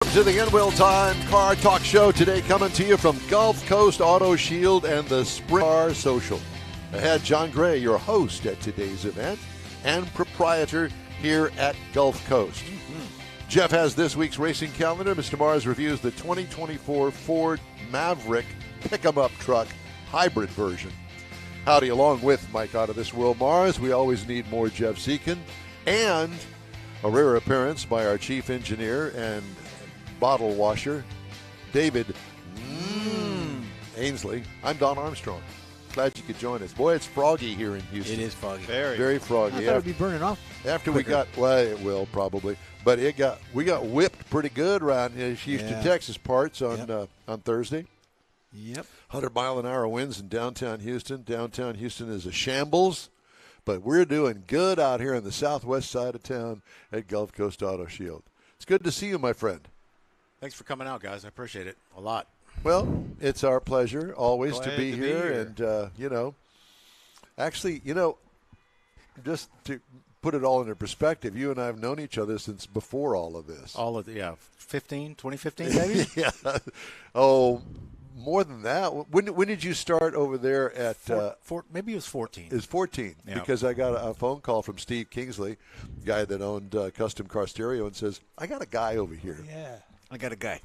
To the In-Wheel Time Car Talk Show today, coming to you from Gulf Coast Auto Shield and the Sprint Car Social. Ahead, John Gray, your host at today's event and proprietor here at Gulf Coast. Jeff has this week's racing calendar. Mr. Mars reviews the 2024 Ford Maverick pick-em-up truck hybrid version. Howdy, along with Mike Out of This World Mars. We always need more Jeff Zekin, and a rare appearance by our chief engineer and bottle washer, David Ainsley. I'm Don Armstrong. Glad you could join us. Boy, it's froggy here in Houston. It is foggy. Very froggy. I thought it would be burning off. After we got, well, it will probably, but we got whipped pretty good around Houston, Texas parts on Thursday. Yep. 100-mile-an-hour winds in downtown Houston. Downtown Houston is a shambles, but we're doing good out here on the southwest side of town at Gulf Coast Auto Shield. It's good to see you, my friend. Thanks for coming out, guys. I appreciate it a lot. Well, it's our pleasure always Glad to be here. And, actually, just to put it all into perspective, you and I have known each other since before all of this. 2015 maybe? Yeah. Oh, more than that. When did you start over there at maybe it was 14. It was 14 because I got a phone call from Steve Kingsley, guy that owned Custom Car Stereo, and says, I got a guy over here. Yeah. I got a guy.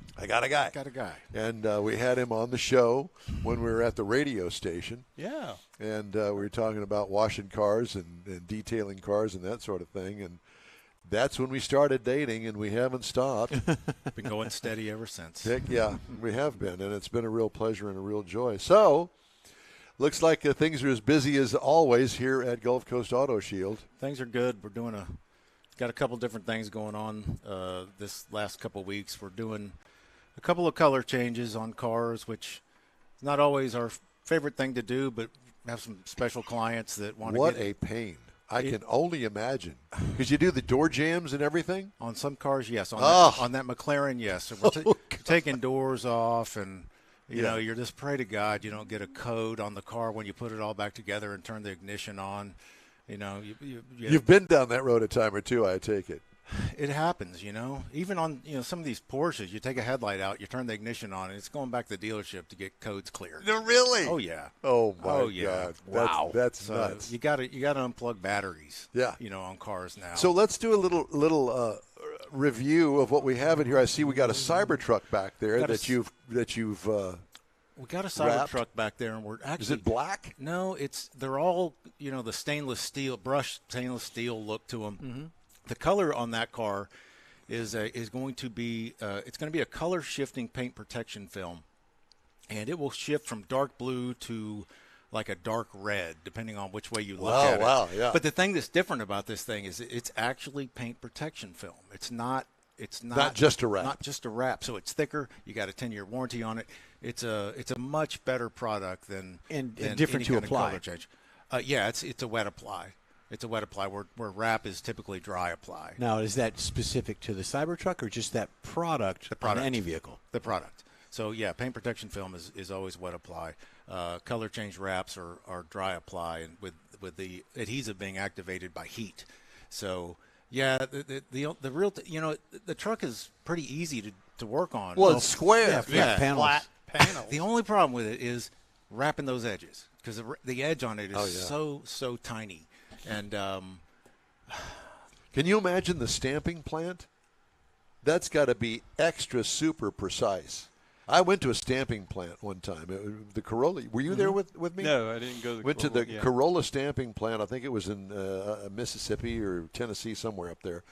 And we had him on the show when we were at the radio station. Yeah. And we were talking about washing cars and detailing cars and that sort of thing. And that's when we started dating, and we haven't stopped. Been going steady ever since. Heck yeah, we have been, and it's been a real pleasure and a real joy. So, looks like things are as busy as always here at Gulf Coast Auto Shield. Things are good. We're got a couple different things going on this last couple of weeks. We're doing a couple of color changes on cars, which is not always our favorite thing to do, but have some special clients that want to What a pain. I can only imagine. Because you do the door jams and everything? On some cars, yes. On that McLaren, yes. So we're taking doors off, and you know, you're just pray to God you don't get a code on the car when you put it all back together and turn the ignition on. You know, You've been down that road a time or two, I take it. It happens, Even on, some of these Porsches, you take a headlight out, you turn the ignition on, and it's going back to the dealership to get codes cleared. No, really? Oh, yeah. Oh, my God. Wow. That's nuts. You got to unplug batteries. Yeah. On cars now. So let's do a little review of what we have in here. I see we got a Cybertruck back there that you've we got a wrapped. Cybertruck back there, and we're actually. Is it black? No, they're all the stainless steel, brushed stainless steel look to them. Mm-hmm. The color on that car is going to be it's going to be a color shifting paint protection film, and it will shift from dark blue to like a dark red depending on which way you look at it. Wow, yeah. But the thing that's different about this thing is it's actually paint protection film. It's not just a wrap. Not just a wrap. So it's thicker. You got a 10-year warranty on it. It's a much better product than different to apply. Color change. It's a wet apply. It's a wet apply where wrap is typically dry apply. Now, is that specific to the Cybertruck or just that product, on any vehicle? The product. So, paint protection film is always wet apply. Color change wraps are dry apply, and with the adhesive being activated by heat. So, the real the truck is pretty easy to work on. Well, it's square. Flat panels. The only problem with it is wrapping those edges because the edge on it is so tiny. And can you imagine the stamping plant? That's got to be extra super precise. I went to a stamping plant one time. The Corolla. Were you there with me? No, I didn't go to the Went Corolla, to the Corolla stamping plant. I think it was in Mississippi or Tennessee, somewhere up there.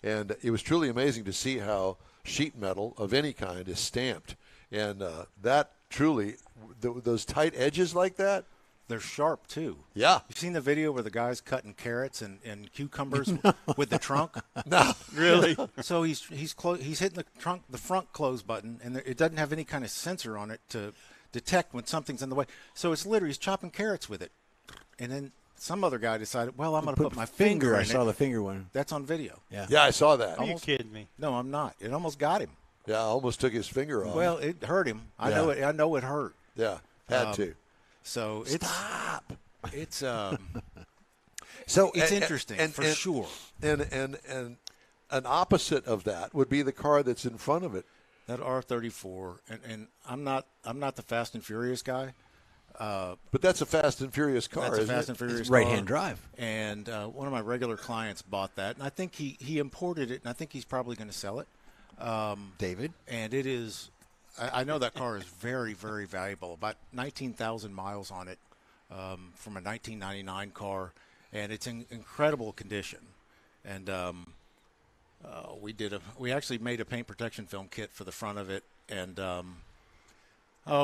And it was truly amazing to see how sheet metal of any kind is stamped. And that truly, those tight edges like that, they're ssharp too. Yeah. You've seen the video where the guy's cutting carrots and cucumbers with the trunk? No. Really? So he's hitting the front close button, and it doesn't have any kind of sensor on it to detect when something's in the way. So it's literally he's chopping carrots with it. And then some other guy decided, well, I'm going to put my finger in I it. saw the finger one. That's on video. Yeah, I saw that. Are you kidding me? No, I'm not. It almost got him. Yeah, I almost took his finger off. Well, it hurt him. I know it hurt. Yeah, had to. So Stop. It's So it's interesting for sure. And an opposite of that would be the car that's in front of it. That R34, and I'm not the Fast and Furious guy. But that's a Fast and Furious car, That's a isn't Fast it? and Furious It's car. right-hand drive. And one of my regular clients bought that, and I think he imported it, and I think he's probably going to sell it. David? And it is, I know that car is very, very valuable. About 19,000 miles on it from a 1999 car, and it's in incredible condition. And we actually made a paint protection film kit for the front of it, and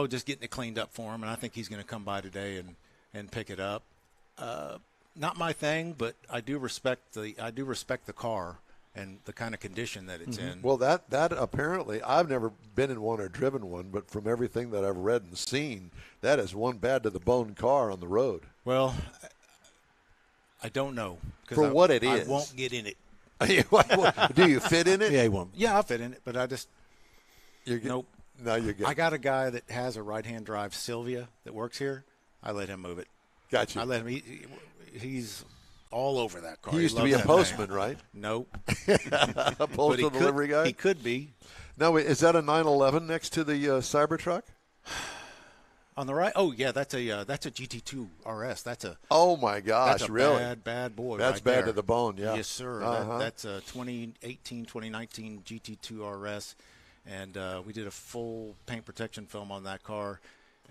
just getting it cleaned up for him. And I think he's going to come by today and pick it up. Not my thing, but I do respect the car and the kind of condition that it's in. Well, that apparently, I've never been in one or driven one, but from everything that I've read and seen, that is one bad to the bone car on the road. Well, I don't know. For what it I is. won't get in it. Do you fit in it? Yeah, he won't. Yeah, I'll fit in it, but I just nope. No, you're good. I got a guy that has a right-hand drive Sylvia that works here. I let him move it. Gotcha. I let him. He's all over that car. He used to be loves a that postman, thing. right? Nope. A But postal delivery guy? He could be. Now, is that a 911 next to the Cybertruck? On the right. Oh yeah, that's a GT2 RS. That's a Oh my gosh, that's a really? bad boy. That's right bad there. to the bone, yeah. Yes, sir. Uh-huh. That's a 2018, 2019 GT2 RS, and we did a full paint protection film on that car.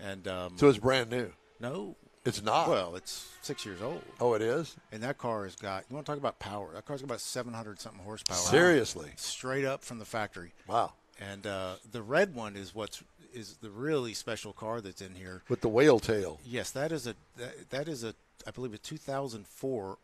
And So it's brand new. no, It's not. well, it's 6 years old, Oh, it is? and that car has got. You want to talk about power? That car's got about 700 something horsepower. Seriously? Straight up from the factory. Wow. And the red one is the really special car that's in here. With the whale tail. Yes, that is a I believe a 2004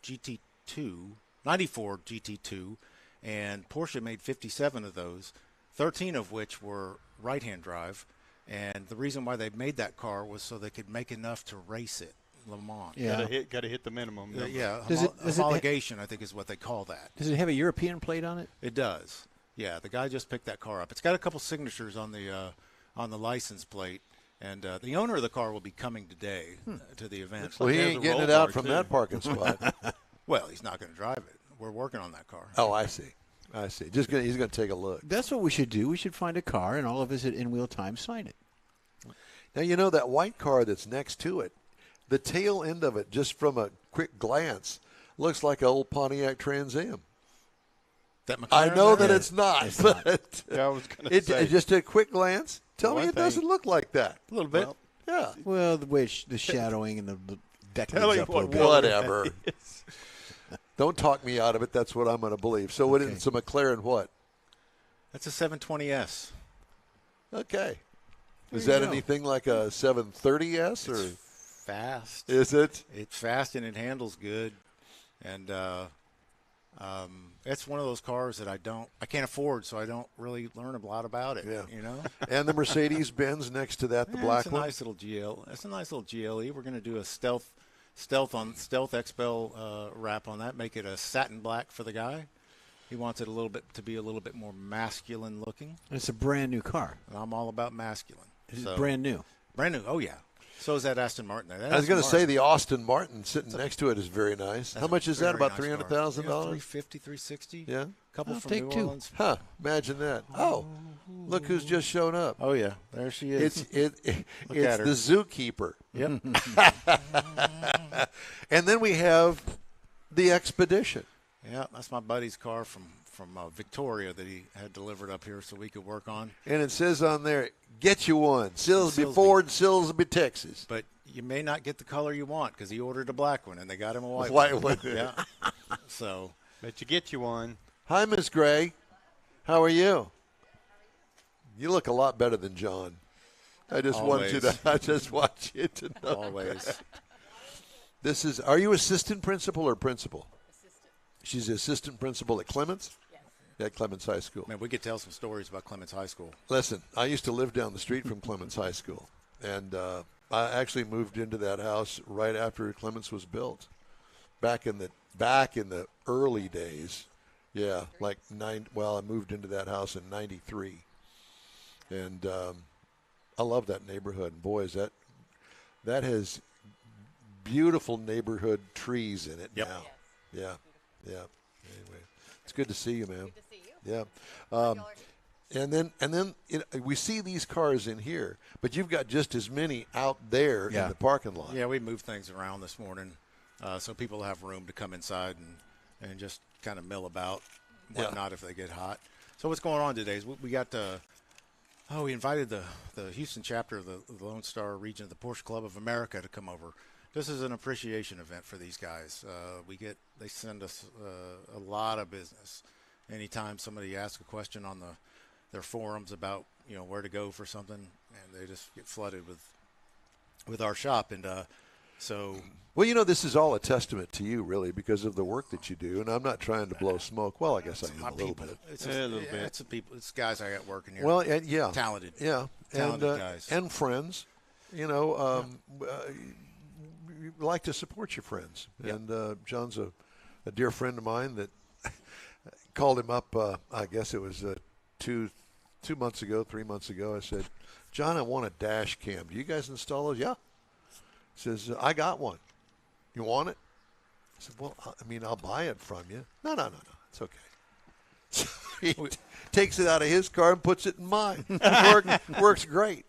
GT2, 94 GT2, and Porsche made 57 of those, 13 of which were right-hand drive. And the reason why they made that car was so they could make enough to race it, Le Mans. Yeah. Gotta hit the minimum. number. Yeah, Does it- homologation, I think is what they call that. Does it have a European plate on it? It does. Yeah, the guy just picked that car up. It's got a couple signatures on the license plate, and the owner of the car will be coming today to the event. Well, he there's ain't a getting roll it out bar, from too. that parking spot. Well, he's not going to drive it. We're working on that car. Oh, I see. He's going to take a look. That's what we should do. We should find a car, and all of us at In Wheel Time sign it. Now, you know that white car that's next to it, the tail end of it, just from a quick glance, looks like an old Pontiac Trans Am. That I McLaren know there? that it's not, but Yeah, I was gonna say. just a quick glance. Tell me One it doesn't thing- look like that. A little bit. Well, Yeah. Well, the way the shadowing and the deck Tell leads you up a what, little bit. Whatever. Don't talk me out of it. That's what I'm going to believe. So what Okay. it's a McLaren what? That's a 720S. Okay. Is There you that go. anything like a 730S or Fast. is it? It's fast and it handles good, and it's one of those cars that I can't afford, so I don't really learn a lot about it. Yeah. You know. And the Mercedes Benz next to that, the black it's a one. nice little GL. It's a nice little GLE. We're going to do a stealth XPEL wrap on that. Make it a satin black for the guy. He wants it to be a little bit more masculine looking. It's a brand new car. And I'm all about masculine. It's So- brand new. Brand new. Oh yeah. So is that Aston Martin there. That I was Aston going to say Martin, the Austin Martin sitting next to it is very nice. that's How a much is that? very About nice car. $300,000? Yeah, 350, 360. Yeah. Couple I'll from take New two. Orleans. Huh. Imagine that. Oh, look who's just shown up. Oh yeah, there she is. It's Look it's at her. the zookeeper. Yep. And then we have the Expedition. Yeah, that's my buddy's car from Victoria that he had delivered up here so we could work on. And it says on there, get you one. Silsby Silsby. Ford, Silsby, Texas. But you may not get the color you want because he ordered a black one and they got him a white White one. one. Yeah. So Bet you get you one. Hi, Miss Gray. How are you? You look a lot better than John. I just want you to. Always. I just want you to know. always. This is. Are you assistant principal or principal? Assistant. She's the assistant principal at Clements. Yes. At Clements High School. Man, we could tell some stories about Clements High School. Listen, I used to live down the street from Clements High School, and I actually moved into that house right after Clements was built, back in the early days. Yeah, like I moved into that house in '93, and I love that neighborhood. And boy, is that has beautiful neighborhood trees in it Yep. now. Yeah, yeah. Anyway, It's good to see you, man. Good to see you. Yeah. Y'all are- And then we see these cars in here, but you've got just as many out there in the parking lot. Yeah, we moved things around this morning so people have room to come inside and just kind of mill about, whatnot if they get hot. So what's going on today is we got we invited the Houston chapter of the Lone Star region of the Porsche Club of America to come over. This is an appreciation event for these guys. They send us a lot of business. Anytime somebody asks a question on their forums about where to go for something, and they just get flooded with our shop. And so, well, this is all a testament to you, really, because of the work that you do. And I'm not trying to blow smoke. Well, I guess I am a little bit. It's a little bit. It's guys I got working here. Well, and talented. Yeah, talented guys and friends. You like to support your friends. Yep. And John's a dear friend of mine that called him up. I guess it was 3 months ago. I said, John, I want a dash cam. Do you guys install those? Yeah. He says, I got one. You want it? I said, well, I'll buy it from you. No. It's okay. So he takes it out of his car and puts it in mine. Works great.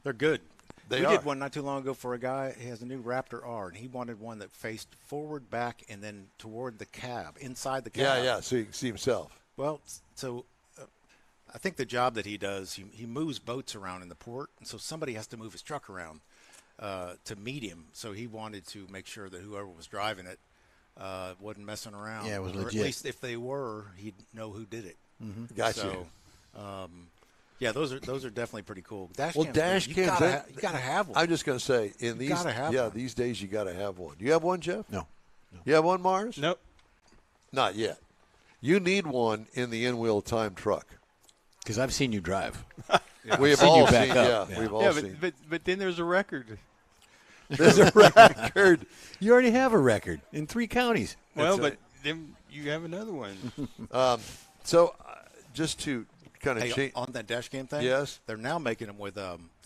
They're good. We did one not too long ago for a guy. He has a new Raptor R, and he wanted one that faced forward, back, and then toward the cab, inside the cab. Yeah, so you can see himself. Well, so I think the job that he does, he moves boats around in the port, and so somebody has to move his truck around to meet him. So he wanted to make sure that whoever was driving it wasn't messing around. Yeah, it was or legit. At least if they were, he'd know who did it. Mm-hmm. Gotcha. So, yeah, those are definitely pretty cool. Dash cams. You gotta have one. I'm just going to say, these days you got to have one. Do you have one, Jeff? No. You have one, Mars? Nope. Not yet. You need one in the in-wheel time truck. Because I've seen you drive. We have seen all you back seen. up. We've all seen. But then there's a record. There's a record. You already have a record in 3 counties. Well, but then you have another one. So, just to kind of change on that dash cam thing. Yes, they're now making them with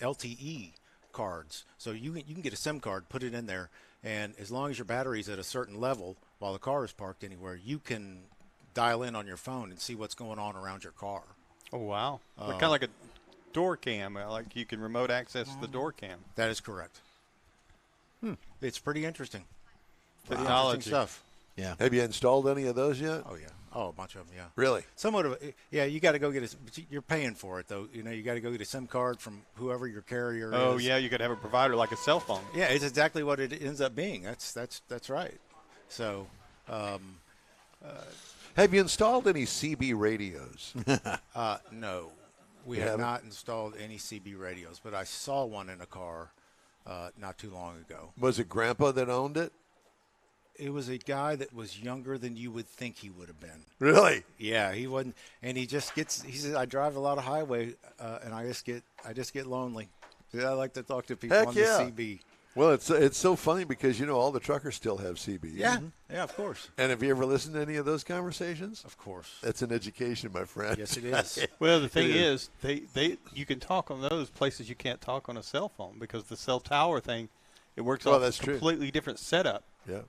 LTE cards, so you can get a SIM card, put it in there, and as long as your battery's at a certain level while the car is parked anywhere, you can dial in on your phone and see what's going on around your car. Oh wow! Kind of like a door cam, like you can remote access the door cam. That is correct. It's pretty interesting. Technology Stuff. Yeah. Have you installed any of those yet? Oh yeah. Oh, a bunch of them. Yeah. Really? Somewhat of it. Yeah. You got to go get you're paying for it though. You got to go get a SIM card from whoever your carrier is. Oh yeah, you could have a provider like a cell phone. Yeah, it's exactly what it ends up being. That's right. So. Have you installed any CB radios? No, we have not installed any CB radios, but I saw one in a car not too long ago. Was it Grandpa that owned it? It was a guy that was younger than you would think he would have been. Really? Yeah, he wasn't, and he says, I drive a lot of highway, and I just get lonely. I like to talk to people Heck on yeah. the CB. Well, it's so funny because all the truckers still have CB. Yeah, yeah, of course. And have you ever listened to any of those conversations? Of course. That's an education, my friend. Yes, it is. Well, the thing is, you can talk on those places you can't talk on a cell phone because the cell tower thing, it works off that's a true. completely different setup. Yeah.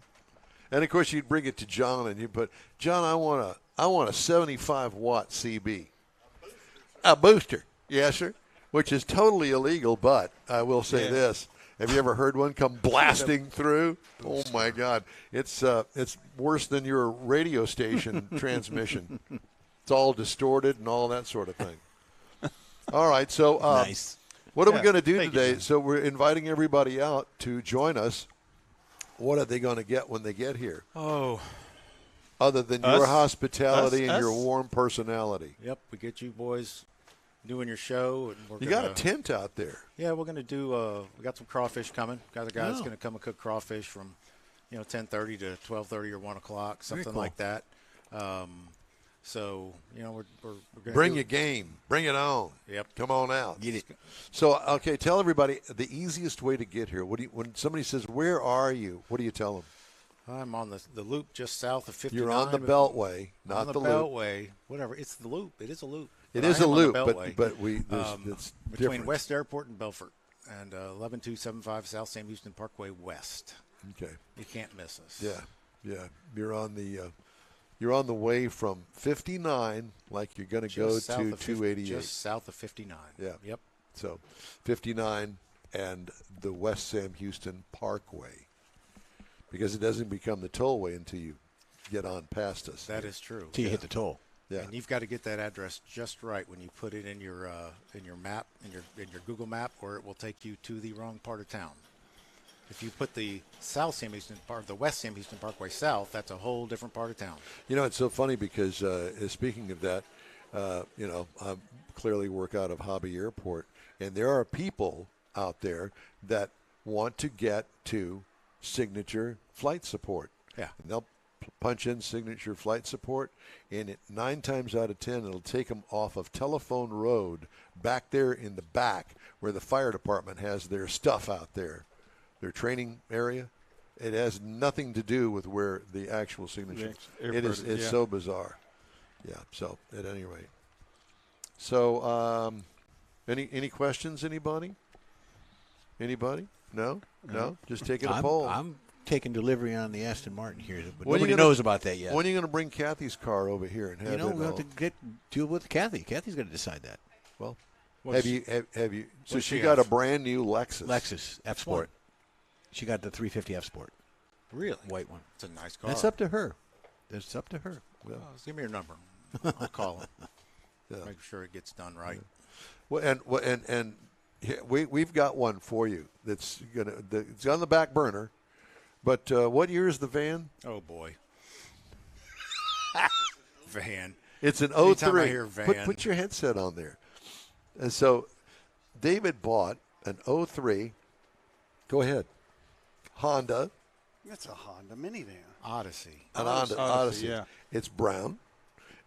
And of course, you'd bring it to John, and you put, John, I want a 75-watt CB, a booster, yes, sir, which is totally illegal. But I will say this: have you ever heard one come blasting through? Oh my God, it's worse than your radio station transmission. It's all distorted and all that sort of thing. All right, so Nice. what are we going to do Thank you, today? man. So we're inviting everybody out to join us. What are they going to get when they get here? Oh, Other than your Us? hospitality and Us? your warm personality. yep. We get you boys doing your show, and we're You got a tent out there. Yeah, we're going to do. We got some crawfish coming. Got a guy that's Oh. going to come and cook crawfish from, 10:30 to 12:30 or 1 o'clock, something cool. like that. So we're going to Bring your game. Bring it on. Yep. Come on out. Get it. So, okay, tell everybody the easiest way to get here. When somebody says, "Where are you?" What do you tell them? I'm on the loop just south of 59. You're on the Beltway, not on the loop. Beltway. Whatever. It's the loop. It is a loop. It But is I a am on the loop, Beltway. but it's between different. West Airport and Belfort, and 11275 South Sam Houston Parkway West. Okay. You can't miss us. Yeah. You're on the you're on the way from 59, like you're going to go to 288. Just south of 59. Yeah. Yep. So 59 and the West Sam Houston Parkway, because it doesn't become the tollway until you get on past us. That is true. Till you hit the toll. Yeah. And you've got to get that address just right when you put it in your map, in your Google map, or it will take you to the wrong part of town. If you put the South Sam Houston Park, the West Sam Houston Parkway south, that's a whole different part of town. You know, it's so funny because speaking of that, I clearly work out of Hobby Airport, and there are people out there that want to get to Signature Flight Support. Yeah. And they'll punch in Signature Flight Support, and 9 times out of 10, it'll take them off of Telephone Road back there in the back where the fire department has their stuff out there, their training area. It has nothing to do with where the actual Signature. It's so bizarre. Yeah. So at any rate. So any questions? Anybody? No. Just taking a poll. I'm taking delivery on the Aston Martin here, but When nobody knows about that yet. When are you going to bring Kathy's car over here and have we'll have to deal with Kathy. Kathy's going to decide that. Well, Well, have you? So what's she she got have? a brand new Lexus. Lexus F Sport. She got the 350 F Sport, Really? white one. It's a nice car. That's up to her. That's up to her. Yeah. Give me your number. I'll call him. Yeah. Make sure it gets done right. Well, and we've got one for you it's on the back burner. But what year is the van? Oh, boy. Van. It's an Anytime 03. I hear van. Put your headset on there. And so David bought an 03. Go ahead. Honda. That's a Honda minivan. Odyssey. An Honda Odyssey. yeah. It's brown.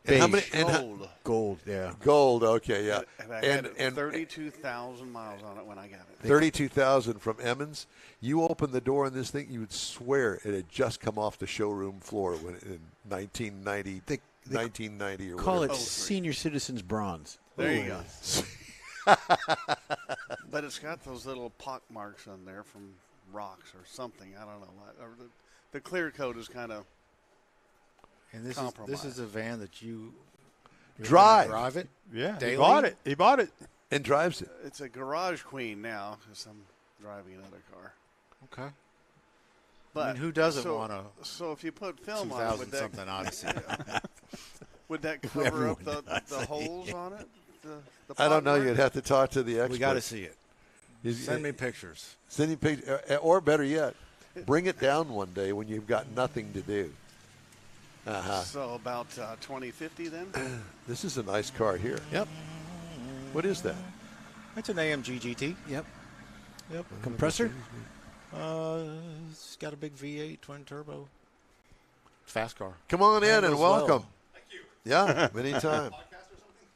Beige. And how many? Gold. Gold, yeah. Gold. Okay, yeah. And I had 32,000 miles on it when I got it. 32,000 from Emmons. You open the door in this thing, you would swear it had just come off the showroom floor when in 1990. 1990 or Call whatever. it senior citizens bronze. There you go. But it's got those little pock marks on there from rocks or something. I don't know. Or the clear coat is kind of And this compromise. is a van that you're Drive. gonna drive it? Yeah, Daily? He bought it. And drives it. it's a garage queen now because I'm driving another car. Okay. But I mean, who doesn't want a So if you put film on it, 2000 would that, something Odyssey? would that cover up the holes on it? The I don't pock know. marks? You'd have to talk to the expert. We got to see it. You- Send me pictures. Send me pictures, or better yet, bring it down one day when you've got nothing to do. So about 2050 then? This is a nice car here. Yep. What is that? It's an AMG GT. Yep. Yep. Compressor? It's got a big V8 twin turbo. Fast car. Come on in and Handles welcome. well. Thank you. Yeah, anytime.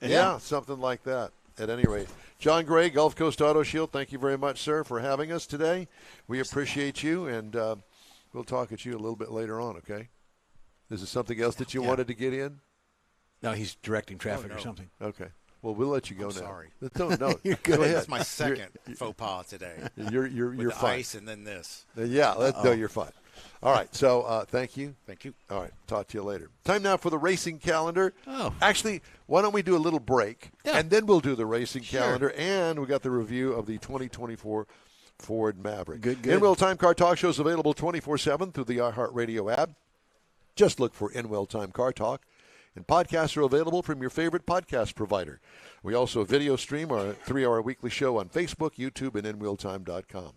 Yeah, something like that. At any rate, John Gray, Gulf Coast Auto Shield, thank you very much, sir, for having us today. We appreciate you, and we'll talk at you a little bit later on, okay? Is there something else that you wanted to get in? No, he's directing traffic Oh, or no. something. Okay. Well, we'll let you go now. sorry. No, you're good. Go ahead. That's my second faux pas today. You're With you're the fine. ice and then this. Yeah, no, you're fine. All right, so thank you. Thank you. All right, talk to you later. Time now for the racing calendar. Oh. Actually, why don't we do a little break, Yeah. and then we'll do the racing calendar, and we got the review of the 2024 Ford Maverick. Good. In-Wheel Time Car Talk Show is available 24/7 through the iHeartRadio app. Just look for In-Wheel Time Car Talk. And podcasts are available from your favorite podcast provider. We also video stream our 3-hour weekly show on Facebook, YouTube, and InWheelTime.com.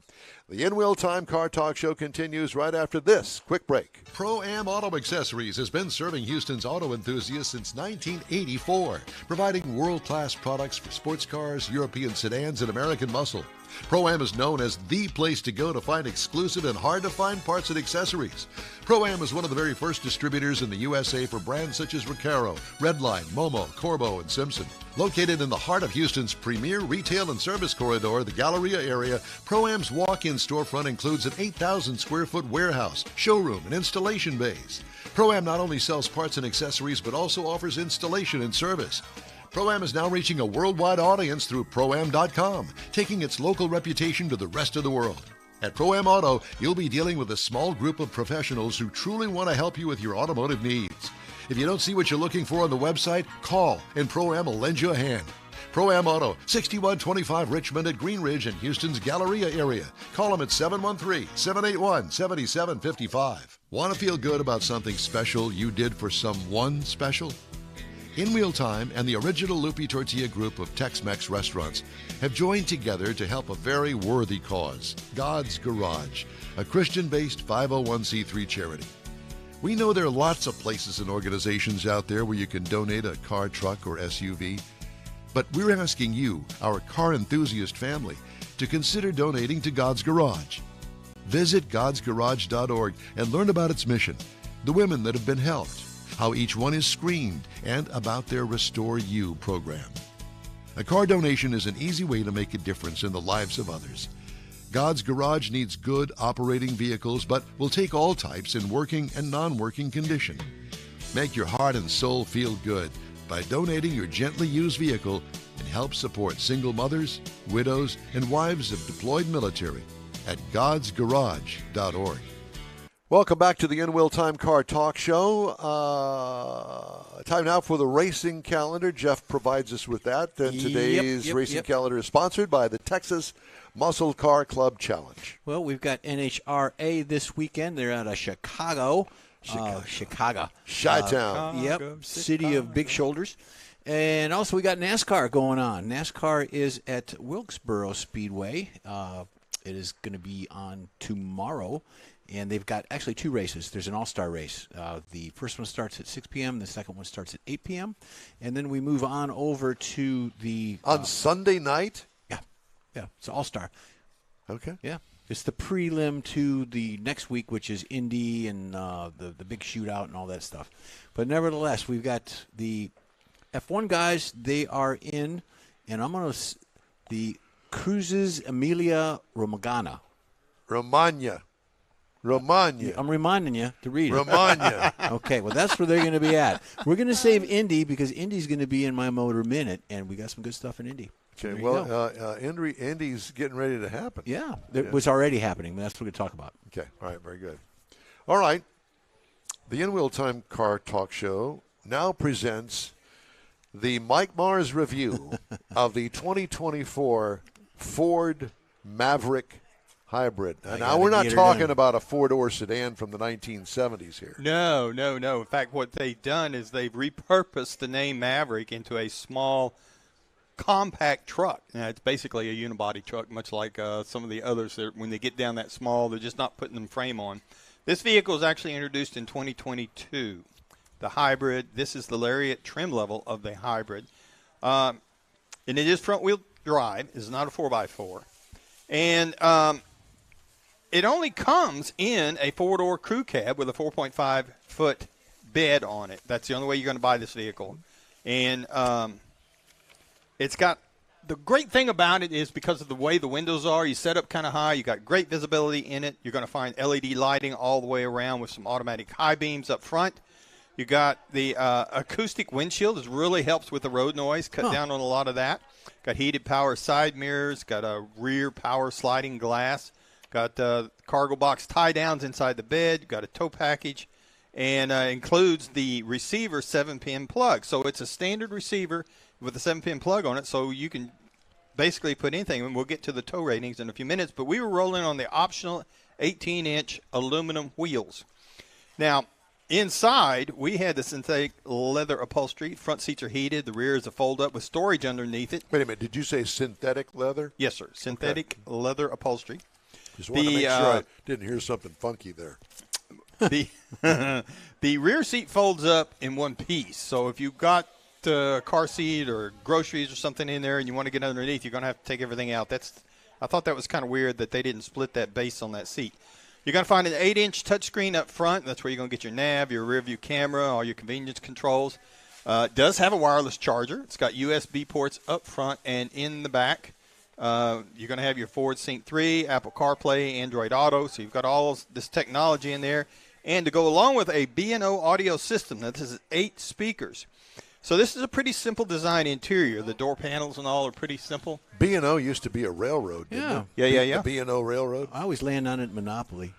The In-Wheel Time Car Talk Show continues right after this quick break. Pro-Am Auto Accessories has been serving Houston's auto enthusiasts since 1984, providing world-class products for sports cars, European sedans, and American muscle. Pro-Am is known as the place to go to find exclusive and hard-to-find parts and accessories. Pro-Am is one of the very first distributors in the USA for brands such as Recaro, Redline, Momo, Corbo, and Simpson. Located in the heart of Houston's premier retail and service corridor, the Galleria area, Pro-Am's walk-in storefront includes an 8,000 square foot warehouse, showroom, and installation bays. Pro-Am not only sells parts and accessories, but also offers installation and service. Pro-Am is now reaching a worldwide audience through Pro-Am.com, taking its local reputation to the rest of the world. At Pro-Am Auto, you'll be dealing with a small group of professionals who truly want to help you with your automotive needs. If you don't see what you're looking for on the website, call and Pro-Am will lend you a hand. Pro-Am Auto, 6125 Richmond at Green Ridge in Houston's Galleria area. Call them at 713-781-7755. Want to feel good about something special you did for someone special? In Wheel Time and the original Lupi Tortilla group of Tex-Mex restaurants have joined together to help a very worthy cause, God's Garage, a Christian-based 501c3 charity. We know there are lots of places and organizations out there where you can donate a car, truck, or SUV. But we're asking you, our car enthusiast family, to consider donating to God's Garage. Visit godsgarage.org and learn about its mission, the women that have been helped, how each one is screened, and about their Restore You program. A car donation is an easy way to make a difference in the lives of others. God's Garage needs good operating vehicles, but will take all types in working and non-working condition. Make your heart and soul feel good by donating your gently used vehicle and help support single mothers, widows, and wives of deployed military at godsgarage.org. Welcome back to the In Wheel Time Car Talk Show. Time now for the racing calendar. Jeff provides us with that. And today's racing calendar is sponsored by the Texas Muscle Car Club Challenge. Well, we've got NHRA this weekend. They're out of Chicago. Chicago. Chi-Town. City of Big Shoulders. And also we got NASCAR going on. NASCAR is at Wilkesboro Speedway. It is going to be on tomorrow. And they've got actually two races. There's an all-star race. The first one starts at 6 p.m. The second one starts at 8 p.m. And then we move on over to the... on Sunday night? Yeah, it's all-star. Okay. Yeah. It's the prelim to the next week, which is Indy and the big shootout and all that stuff. But nevertheless, we've got the F1 guys. They are in, and I'm going to the Cruises Emilia Romagna. Romagna. I'm reminding you to read it. Romagna. Okay, well, that's where they're going to be at. We're going to save Indy because Indy's going to be in my Motor Minute, and we got some good stuff in Indy. Okay, well, Indy's getting ready to happen. Yeah, it was already happening, but that's what we're going to talk about. Okay, all right, very good. All right, the In Wheel Time Car Talk Show now presents the Mike Mars review of the 2024 Ford Maverick Hybrid. Now, we're not talking about a four-door sedan from the 1970s here. No. In fact, what they've done is they've repurposed the name Maverick into a small compact truck. Now, it's basically a unibody truck, much like some of the others. When they get down that small, they're just not putting them frame on. This vehicle was actually introduced in 2022. The hybrid, this is the Lariat trim level of the hybrid. And it is front-wheel drive. It's not a 4x4. And it only comes in a four-door crew cab with a 4.5-foot bed on it. That's the only way you're going to buy this vehicle. And it's got the great thing about it is because of the way the windows are, you set up kind of high. You got great visibility in it. You're going to find LED lighting all the way around with some automatic high beams up front. You got the acoustic windshield. It really helps with the road noise, cut down on a lot of that. Got heated power side mirrors. Got a rear power sliding glass. Got cargo box tie downs inside the bed. Got a tow package, and includes the receiver 7-pin plug. So it's a standard receiver with a 7-pin plug on it, so you can basically put anything. And we'll get to the tow ratings in a few minutes. But we were rolling on the optional 18-inch aluminum wheels. Now, inside, we had the synthetic leather upholstery. Front seats are heated. The rear is a fold-up with storage underneath it. Wait a minute. Did you say synthetic leather? Yes, sir. Synthetic leather upholstery. Just want to make sure I didn't hear something funky there. The rear seat folds up in one piece. So if you've got a car seat or groceries or something in there and you want to get underneath, you're going to have to take everything out. I thought that was kind of weird that they didn't split that base on that seat. You're going to find an 8-inch touchscreen up front. That's where you're going to get your nav, your rear view camera, all your convenience controls. It does have a wireless charger. It's got USB ports up front and in the back. You're going to have your Ford Sync 3, Apple CarPlay, Android Auto. So you've got all this technology in there. And to go along with a B&O audio system. Now, this is 8 speakers. So this is a pretty simple design interior. The door panels and all are pretty simple. B&O used to be a railroad, didn't it? Yeah. The B&O Railroad. I always land on it Monopoly.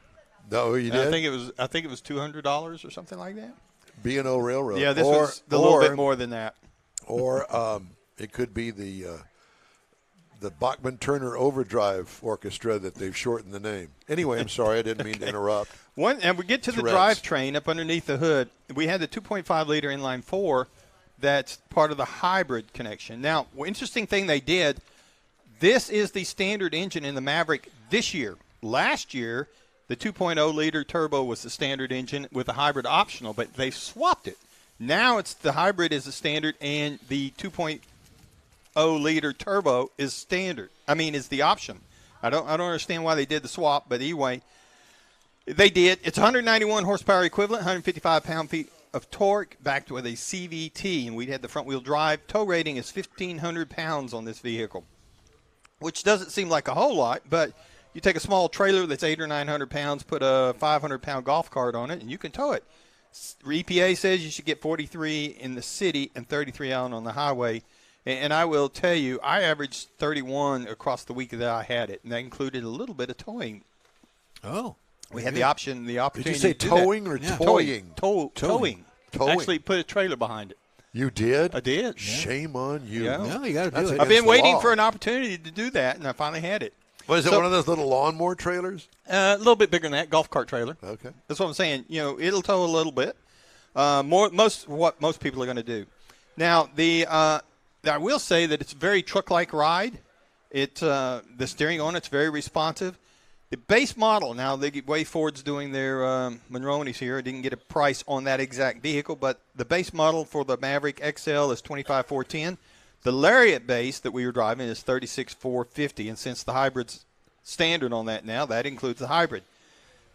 No, you did? I think it was $200 or something like that. B&O Railroad. Yeah, this was a little bit more than that. Or it could be the Bachman-Turner Overdrive Orchestra that they've shortened the name. Anyway, I'm sorry, I didn't mean to interrupt. And we get to the Tourette's. drivetrain up underneath the hood. We had the 2.5-liter inline 4 that's part of the hybrid connection. Now, interesting thing they did, this is the standard engine in the Maverick this year. Last year, the 2.0-liter turbo was the standard engine with the hybrid optional, but they swapped it. Now it's the hybrid is the standard and the 2.0-liter turbo is standard. Is the option. I don't understand why they did the swap, but anyway, they did. It's 191 horsepower equivalent, 155 pound-feet of torque, backed with a CVT, and we had the front-wheel drive. Tow rating is 1,500 pounds on this vehicle, which doesn't seem like a whole lot, but you take a small trailer that's 800 or 900 pounds, put a 500-pound golf cart on it, and you can tow it. EPA says you should get 43 in the city and 33 out on the highway. And I will tell you, I averaged 31 across the week that I had it, and that included a little bit of towing. Oh. We had the opportunity. Did you say towing or toying? Towing. Actually put a trailer behind it. You did? I did. Shame on you. Yeah. No, you got to do That's it. I've been against the waiting law. for an opportunity to do that, and I finally had it. What is it, one of those little lawnmower trailers? A little bit bigger than that, golf cart trailer. Okay. That's what I'm saying. It'll tow a little bit. What most people are going to do. Now, I will say that it's a very truck-like ride. The steering on it's very responsive. The base model, now the way Ford's doing their Monronis here, I didn't get a price on that exact vehicle, but the base model for the Maverick XL is $25,410. The Lariat base that we were driving is $36,450, and since the hybrid's standard on that now, that includes the hybrid.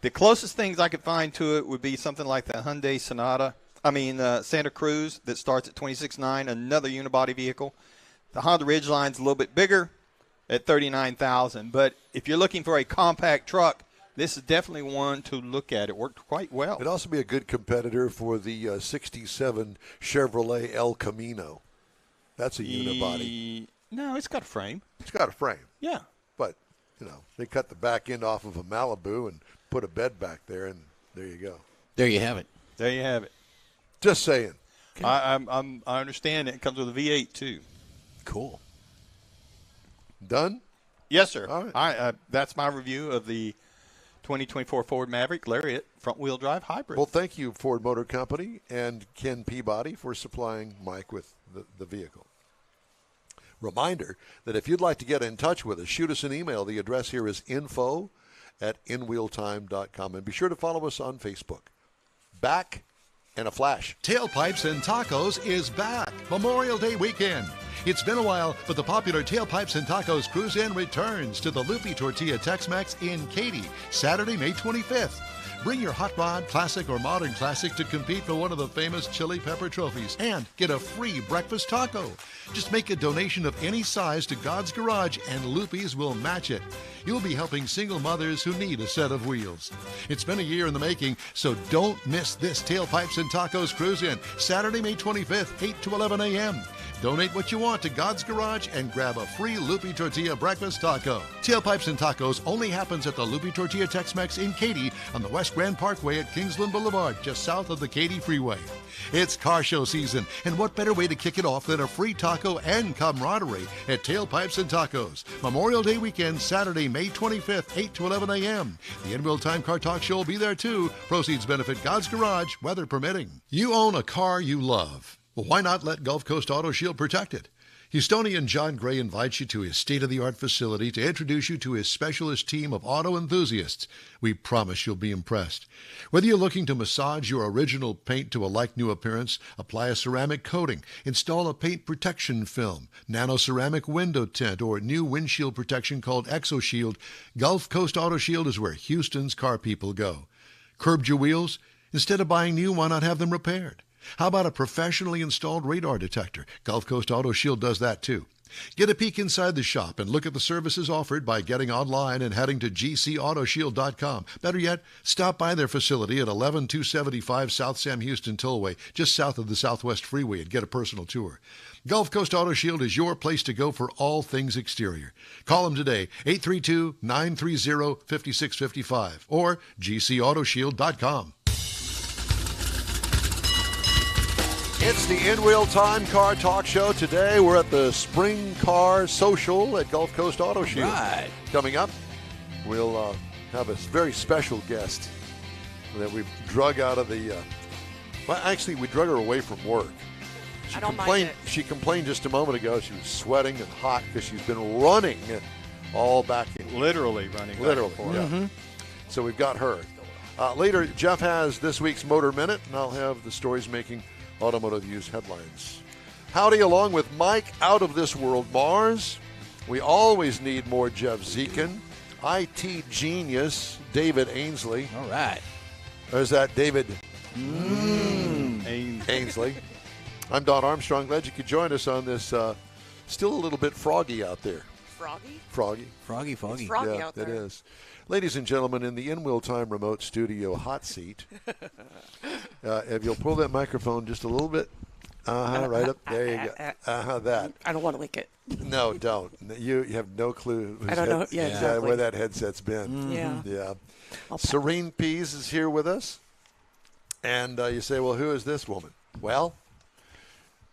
The closest things I could find to it would be something like the Hyundai Santa Cruz that starts at $26,900, another unibody vehicle. The Honda Ridgeline's a little bit bigger at $39,000. But if you're looking for a compact truck, this is definitely one to look at. It worked quite well. It'd also be a good competitor for the 67 Chevrolet El Camino. That's a unibody. No, it's got a frame. It's got a frame. Yeah. But, they cut the back end off of a Malibu and put a bed back there, and there you go. There you have it. There you have it. Just saying. I understand it comes with a V8 too. Cool. Done? Yes, sir. All right. That's my review of the 2024 Ford Maverick Lariat front-wheel drive hybrid. Well, thank you, Ford Motor Company and Ken Peabody, for supplying Mike with the vehicle. Reminder that if you'd like to get in touch with us, shoot us an email. The address here is info@inwheeltime.com. And be sure to follow us on Facebook. Back in a flash. Tailpipes and Tacos is back. Memorial Day weekend. It's been a while, but the popular Tailpipes and Tacos Cruise-In returns to the Lupi Tortilla Tex-Mex in Katy, Saturday, May 25th. Bring your hot rod, classic, or modern classic to compete for one of the famous chili pepper trophies and get a free breakfast taco. Just make a donation of any size to God's Garage and Lupi's will match it. You'll be helping single mothers who need a set of wheels. It's been a year in the making, so don't miss this Tailpipes and Tacos Cruise-In, Saturday, May 25th, 8 to 11 a.m. Donate what you want to God's Garage and grab a free Lupi Tortilla breakfast taco. Tailpipes and Tacos only happens at the Lupi Tortilla Tex-Mex in Katy on the West Grand Parkway at Kingsland Boulevard, just south of the Katy Freeway. It's car show season, and what better way to kick it off than a free taco and camaraderie at Tailpipes and Tacos. Memorial Day weekend, Saturday, May 25th, 8 to 11 a.m. The In Real Time Car Talk Show will be there too. Proceeds benefit God's Garage, weather permitting. You own a car you love. Well, why not let Gulf Coast Auto Shield protect it? Houstonian John Gray invites you to his state-of-the-art facility to introduce you to his specialist team of auto enthusiasts. We promise you'll be impressed. Whether you're looking to massage your original paint to a like-new appearance, apply a ceramic coating, install a paint protection film, nano-ceramic window tint, or new windshield protection called ExoShield, Gulf Coast Auto Shield is where Houston's car people go. Curbed your wheels? Instead of buying new, why not have them repaired? How about a professionally installed radar detector? Gulf Coast Auto Shield does that too. Get a peek inside the shop and look at the services offered by getting online and heading to gcautoshield.com. Better yet, stop by their facility at 11275 South Sam Houston Tollway, just south of the Southwest Freeway, and get a personal tour. Gulf Coast Auto Shield is your place to go for all things exterior. Call them today, 832-930-5655 or gcautoshield.com. It's the In Real Time Car Talk Show. Today we're at the Spring Car Social at Gulf Coast Auto Shield. Right. Coming up, we'll have a very special guest that we've drug out of the. Well, actually, we drug her away from work. I don't mind it. She complained just a moment ago. She was sweating and hot because she's been running all back in. Literally running. Literally, back and forth. yeah. So we've got her. Later, Jeff has this week's Motor Minute, and I'll have the stories making automotive news headlines. Howdy, along with Mike Out of This World Mars. We always need more Jeff Zekin. IT genius David Ainsley. All right. There's that David Ainsley. Ainsley. I'm Don Armstrong. Glad you could join us on this. Still a little bit froggy out there. Froggy? Froggy. Foggy. It's froggy out there. It is. Ladies and gentlemen, in the In Real Time remote studio hot seat, if you'll pull that microphone just a little bit, right up there you go. That. I don't want to lick it. No, don't. You have no clue. I don't know. Yeah, exactly. Where that headset's been. Yeah. Yeah. I'll Serene Pease is here with us, and you say, "Well, who is this woman?" Well,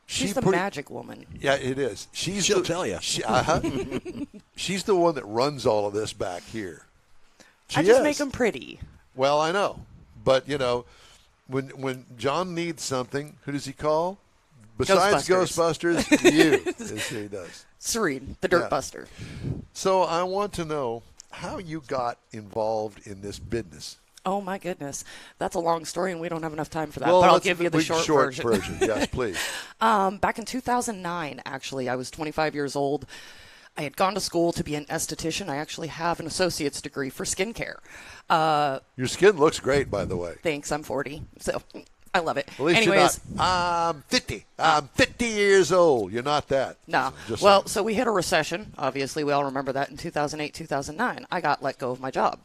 She's the magic woman. Yeah, it is. She'll tell you. She's the one that runs all of this back here. She I just is. make them pretty. Well, I know, but when John needs something, who does he call? Besides Ghostbusters, you. Is who he does. Serene, the Dirt Yeah. Buster. So I want to know how you got involved in this business. Oh, my goodness. That's a long story, and we don't have enough time for that. Well, but I'll let's- give you the short version. Yes, please. Back in 2009, actually, I was 25 years old. I had gone to school to be an esthetician. I actually have an associate's degree for skincare. Your skin looks great, by the way. Thanks, I'm 40, so I love it. At least Anyways, you're not. I'm 50. I'm 50 years old. You're not that. no. Just Well, saying. so we hit a recession. Obviously, we all remember that in 2008, 2009. I got let go of my job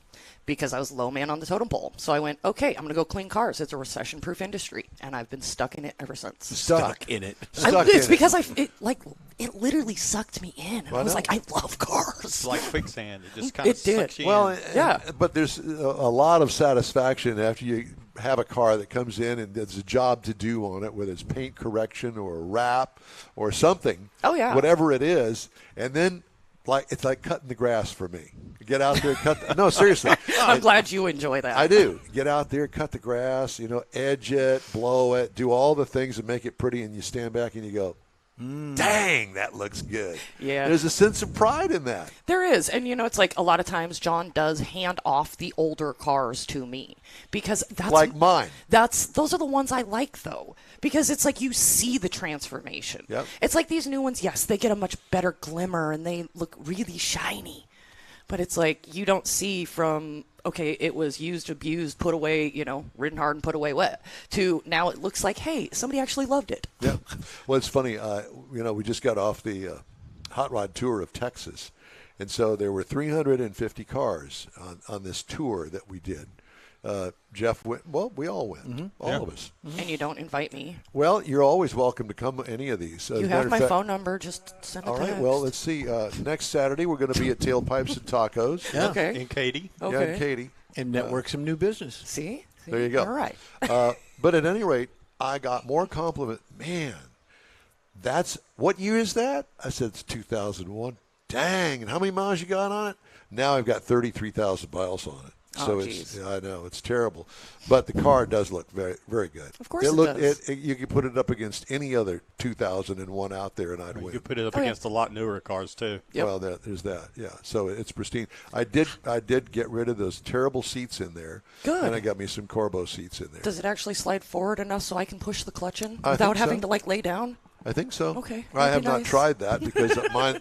because I was low man on the totem pole. So I went, okay, I'm going to go clean cars. It's a recession-proof industry, and I've been stuck in it ever since. Stuck in it. It's because it literally sucked me in. And I was know. like, I love cars. It's like quicksand. It just kind of It did. sucks you Well, in. Yeah. but there's a lot of satisfaction after you have a car that comes in and there's a job to do on it, whether it's paint correction or a wrap or something. Oh, yeah. Whatever it is, and then it's like cutting the grass for me. Get out there, no, seriously. I'm glad you enjoy that. I do. Get out there, cut the grass, edge it, blow it, do all the things that make it pretty, and you stand back and you go, dang, that looks good. Yeah. There's a sense of pride in that. There is. And, it's like a lot of times John does hand off the older cars to me because that's Like mine. Those are the ones I like, though, because it's like you see the transformation. Yep. It's like these new ones, yes, they get a much better glimmer and they look really shiny. But it's like you don't see from, okay, it was used, abused, put away, ridden hard and put away wet, to now it looks like, hey, somebody actually loved it. Yeah. Well, it's funny. We just got off the hot rod tour of Texas, and so there were 350 cars on this tour that we did. Jeff went. Well, we all went. All of us. And you don't invite me. Well, you're always welcome to come to any of these. You have my phone number. Just send a All right. text. Well, let's see. Next Saturday we're going to be at Tailpipes and Tacos. Yeah. Okay. And Katie. Yeah, Okay. and Katie. And network some new business. See? There you go. All right. But at any rate, I got more compliment. Man, what year is that? I said it's 2001. Dang, and how many miles you got on it? Now I've got 33,000 miles on it. So I know it's terrible, but the car does look very, very good. Of course it does. You could put it up against any other 2001 out there, and I'd You win. could put it up Oh, yeah. against a lot newer cars, too. Yep. Well, there's that. Yeah, so it's pristine. I did get rid of those terrible seats in there. Good. And I got me some Corbo seats in there. Does it actually slide forward enough so I can push the clutch in I without think so. having to lay down? I think so. Okay, I that'd have be not nice. tried that because mine,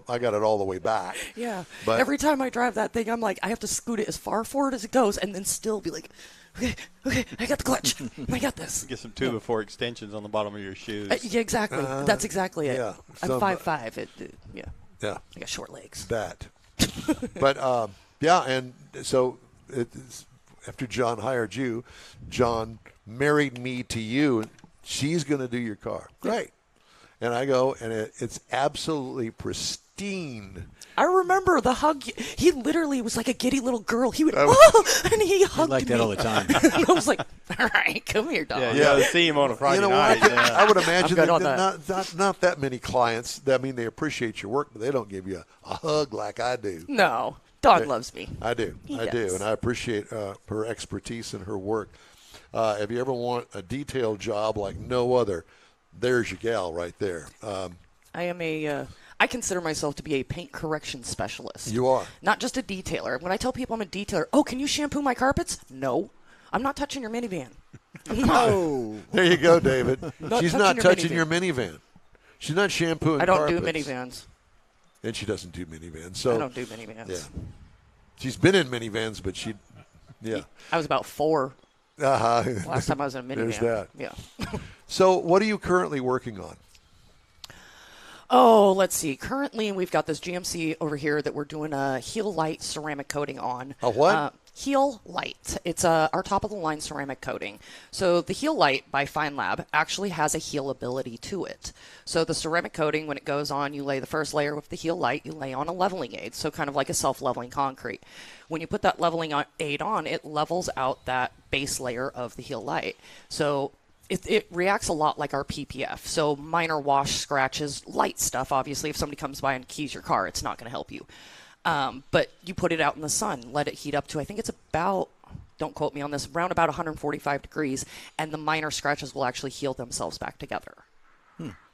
I got it all the way back. Yeah. But every time I drive that thing, I'm like, I have to scoot it as far forward as it goes, and then still be like, okay, I got the clutch, I got this. Get some 2x4 extensions on the bottom of your shoes. Yeah, exactly. That's exactly it. yeah, I'm some- 5'5". Yeah, yeah, I got short legs. that. But yeah, and so after John hired you, John married me to you. She's going to do your car. Great. and I go, and it's absolutely pristine. I remember the hug. He literally was like a giddy little girl. He would, and he hugged like me. that all the time. And I was like, all right, come here, dog. Yeah, you gotta see him on a Friday You know night. what? Yeah. I would imagine good on that not that many clients. I mean, they appreciate your work, but they don't give you a hug like I do. No, Dawn loves me. I do. He I do. does. And I appreciate her expertise and her work. If you ever want a detailed job like no other, there's your gal right there. I consider myself to be a paint correction specialist. You are. Not just a detailer. When I tell people I'm a detailer, oh, can you shampoo my carpets? No. I'm not touching your minivan. Oh. There you go, David. She's touching not your touching minivan. your minivan. She's not shampooing I don't do carpets. minivans. And she doesn't do minivans. So I don't do minivans. Yeah. She's been in minivans, but yeah. I was about 4 Uh-huh. last time I was in a minivan. There's that. Yeah. So what are you currently working on? Oh, let's see. Currently, we've got this GMC over here that we're doing a Heel Light ceramic coating on. A what? Heel Light. It's our top-of-the-line ceramic coating. So the Heel Light by Fine Lab actually has a heel ability to it. So the ceramic coating, when it goes on, you lay the first layer with the Heel Light, you lay on a leveling aid, so kind of like a self-leveling concrete. When you put that leveling aid on, it levels out that base layer of the Heel Light. So it reacts a lot like our PPF. So minor wash, scratches, light stuff. Obviously, if somebody comes by and keys your car, it's not going to help you. But you put it out in the sun, let it heat up to, I think it's about, don't quote me on this, around about 145 degrees, and the minor scratches will actually heal themselves back together.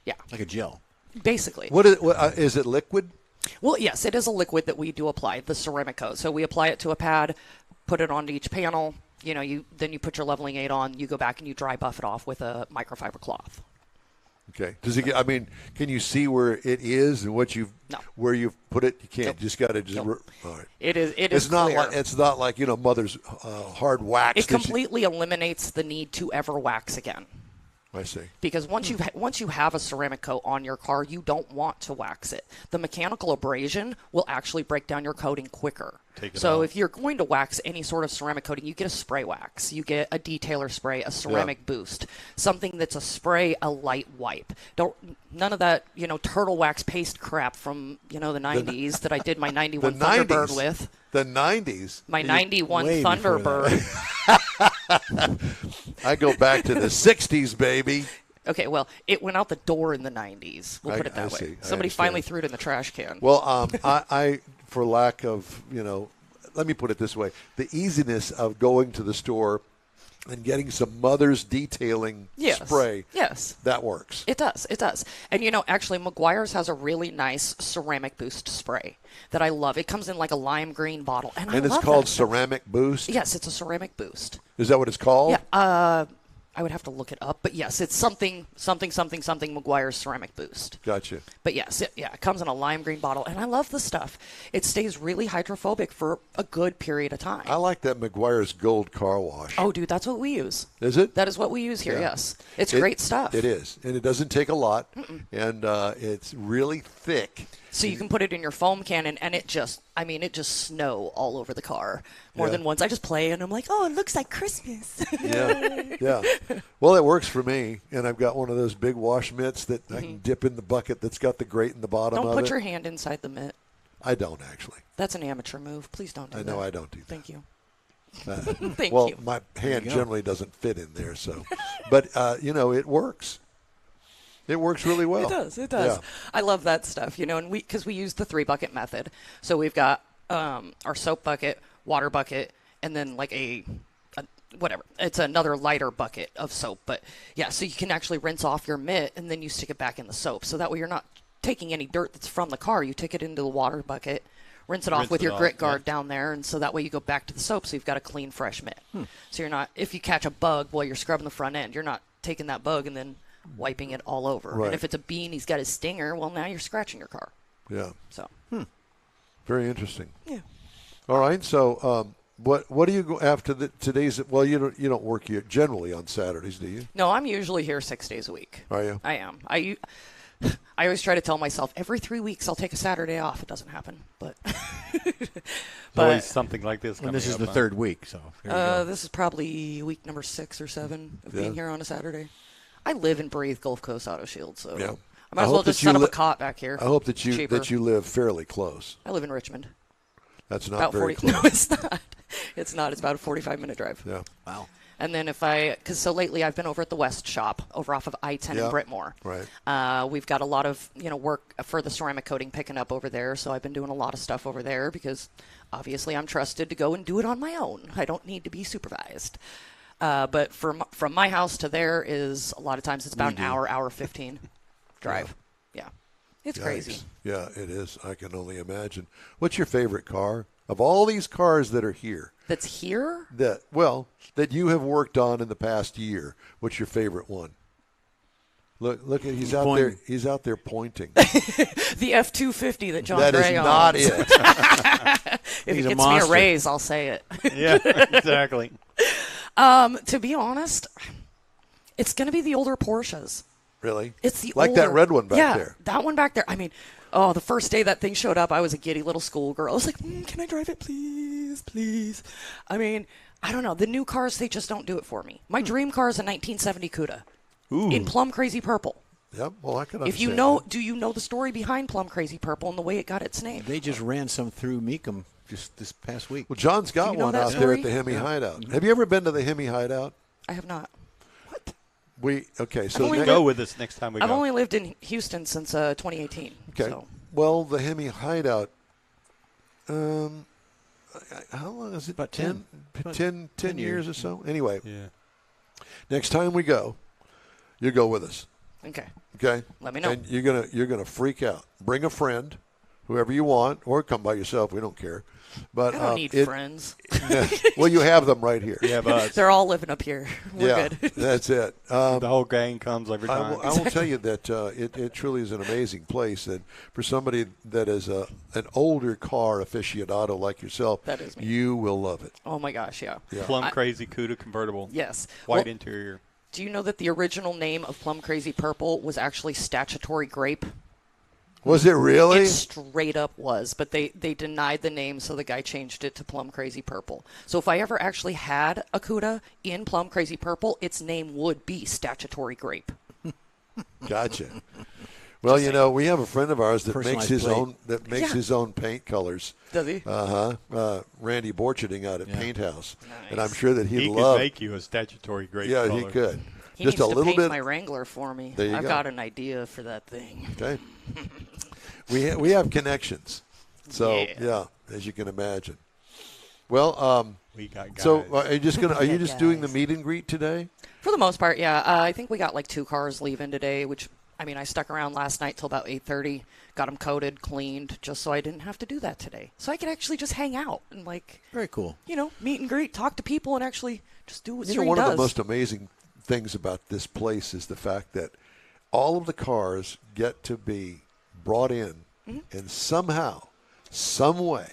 Yeah, Like a gel. basically. What is it liquid? Well, yes, it is a liquid that we do apply, the ceramic coat. So we apply it to a pad, put it onto each panel. Then you put your leveling aid on, you go back and you dry buff it off with a microfiber cloth. Okay. Does it? I mean, can you see where it is and where you've put it? You can't. Nope. Just got to just. Nope. All right. It is It's not clear. like mother's hard wax. It completely eliminates the need to ever wax again. I see. Because once you have a ceramic coat on your car, you don't want to wax it. The mechanical abrasion will actually break down your coating quicker. So if you're going to wax any sort of ceramic coating, you get a spray wax, you get a detailer spray, a ceramic boost, something that's a spray, a light wipe. None of that turtle wax paste crap from the 90s that I did my 91 Thunderbird with. The 90s. My 91 way before that. Thunderbird. I go back to the 60s, baby. Okay, well, it went out the door in the 90s. We'll put it that way. see. I Somebody understand. finally threw it in the trash can. Well, I for lack of, let me put it this way. The easiness of going to the store and getting some mother's detailing spray. Yes. That works. It does. It does. And, actually, Meguiar's has a really nice ceramic boost spray that I love. It comes in like a lime green bottle. And I it's love called that stuff. Ceramic Boost? Yes, it's a ceramic boost. Is that what it's called? Yeah. I would have to look it up. But, yes, it's something Meguiar's ceramic boost. Gotcha. But, yes, it comes in a lime green bottle. And I love the stuff. It stays really hydrophobic for a good period of time. I like that Meguiar's Gold Car Wash. Oh, dude, that's what we use. Is it? That is what we use here, Yeah. yes. It's great stuff. It is. And it doesn't take a lot. And it's really thick. So you can put it in your foam cannon, and it just snow all over the car more Yeah. than once. I just play, and I'm like, oh, it looks like Christmas. Yeah. Well, it works for me. And I've got one of those big wash mitts that I can dip in the bucket that's got the grate in the bottom Don't of put it. your hand inside the mitt. I don't, actually. That's an amateur move. Please don't do I that. know I don't do that. Thank you. Thank you. My hand generally doesn't fit in there, so. But, it works. It works really well. It does. It does. Yeah. I love that stuff, and because we use the 3-bucket method. So we've got our soap bucket, water bucket, and then like a whatever. It's another lighter bucket of soap. But, yeah, so you can actually rinse off your mitt, and then you stick it back in the soap. So that way you're not taking any dirt that's from the car. You take it into the water bucket, rinse it off with your grit guard down there, and so that way you go back to the soap so you've got a clean, fresh mitt. So you're not, if you catch a bug while you're scrubbing the front end, you're not taking that bug and then wiping it all over. Right. And if it's a bee and he's got his stinger, well, now you're scratching your car. Yeah. So, Very interesting. yeah. All right. So, what do you go after today's? Well, you don't work here generally on Saturdays, do you? No, I'm usually here 6 days a week. Are you? I am. I always try to tell myself every 3 weeks I'll take a Saturday off. It doesn't happen, but Always something like this. And this is coming the up, third week, so here we go. this is probably week number 6 or 7 of Yeah. being here on a Saturday. I live and breathe Gulf Coast Auto Shield, so Yeah. I might as well just set up a cot back here. I hope that Cheaper. you live fairly close. I live in Richmond. That's not About very 40. close. No, it's not. It's not. It's about a 45-minute drive. Yeah. Wow. And then so lately I've been over at the West Shop over off of I-10 in Brittmore. Right. We've got a lot of, work for the ceramic coating picking up over there. So I've been doing a lot of stuff over there because obviously I'm trusted to go and do it on my own. I don't need to be supervised. But from my house to there is a lot of times it's about an hour 15 drive. Yeah. It's crazy. Yeah, it is. I can only imagine. What's your favorite car? Of all these cars that are here. That's here? That you have worked on in the past year. What's your favorite one? Look at he's out there. He's out there pointing. The F-250 that John That Gray is owns. not it. If He's it a gets me a monster. raise, I'll say it. Yeah, exactly. To be honest, it's going to be the older Porsches. Really? It's the like older, that red one back there. Yeah, that one back there. I mean, the first day that thing showed up, I was a giddy little schoolgirl. I was like, can I drive it, please, please? I mean, I don't know. The new cars, they just don't do it for me. My dream car is a 1970 Cuda in plum crazy purple. Yep. Well, I can understand. If you know, do you know the story behind plum crazy purple and the way it got its name? They just ran some through Meekum just this past week. Well, John's got you know one that out there story? at the Hemi Hideout. Have you ever been to the Hemi Hideout? I have not. So only Go with us next time we I've go. only lived in Houston since 2018. Okay. So. Well, the Hemi Hideout. How long is it? About 10. 10 years or so. Anyway, Yeah. next time we go, you go with us. Okay. Okay. Let me know. And you're gonna freak out. Bring a friend, whoever you want, or come by yourself. We don't care. But I don't need friends. Well, you have them right here. You have us. They're all living up here. We're good. That's it. The whole gang comes every time. I will tell you that it truly is an amazing place, and for somebody that is an older car aficionado like yourself, That is me. you will love it. Oh my gosh, yeah. Plum Crazy Cuda convertible. Yes. White Well, interior. do you know that the original name of Plum Crazy Purple was actually Statutory Grape? Was it really? It straight up was, but they denied the name, so the guy changed it to Plum Crazy Purple. So if I ever actually had a Cuda in Plum Crazy Purple, its name would be Statutory Grape. Gotcha. Well, we have a friend of ours that makes Personalized his plate. own his own paint colors. Does he? Randy Borcherding out at Paint House, and I'm Nice. sure that he'd He love. could make you a statutory grape Yeah, color. he could. He Just needs a to little paint bit. my Wrangler for me. There you I've go. got an idea for that thing. Okay. We have connections, so Yeah. as you can imagine. Well, We got guys. so are you just Yeah, doing the guys. meet and greet today? For the most part, yeah. I think we got like 2 cars leaving today, which, I stuck around last night till about 8:30, got them coated, cleaned, just so I didn't have to do that today. So I could actually just hang out and Very cool. meet and greet, talk to people, and actually just do what Serene One does. of the most amazing things about this place is the fact that all of the cars get to be brought in, and somehow, some way,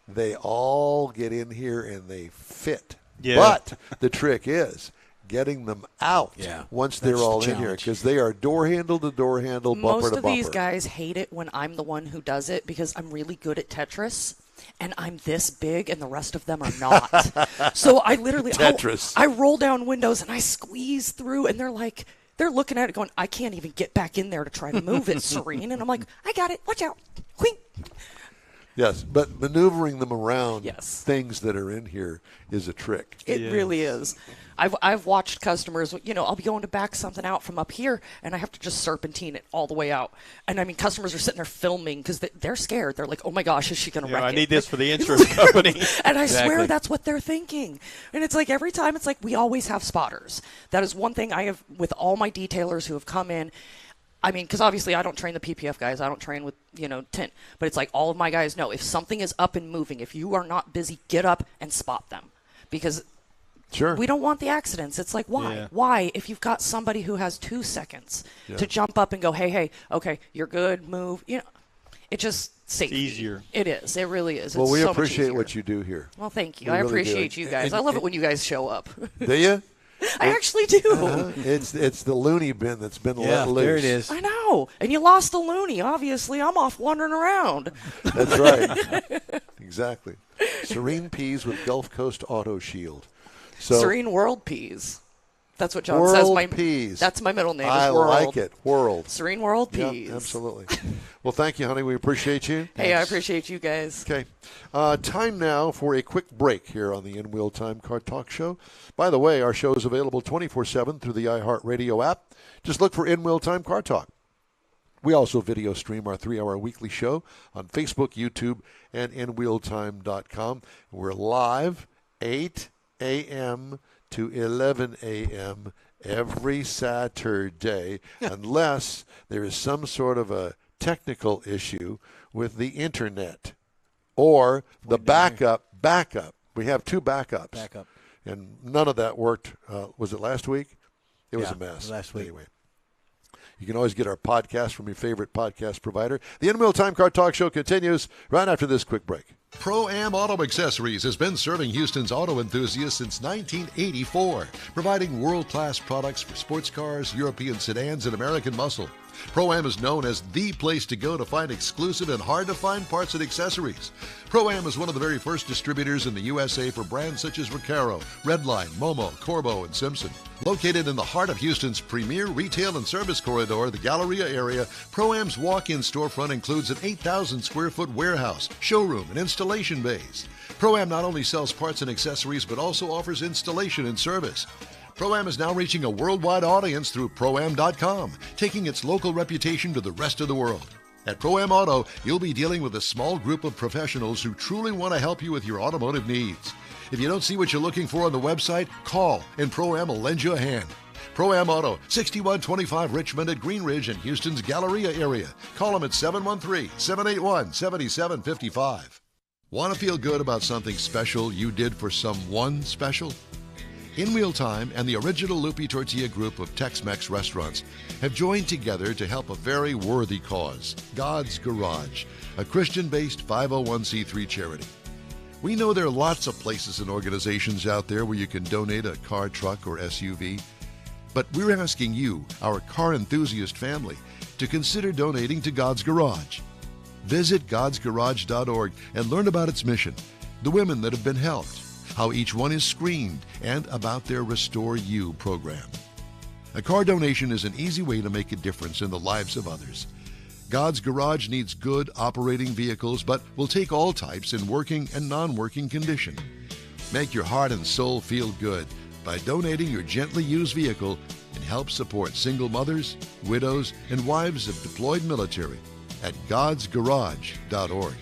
they all get in here and they fit. Yeah. But the trick is getting them out Yeah, once they're that's the all in here, challenge. because they are door handle to door handle, bumper Most to of bumper. these guys hate it when I'm the one who does it because I'm really good at Tetris. And I'm this big, and the rest of them are not. So I literally Tetris. I roll down windows and I squeeze through, and they're looking at it, going, "I can't even get back in there to try to move it, Serene." And I'm like, "I got it. Watch out!" Whee! Yes, but maneuvering them around Yes. things that are in here is a trick. It really is. I've watched customers, I'll be going to back something out from up here, and I have to just serpentine it all the way out. And customers are sitting there filming because they're scared. They're like, "Oh my gosh, is she going to wreck I it?" need this for the insurance company. And I swear Exactly. that's what they're thinking. And it's like every time, it's like we always have spotters. That is one thing I have with all my detailers who have come in. Because obviously I don't train the PPF guys. I don't train with, tint. But it's like all of my guys know if something is up and moving, if you are not busy, get up and spot them. Because Sure. we don't want the accidents. It's like, why? Yeah. Why? If you've got somebody who has 2 seconds to jump up and go, hey, okay, you're good, move. It just safety. easier. It is. It really is. Well, It's we so much appreciate easier. what you do here. Well, thank you. We I really do. appreciate you guys. And- I love it when you guys show up. Do you? I actually do. It's the loony bin that's been Yeah, let loose. there it is. I know. And you lost the loony. Obviously, I'm off wandering around. That's right. Exactly. Serene Peas with Gulf Coast Auto Shield. So Serene World Peas. That's what John World says. Peas. That's my middle name. I is World. like it. World. Serene World Yeah, Peas. absolutely. Well, thank you, honey. We appreciate you. Hey, I appreciate you guys. Okay. Time now for a quick break here on the In Wheel Time Car Talk Show. By the way, our show is available 24/7 through the iHeartRadio app. Just look for In Wheel Time Car Talk. We also video stream our 3-hour weekly show on Facebook, YouTube, and InWheelTime.com. We're live 8 a.m. to 11 a.m. every Saturday, unless there is some sort of a technical issue with the internet or the backup. We have 2 backups. Backup. And none of that worked. Was it last week? It was Yeah, a mess. last week. Anyway. You can always get our podcast from your favorite podcast provider. The In Wheel Time Car Talk Show continues right after this quick break. Pro-Am Auto Accessories has been serving Houston's auto enthusiasts since 1984, providing world-class products for sports cars, European sedans, and American muscle. Pro-Am is known as the place to go to find exclusive and hard-to-find parts and accessories. Pro-Am is one of the very first distributors in the USA for brands such as Recaro, Redline, Momo, Corbo, and Simpson. Located in the heart of Houston's premier retail and service corridor, the Galleria area, Pro-Am's walk-in storefront includes an 8,000-square-foot warehouse, showroom, and installation bays. Pro-Am not only sells parts and accessories, but also offers installation and service. Pro-Am is now reaching a worldwide audience through Pro-Am.com, taking its local reputation to the rest of the world. At Pro-Am Auto, you'll be dealing with a small group of professionals who truly want to help you with your automotive needs. If you don't see what you're looking for on the website, call and Pro-Am will lend you a hand. Pro-Am Auto, 6125 Richmond at Green Ridge in Houston's Galleria area. Call them at 713-781-7755. Want to feel good about something special you did for someone special? In Wheel Time and the original Lupi Tortilla group of Tex-Mex restaurants have joined together to help a very worthy cause, God's Garage, a Christian-based 501c3 charity. We know there are lots of places and organizations out there where you can donate a car, truck, or SUV, but we're asking you, our car enthusiast family, to consider donating to God's Garage. Visit godsgarage.org and learn about its mission, the women that have been helped, how each one is screened, and about their Restore You program. A car donation is an easy way to make a difference in the lives of others. God's Garage needs good operating vehicles, but will take all types in working and non-working condition. Make your heart and soul feel good by donating your gently used vehicle and help support single mothers, widows, and wives of deployed military at godsgarage.org.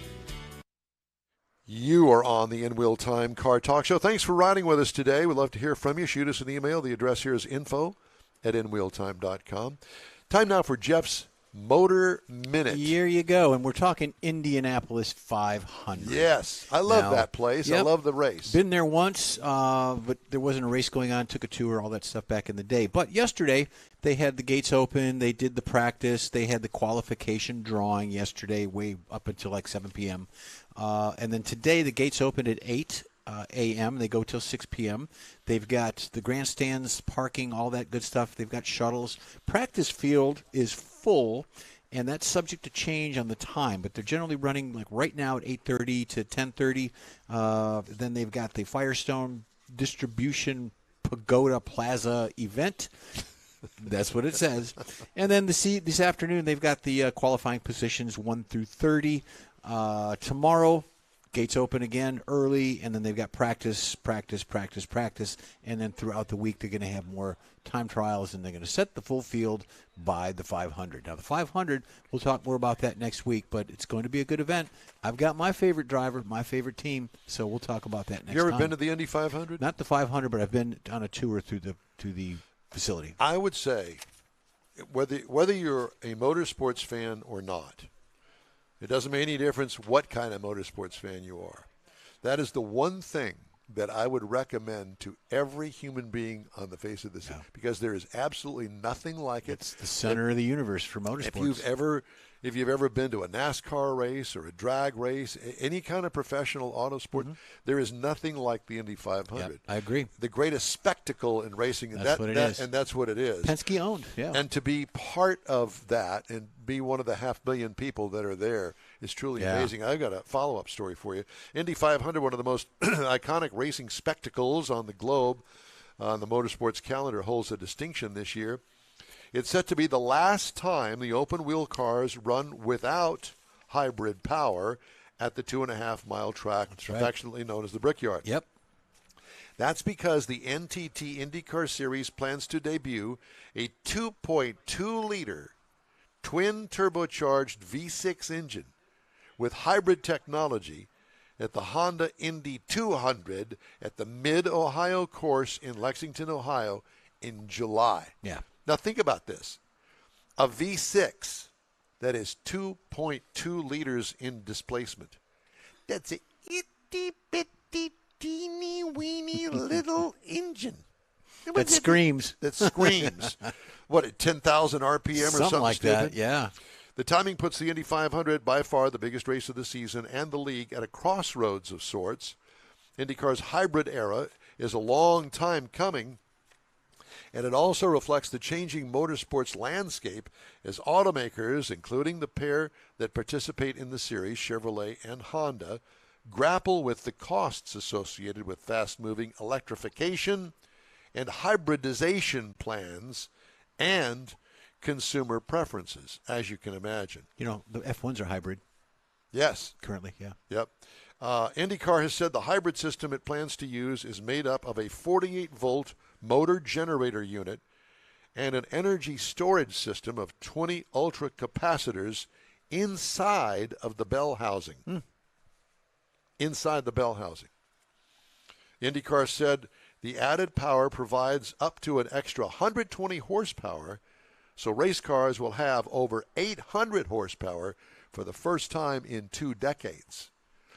You are on the In Wheel Time Car Talk Show. Thanks for riding with us today. We'd love to hear from you. Shoot us an email. The address here is info@inwheeltime.com. Time now for Jeff's Motor Minute. Here you go, and we're talking Indianapolis 500. Yes, I love Now, that place. I yep. love the race. Been there once, but there wasn't a race going on. Took a tour, all that stuff back in the day. But yesterday, they had the gates open. They did the practice. They had the qualification drawing yesterday, way up until like 7 p.m. And then today, the gates opened at 8 a.m. They go till 6 p.m. They've got the grandstands, parking, all that good stuff. They've got shuttles. Practice field is full, and that's subject to change on the time, but they're generally running like right now at 8:30 to 10:30. Then they've got the Firestone Distribution Pagoda Plaza event. That's what it says. And then this afternoon, they've got the qualifying positions 1 through 30. Tomorrow, gates open again early, and then they've got practice, and then throughout the week they're going to have more time trials, and they're going to set the full field by the 500. Now, the 500, we'll talk more about that next week, but it's going to be a good event. I've got my favorite driver, my favorite team, so we'll talk about that next time. You ever been to the Indy 500? Not the 500, but I've been on a tour through the facility. I would say, whether you're a motorsports fan or not, it doesn't make any difference what kind of motorsports fan you are. That is the one thing that I would recommend to every human being on the face of this earth, because there is absolutely nothing like it. It's the center of the universe for motorsports. If you've ever been to a NASCAR race or a drag race, any kind of professional auto sport, there is nothing like the Indy 500. Yep, I agree. The greatest spectacle in racing, and that's what it is. And that's what it is. Penske owned, yeah. And to be part of that and be one of the 500 million people that are there is truly amazing. I've got a follow-up story for you. Indy 500, one of the most iconic racing spectacles on the globe. on the motorsports calendar holds a distinction this year. It's set to be the last time the open-wheel cars run without hybrid power at the 2.5-mile track, affectionately known as the Brickyard. Yep. That's because the NTT IndyCar Series plans to debut a 2.2-liter twin-turbocharged V6 engine with hybrid technology at the Honda Indy 200 at the Mid-Ohio course in Lexington, Ohio in July. Yeah. Now think about this. A V6 that is 2.2 liters in displacement. That's a itty-bitty, teeny-weeny little engine. That screams. That screams. What, at 10,000 RPM or something like stupid? that, yeah. The timing puts the Indy 500, by far the biggest race of the season, and the league at a crossroads of sorts. IndyCar's hybrid era is a long time coming, and it also reflects the changing motorsports landscape as automakers, including the pair that participate in the series, Chevrolet and Honda, grapple with the costs associated with fast-moving electrification and hybridization plans and consumer preferences, as you can imagine. You know, the F1s are hybrid Yes. currently, yeah. Yep. IndyCar has said the hybrid system it plans to use is made up of a 48-volt motor generator unit and an energy storage system of 20 ultra capacitors inside of the bell housing. Inside the bell housing. IndyCar said the added power provides up to an extra 120 horsepower, so race cars will have over 800 horsepower for the first time in 2 decades.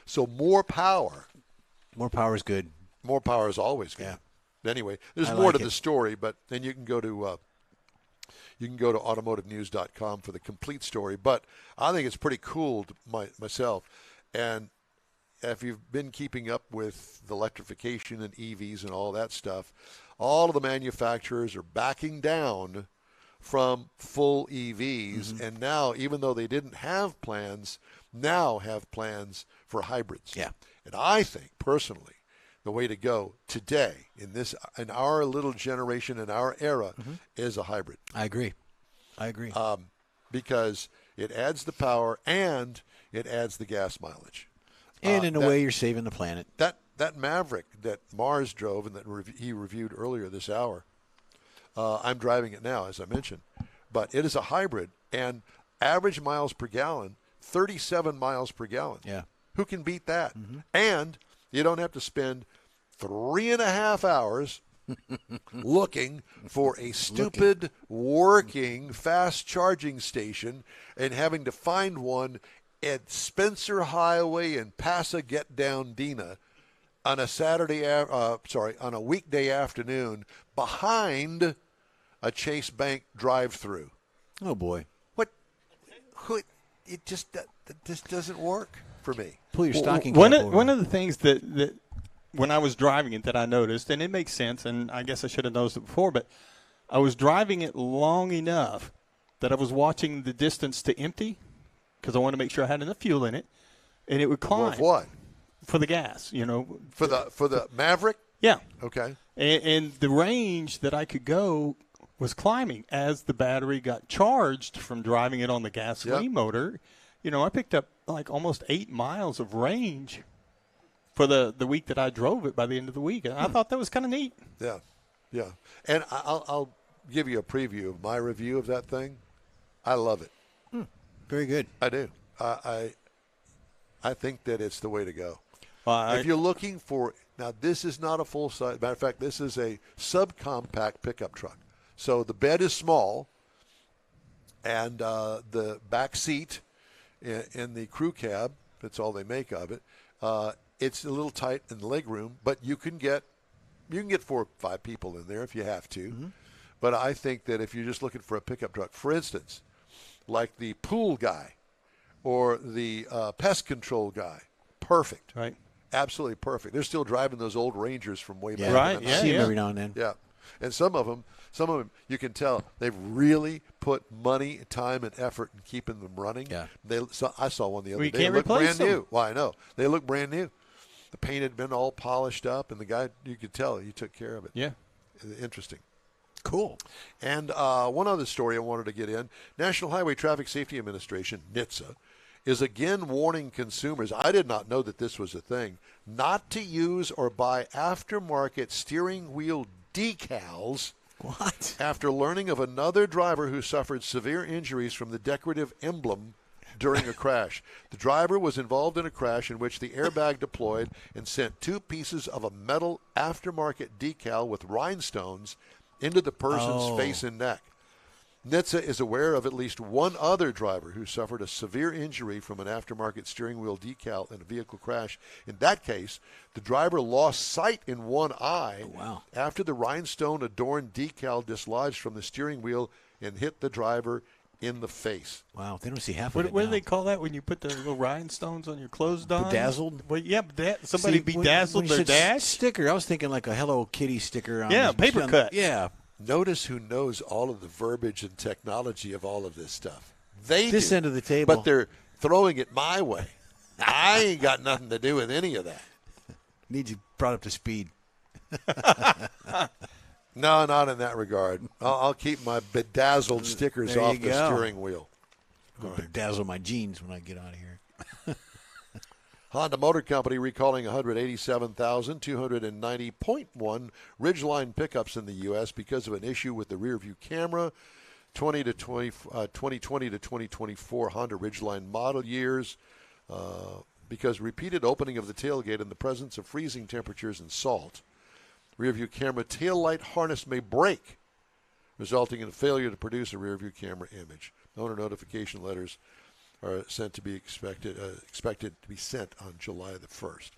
So more power. More power is good. More power is always good. Yeah. Anyway, there's I more like to it. the story, but then you can go to automotivenews.com for the complete story. But I think it's pretty cool myself. And if you've been keeping up with the electrification and EVs and all that stuff, all of the manufacturers are backing down from full EVs, and now, even though they didn't have plans, now have plans for hybrids. Yeah. And I think, personally, the way to go today in our little generation, in our era, is a hybrid. I agree. Because it adds the power and it adds the gas mileage. And in a way, you're saving the planet. That Maverick that Mars drove and that he reviewed earlier this hour, I'm driving it now, as I mentioned. But it is a hybrid, and average miles per gallon, 37 miles per gallon. Yeah. Who can beat that? And you don't have to spend 3.5 hours looking for a stupid working fast charging station and having to find one at Spencer Highway in Pasadena on on a weekday afternoon behind a Chase Bank drive-through. Oh, boy. It just doesn't work for me. Pull your stocking One cap of, over. one of the things that when I was driving it that I noticed, and it makes sense, and I guess I should have noticed it before, but I was driving it long enough that I was watching the distance to empty because I wanted to make sure I had enough fuel in it, and it would climb. Of what? For the gas, you know. For the Maverick? Yeah. Okay. And the range that I could go was climbing as the battery got charged from driving it on the gasoline motor. You know, I picked up like almost 8 miles of range for the week that I drove it by the end of the week. And I thought that was kind of neat. Yeah. Yeah. And I'll give you a preview of my review of that thing. I love it. Very good. I do. I think that it's the way to go. Well, If you're looking for – now, this is not a full-size – matter of fact, this is a subcompact pickup truck. So the bed is small, and the back seat in the crew cab, that's all they make of it, it's a little tight in the leg room, but you can get 4 or 5 people in there if you have to. But I think that if you're just looking for a pickup truck, for instance, like the pool guy or the pest control guy, perfect. Right. Absolutely perfect. They're still driving those old Rangers from way back. Right, in the yeah, See 'em yeah. every now and then. yeah. And some of them, you can tell they've really put money, time, and effort in keeping them running. Yeah. I saw one the other We day. can't They look replace brand them. new. Well, I know. They look brand new. The paint had been all polished up, and the guy, you could tell he took care of it. Yeah. Interesting. Cool. And one other story I wanted to get in. National Highway Traffic Safety Administration, NHTSA, is again warning consumers, I did not know that this was a thing, not to use or buy aftermarket steering wheel decals. What? After learning of another driver who suffered severe injuries from the decorative emblem during a crash. The driver was involved in a crash in which the airbag deployed and sent 2 pieces of a metal aftermarket decal with rhinestones into the person's face and neck. NHTSA is aware of at least one other driver who suffered a severe injury from an aftermarket steering wheel decal in a vehicle crash. In that case, the driver lost sight in one eye after the rhinestone-adorned decal dislodged from the steering wheel and hit the driver in the face. Wow, they don't see half of it What do now. they call that when you put the little rhinestones on your clothes on? Bedazzled? Well, yeah, somebody bedazzled when their you said dash? sticker. I was thinking like a Hello Kitty sticker on Yeah, the- paper on- cut. Yeah. Notice who knows all of the verbiage and technology of all of this stuff. They This do, end of the table. but they're throwing it my way. I ain't got nothing to do with any of that. Need you brought up to speed. No, not in that regard. I'll keep my bedazzled stickers There you off the go. steering wheel. I'm going to bedazzle my jeans when I get out of here. Honda Motor Company recalling 187,290.1 Ridgeline pickups in the U.S. because of an issue with the rear-view camera. 2020 to 2024 Honda Ridgeline model years because repeated opening of the tailgate in the presence of freezing temperatures and salt. Rear-view camera tail light harness may break, resulting in a failure to produce a rear-view camera image. Owner notification letters are sent to be expected to be sent on July the 1st.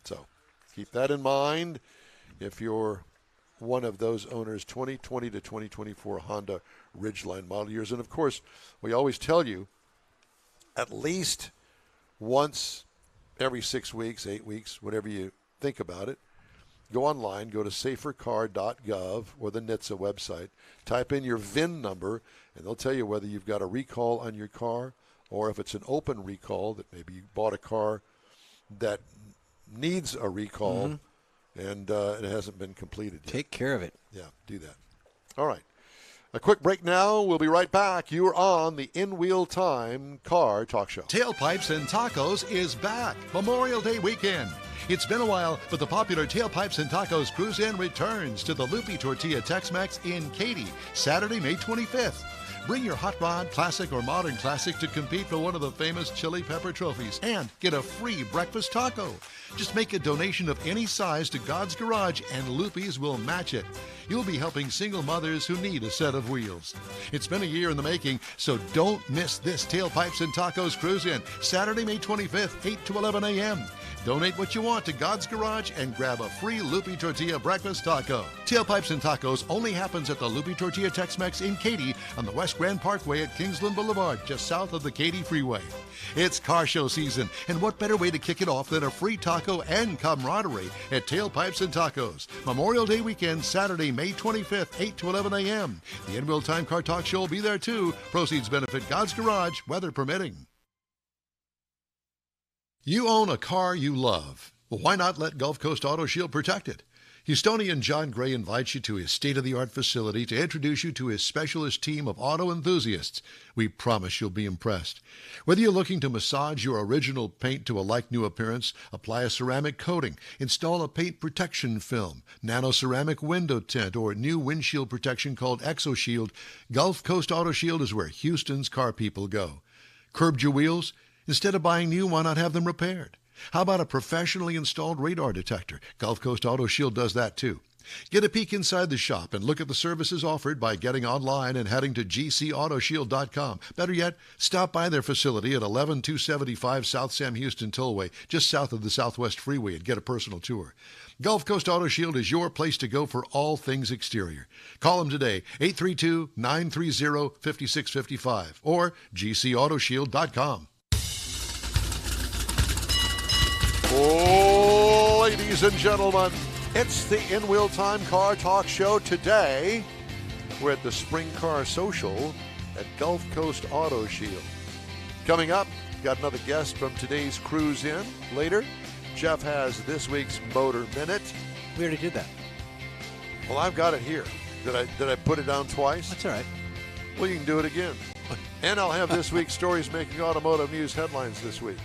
So keep that in mind if you're one of those owners, 2020 to 2024 Honda Ridgeline model years. And, of course, we always tell you at least once every 6 weeks, 8 weeks, whatever you think about it, go online, go to safercar.gov or the NHTSA website, type in your VIN number, and they'll tell you whether you've got a recall on your car or if it's an open recall, that maybe you bought a car that needs a recall and it hasn't been completed yet. Take care of it. Yeah, do that. All right. A quick break now. We'll be right back. You're on the In Wheel Time Car Talk Show. Tailpipes and Tacos is back. Memorial Day weekend. It's been a while, but the popular Tailpipes and Tacos Cruise In returns to the Lupi Tortilla Tex-Mex in Katy, Saturday, May 25th. Bring your hot rod, classic, or modern classic to compete for one of the famous chili pepper trophies and get a free breakfast taco. Just make a donation of any size to God's Garage and Lupi's will match it. You'll be helping single mothers who need a set of wheels. It's been a year in the making, so don't miss this Tailpipes and Tacos Cruise In, Saturday, May 25th, 8 to 11 a.m. Donate what you want to God's Garage and grab a free Lupi Tortilla breakfast taco. Tailpipes and Tacos only happens at the Lupi Tortilla Tex-Mex in Katy on the West Grand Parkway at Kingsland Boulevard, just south of the Katy Freeway. It's car show season, and what better way to kick it off than a free taco and camaraderie at Tailpipes and Tacos. Memorial Day weekend, Saturday, May 25th, 8 to 11 a.m. The In Wheel Time Car Talk Show will be there too. Proceeds benefit God's Garage, weather permitting. You own a car you love. Well, why not let Gulf Coast Auto Shield protect it? Houstonian John Gray invites you to his state-of-the-art facility to introduce you to his specialist team of auto enthusiasts. We promise you'll be impressed. Whether you're looking to massage your original paint to a like-new appearance, apply a ceramic coating, install a paint protection film, nano-ceramic window tint, or new windshield protection called ExoShield, Gulf Coast Auto Shield is where Houston's car people go. Curbed your wheels? Instead of buying new, why not have them repaired? How about a professionally installed radar detector? Gulf Coast Auto Shield does that too. Get a peek inside the shop and look at the services offered by getting online and heading to gcautoshield.com. Better yet, stop by their facility at 11275 South Sam Houston Tollway, just south of the Southwest Freeway, and get a personal tour. Gulf Coast Auto Shield is your place to go for all things exterior. Call them today, 832-930-5655 or gcautoshield.com. Oh, ladies and gentlemen, it's the In Wheel Time Car Talk Show today. We're at the Spring Car Social at Gulf Coast Auto Shield. Coming up, got another guest from today's Cruise In. Later, Jeff has this week's Motor Minute. We already did that. Well, I've got it here. Did I put it down twice? That's all right. Well, you can do it again. And I'll have this week's Stories Making Automotive News headlines this week.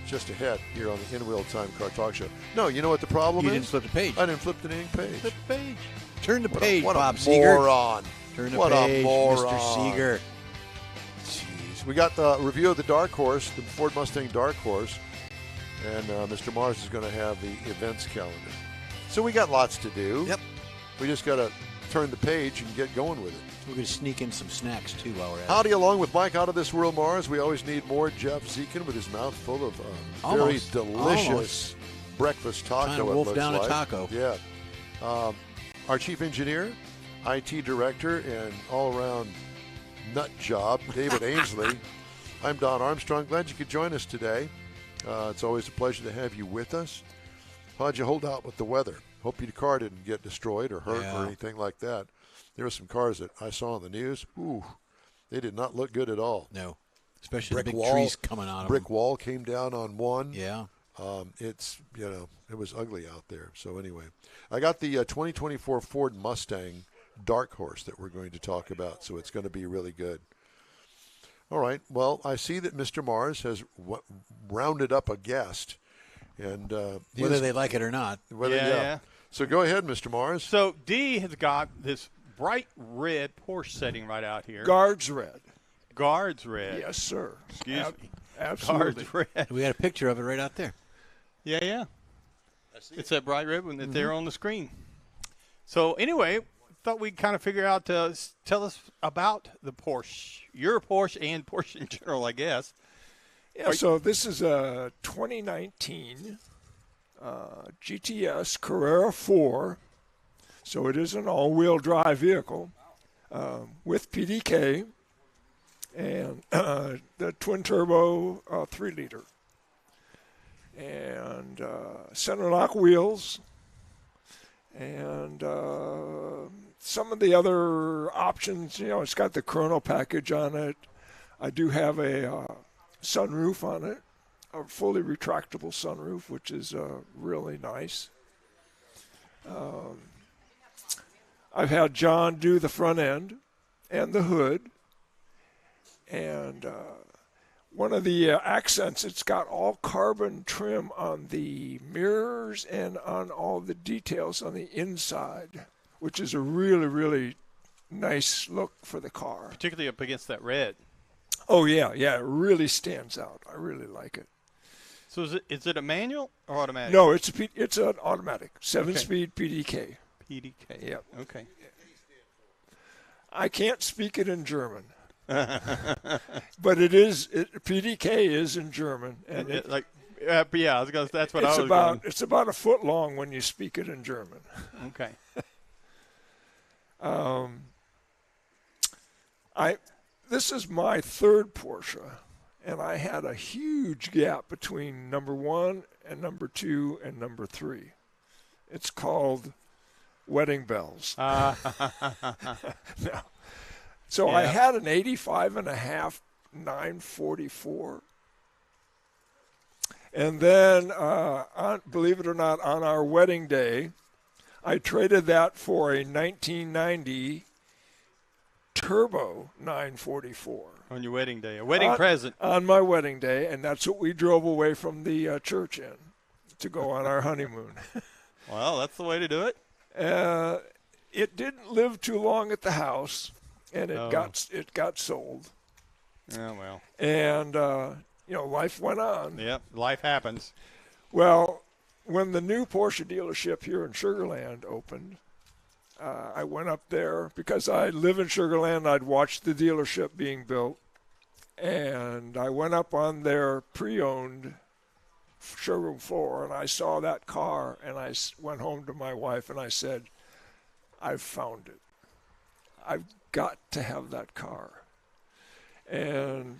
Just ahead here on the In Wheel Time Car Talk Show. No, you know what the problem You is? didn't flip the page. I didn't flip the dang page. Flip the page. Turn the What page, a, what Bob a Seeger. moron. Turn the what page, a moron. Mr. Seeger. Jeez. We got the review of the Dark Horse, the Ford Mustang Dark Horse, and Mr. Mars is going to have the events calendar. So we got lots to do. Yep. We just got to turn the page and get going with it. We're going to sneak in some snacks, too, while we're at it. Howdy, along with Mike Out of This World Mars. We always need more Jeff Zekin with his mouth full of very Almost. delicious breakfast taco. Trying to it wolf looks down a like. taco. Yeah. Our chief engineer, IT director, and all-around nut job, David Ainsley. I'm Don Armstrong. Glad you could join us today. It's always a pleasure to have you with us. How'd you hold out with the weather? Hope your car didn't get destroyed or hurt or anything like that. There were some cars that I saw on the news. Ooh, they did not look good at all. No. Especially Brick the big wall, trees coming out of brick them. wall came down on one. Yeah. It's, it was ugly out there. So anyway, I got the 2024 Ford Mustang Dark Horse that we're going to talk about. So it's going to be really good. All right. Well, I see that Mr. Mars has rounded up a guest. And Whether they like it or not. Yeah. So go ahead, Mr. Mars. So D has got this bright red Porsche setting right out here. Guards red. Guards red. Yes, sir. Excuse me. Absolutely. Guards red. We got a picture of it right out there. Yeah. It's that bright red one that they're on the screen. So anyway, thought we'd kind of figure out tell us about the Porsche, your Porsche and Porsche in general, I guess. Yeah, so this is a 2019 GTS Carrera 4. So it is an all-wheel drive vehicle with PDK and the twin-turbo 3-liter. And center lock wheels and some of the other options. It's got the Chrono package on it. I do have a sunroof on it, a fully retractable sunroof, which is really nice. I've had John do the front end and the hood. And one of the accents, it's got all carbon trim on the mirrors and on all the details on the inside, which is a really, really nice look for the car. Particularly up against that red. Oh, yeah, it really stands out. I really like it. So is it a manual or automatic? No, it's an automatic, 7-speed PDK. PDK. Yep. Okay. I can't speak it in German. But PDK is in German, and that's what I was going. It's about a foot long when you speak it in German. Okay. This is my third Porsche, and I had a huge gap between number 1 and number 2 and number 3. It's called Wedding Bells. No. So I had an 85.5 944. And then, believe it or not, on our wedding day, I traded that for a 1990 Turbo 944. On your wedding day, a wedding present. On my wedding day, and that's what we drove away from the church in to go on our honeymoon. Well, that's the way to do it. It didn't live too long at the house. And it got sold. Oh, well. And, life went on. Yep, life happens. Well, when the new Porsche dealership here in Sugar Land opened, I went up there because I live in Sugar Land. I'd watched the dealership being built. And I went up on their pre-owned showroom floor, and I saw that car. And I went home to my wife, and I said, I've found it. I've got to have that car. And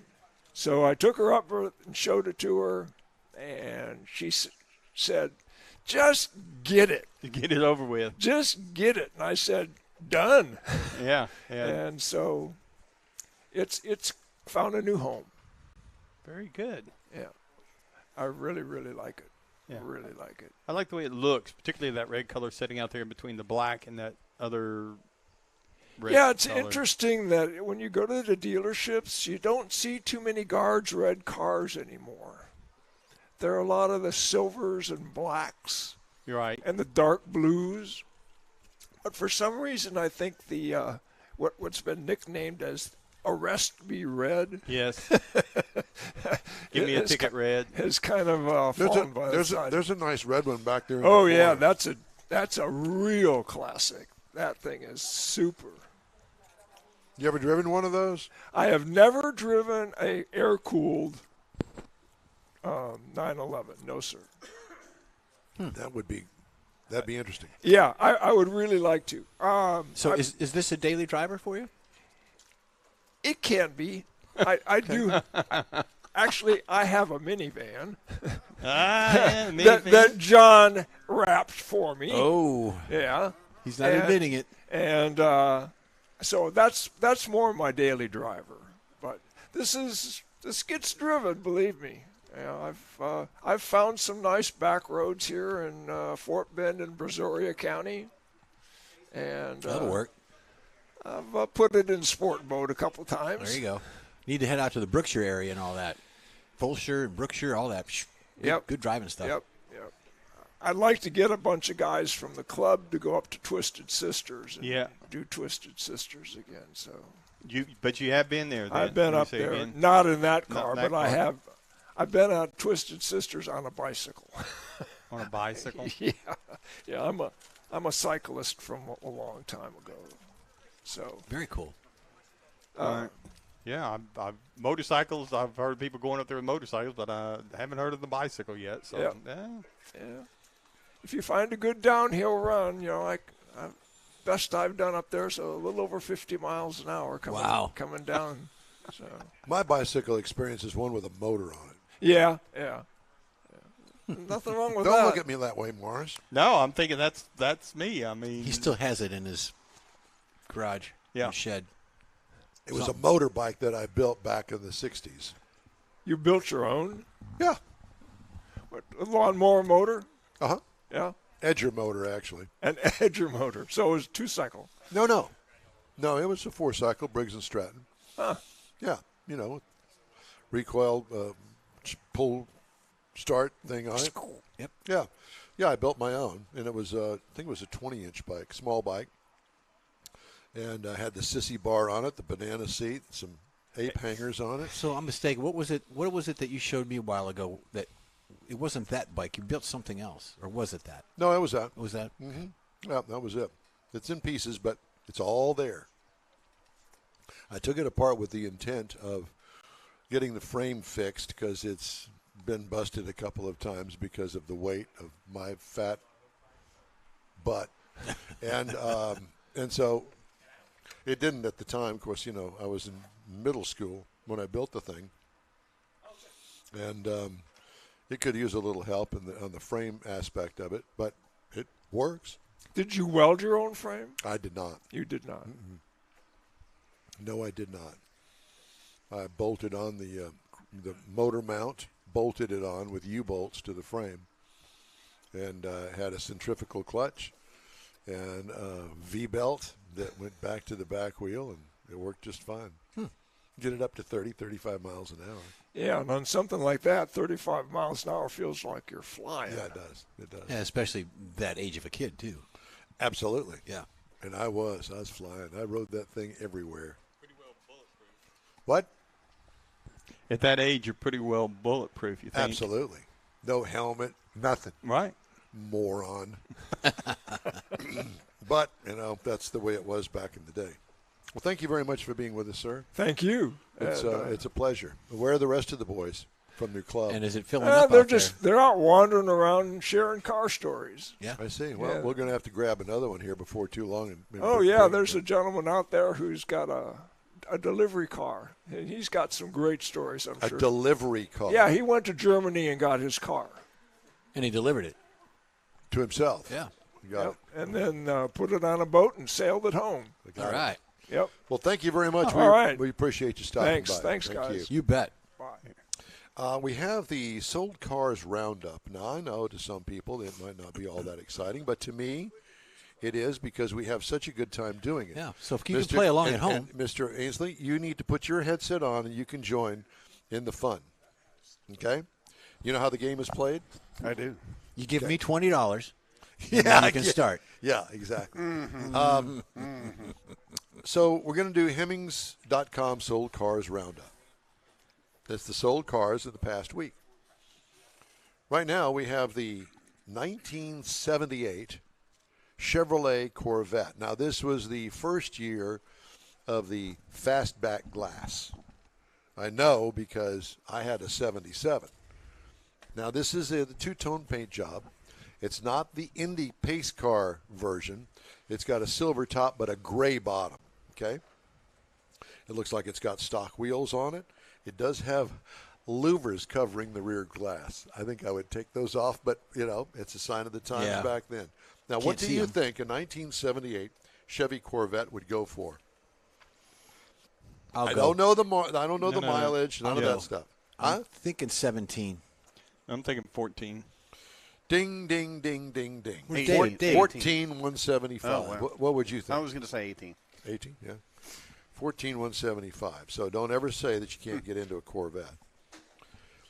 so I took her up and showed it to her, and she said, just get it. Get it over with. Just get it. And I said, done. Yeah. And so it's found a new home. Very good. Yeah. I really, really like it. really like it. I like the way it looks, particularly that red color sitting out there in between the black and that other red Yeah, it's color. interesting that when you go to the dealerships, you don't see too many Guards red cars anymore. There are a lot of the silvers and blacks You're right. and the dark blues. But for some reason, I think the what's been nicknamed as Arrest Me Red Yes. Give me a ticket red. has kind of fallen by the side. There's a nice red one back there. In Oh the yeah, corner. that's a real classic. That thing is super. You ever driven one of those? I have never driven a air-cooled 911. No, sir. That'd be interesting. Yeah, I would really like to. So is this a daily driver for you? It can be. I do. Actually, I have a minivan that John wrapped for me. Oh, Yeah. he's not And- admitting it. And so that's more my daily driver. But this gets driven, believe me. You know, I've found some nice back roads here in Fort Bend and Brazoria County, and That'll work. I've put it in sport mode a couple times. There you go. Need to head out to the Brookshire area and all that. Fulshire and Brookshire, all that. Yep. Good driving stuff. Yep. I'd like to get a bunch of guys from the club to go up to Twisted Sisters and do Twisted Sisters again. So But you have been there. Then. I've been You up say there, again? not in that Not car, in that but I car. have. I've been at Twisted Sisters on a bicycle. On a bicycle. Yeah. I'm a cyclist from a long time ago. So Very cool. Yeah, I've motorcycles. I've heard people going up there with motorcycles, but I haven't heard of the bicycle yet. So Yep. yeah. if you find a good downhill run, you know, best I've done up there is a little over 50 miles an hour coming down. So My bicycle experience is one with a motor on it. yeah. Nothing wrong with that. Don't look at me that way, Morris. No, I'm thinking that's me. I mean, He still has it in his garage, Yeah. his shed. It was a motorbike that I built back in the 60s. You built your own? Yeah. What, a lawnmower motor? Uh-huh. Yeah. Edger motor, actually. An Edger motor. So it was two-cycle. No, it was a four-cycle, Briggs & Stratton. Huh. Yeah, recoil, pull, start thing on it. Yep. Yeah, I built my own, and it was, I think it was a 20-inch bike, small bike. And I had the sissy bar on it, the banana seat, some ape hangers on it. So I'm mistaken. What was it that you showed me a while ago that it wasn't that bike? You built something else, or was it that? No, it was that. Was that? Mm-hmm. Yeah, that was it. It's in pieces, but it's all there. I took it apart with the intent of getting the frame fixed because it's been busted a couple of times because of the weight of my fat butt. And so it didn't at the time. Of course, I was in middle school when I built the thing. And it could use a little help on the frame aspect of it, but it works. Did you weld your own frame? I did not. You did not. Mm-mm. No, I did not. I bolted on the motor mount, bolted it on with U-bolts to the frame, and had a centrifugal clutch and a V-belt that went back to the back wheel, and it worked just fine. Get it up to 30, 35 miles an hour. Yeah, and on something like that, 35 miles an hour feels like you're flying. Yeah, it does. It does. Yeah, especially that age of a kid too. Absolutely. Yeah. And I was flying. I rode that thing everywhere. Pretty well bulletproof. What? At that age, you're pretty well bulletproof, you think? Absolutely. No helmet, nothing. Right. Moron. But, that's the way it was back in the day. Well, thank you very much for being with us, sir. Thank you. It's a pleasure. Where are the rest of the boys from your club? And is it filling up they're out there? they're out wandering around and sharing car stories. Yeah. I see. Well, Yeah. we're going to have to grab another one here before too long. And maybe Oh, put yeah, Greg there's in. a gentleman out there who's got a delivery car, and he's got some great stories, I'm a sure. delivery car. Yeah, he went to Germany and got his car. And he delivered it. To himself. Yeah. You got Yep. And then put it on a boat and sailed it home. it. Got All it. right. Yep. Well, thank you very much. All right. We appreciate you stopping Thanks. by. Thanks, Thank guys. you. You bet. Bye. We have the Sold Cars Roundup. Now, I know to some people it might not be all that exciting, but to me, it is because we have such a good time doing it. Yeah, so if you can play along and, at home. and Mr. Ainsley, you need to put your headset on and you can join in the fun. Okay? You know how the game is played? I do. You give me $20. Yeah, you can start. Yeah, exactly. So we're going to do Hemmings.com Sold Cars Roundup. That's the sold cars of the past week. Right now we have the 1978 Chevrolet Corvette. Now this was the first year of the fastback glass. I know because I had a 77. Now this is the two-tone paint job. It's not the Indy pace car version. It's got a silver top but a gray bottom, okay? It looks like it's got stock wheels on it. It does have louvers covering the rear glass. I think I would take those off, but, it's a sign of the times back then. Now, what do you think a 1978 Chevy Corvette would go for? I don't know the mileage, none of that stuff. I'm thinking 17. I'm thinking 14. Ding, ding, ding, ding, ding. 14,175. Oh, wow. What would you think? I was going to say 18. 18, yeah. 14,175. So don't ever say that you can't get into a Corvette.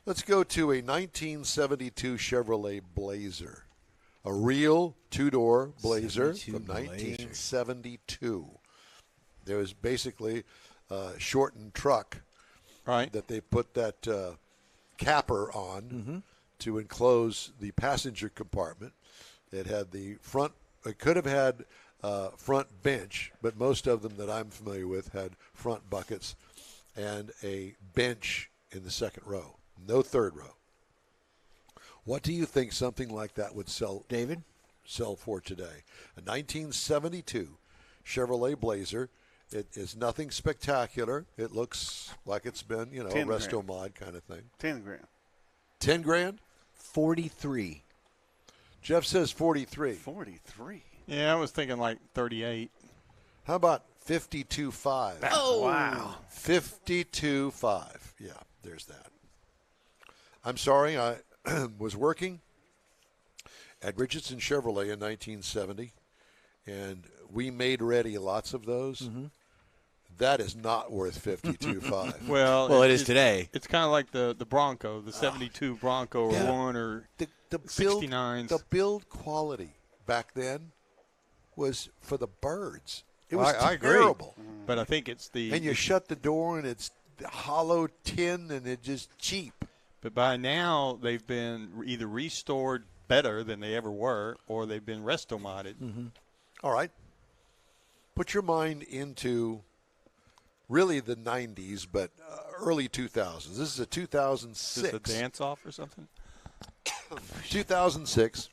Let's go to a 1972 Chevrolet Blazer. A real two-door Blazer from 1972. There was basically a shortened truck that they put that capper on to enclose the passenger compartment. It had the front. It could have had front bench, but most of them that I'm familiar with had front buckets and a bench in the second row. No third row. What do you think something like that would sell, David? Sell for today? A 1972 Chevrolet Blazer. It is nothing spectacular. It looks like it's been, a resto mod kind of thing. 10 grand. 10 grand? 43. Jeff says 43. 43. Yeah, I was thinking like 38. How about 52.5? Oh, wow. 52.5. Yeah, there's that. I'm sorry, I was working at Richardson Chevrolet in 1970, and we made ready lots of those. That is not worth 52.5. Well, it is today. It's kind of like the Bronco, the 72 Bronco or one or the 69s. The build quality back then was for the birds. It was I terrible. agree. But I think it's the... And you shut the door, and it's hollow tin, and it's just cheap. But by now, they've been either restored better than they ever were, or they've been resto-modded. All right. Put your mind into really the 90s, but early 2000s. This is a 2006. Is this a dance-off or something? 2006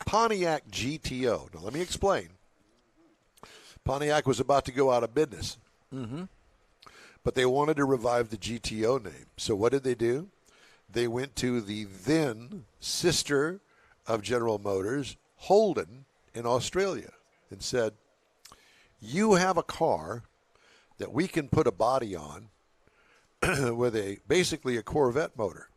Pontiac GTO. Now, let me explain. Pontiac was about to go out of business. But they wanted to revive the GTO name. So what did they do? They went to the then sister of General Motors, Holden, in Australia, and said, you have a car that we can put a body on with basically a Corvette motor.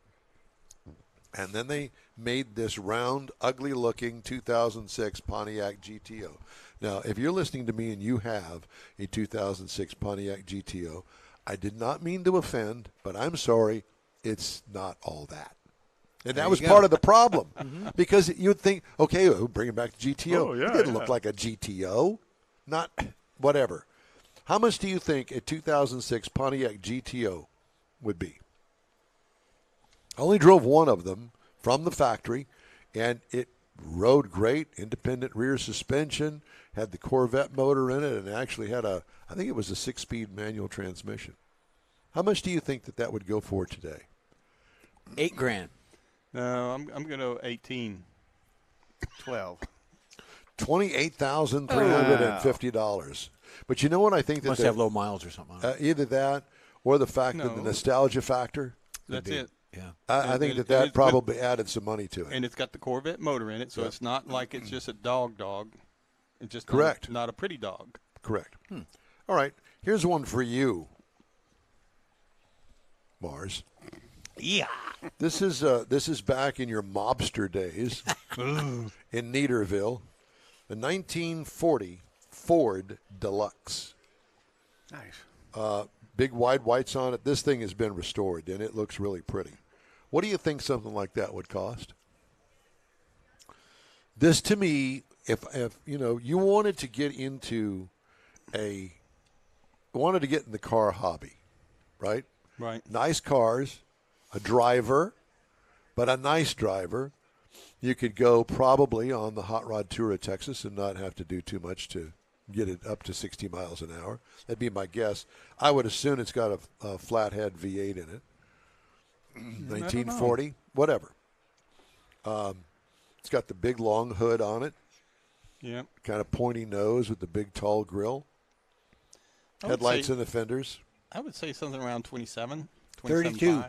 And then they made this round, ugly-looking 2006 Pontiac GTO. Now, if you're listening to me and you have a 2006 Pontiac GTO, I did not mean to offend, but I'm sorry, it's not all that. And that was part of the problem. Because you'd think, okay, we'll bring back the GTO. It didn't look like a GTO. Not whatever. How much do you think a 2006 Pontiac GTO would be? I only drove one of them from the factory, and it rode great, independent rear suspension, had the Corvette motor in it, and actually had I think it was a 6-speed manual transmission. How much do you think that would go for today? $8 grand. No, I'm going to go 18. 12. $28,350. But you know what I think that must have low miles or something. Either that or the fact that the nostalgia factor. That's it. Yeah. I think that probably added some money to it. And it's got the Corvette motor in it, so it's not like it's just a dog. It's just correct. Not a pretty dog. Correct. All right. Here's one for you, Mars. Yeah. This is back in your mobster days in Neaterville. The 1940 Ford Deluxe. Nice. Big wide whites on it. This thing has been restored, and it looks really pretty. What do you think something like that would cost? This, to me, if you wanted to get in the car hobby, right? Right. Nice cars, a driver, but a nice driver. You could go probably on the Hot Rod Tour of Texas and not have to do too much to get it up to 60 miles an hour. That'd be my guess. I would assume it's got a flathead V8 in it. 1940, whatever. It's got the big long hood on it. Yep. Kind of pointy nose with the big tall grill. Headlights in the fenders. I would say something around 27, 32.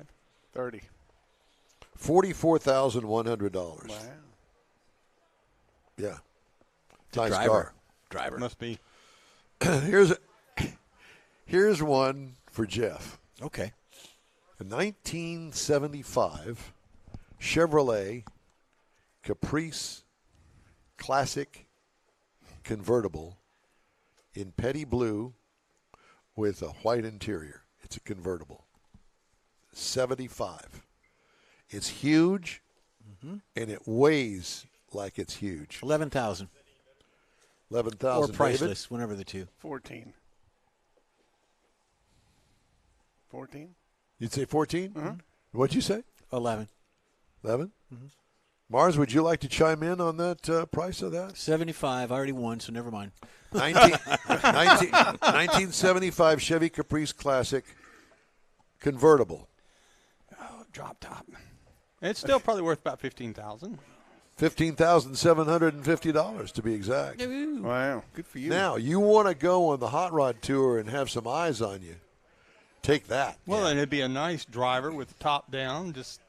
30. $44,100. Wow. Yeah. It's a Nice driver. car. Driver. Must be. Here's one for Jeff. Okay. A 1975 Chevrolet Caprice Classic convertible in petty blue with a white interior. It's a convertible. 75. It's huge, and it weighs like it's huge. 11,000 $11,000. or priceless, whenever the two. 14. 14? You'd say 14? What'd you say? 11. 11? Mars, would you like to chime in on that price of that? 75. I already won, so never mind. 1975 Chevy Caprice Classic convertible. Oh, drop top. It's still probably worth about $15,000. $15,750 to be exact. Wow. Good for you. Now, you want to go on the Hot Rod Tour and have some eyes on you. Take that. Well, and it'd be a nice driver with the top down. Just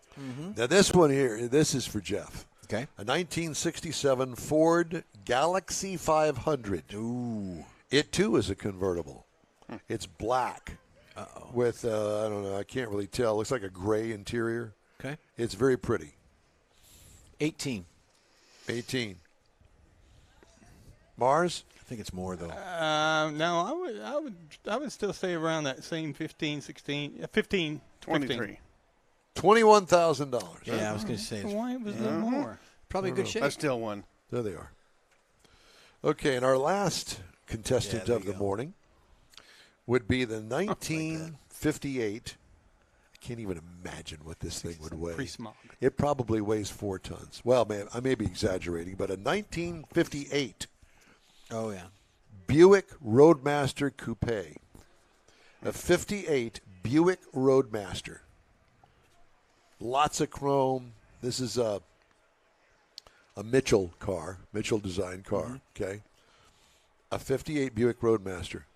Now, this one here, this is for Jeff. Okay. A 1967 Ford Galaxy 500. Ooh. It, too, is a convertible. It's black with, I don't know, I can't really tell. Looks like a gray interior. Okay. It's very pretty. 18. 18. Mars? I think it's more, though. no, I would still say around that same 15, 16, 15, 23. $21,000. Yeah, I was going to say it's Why was there more? probably a good shape. That's still one. There they are. Okay, and our last contestant there of you the go. morning would be the 1958. I can't even imagine what this thing would weigh. Pre-smog. It probably weighs 4 tons. Well, man, I may be exaggerating, but a 1958 Oh, yeah. Buick Roadmaster Coupe. A 58 Buick Roadmaster. Lots of chrome. This is a Mitchell car, Mitchell design car, okay? A 58 Buick Roadmaster.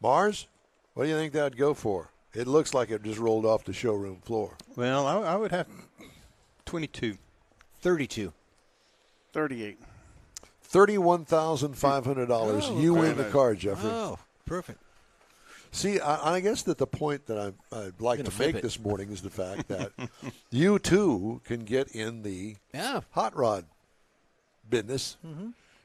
Mars, what do you think that would go for? It looks like it just rolled off the showroom floor. Well, I would have 22. 32. 38. $31,500. You win the car, Jeffrey. Oh, perfect. See, I guess that the point that I'd like Gonna to flip make it. this morning is the fact that you, too, can get in the Yeah. hot rod business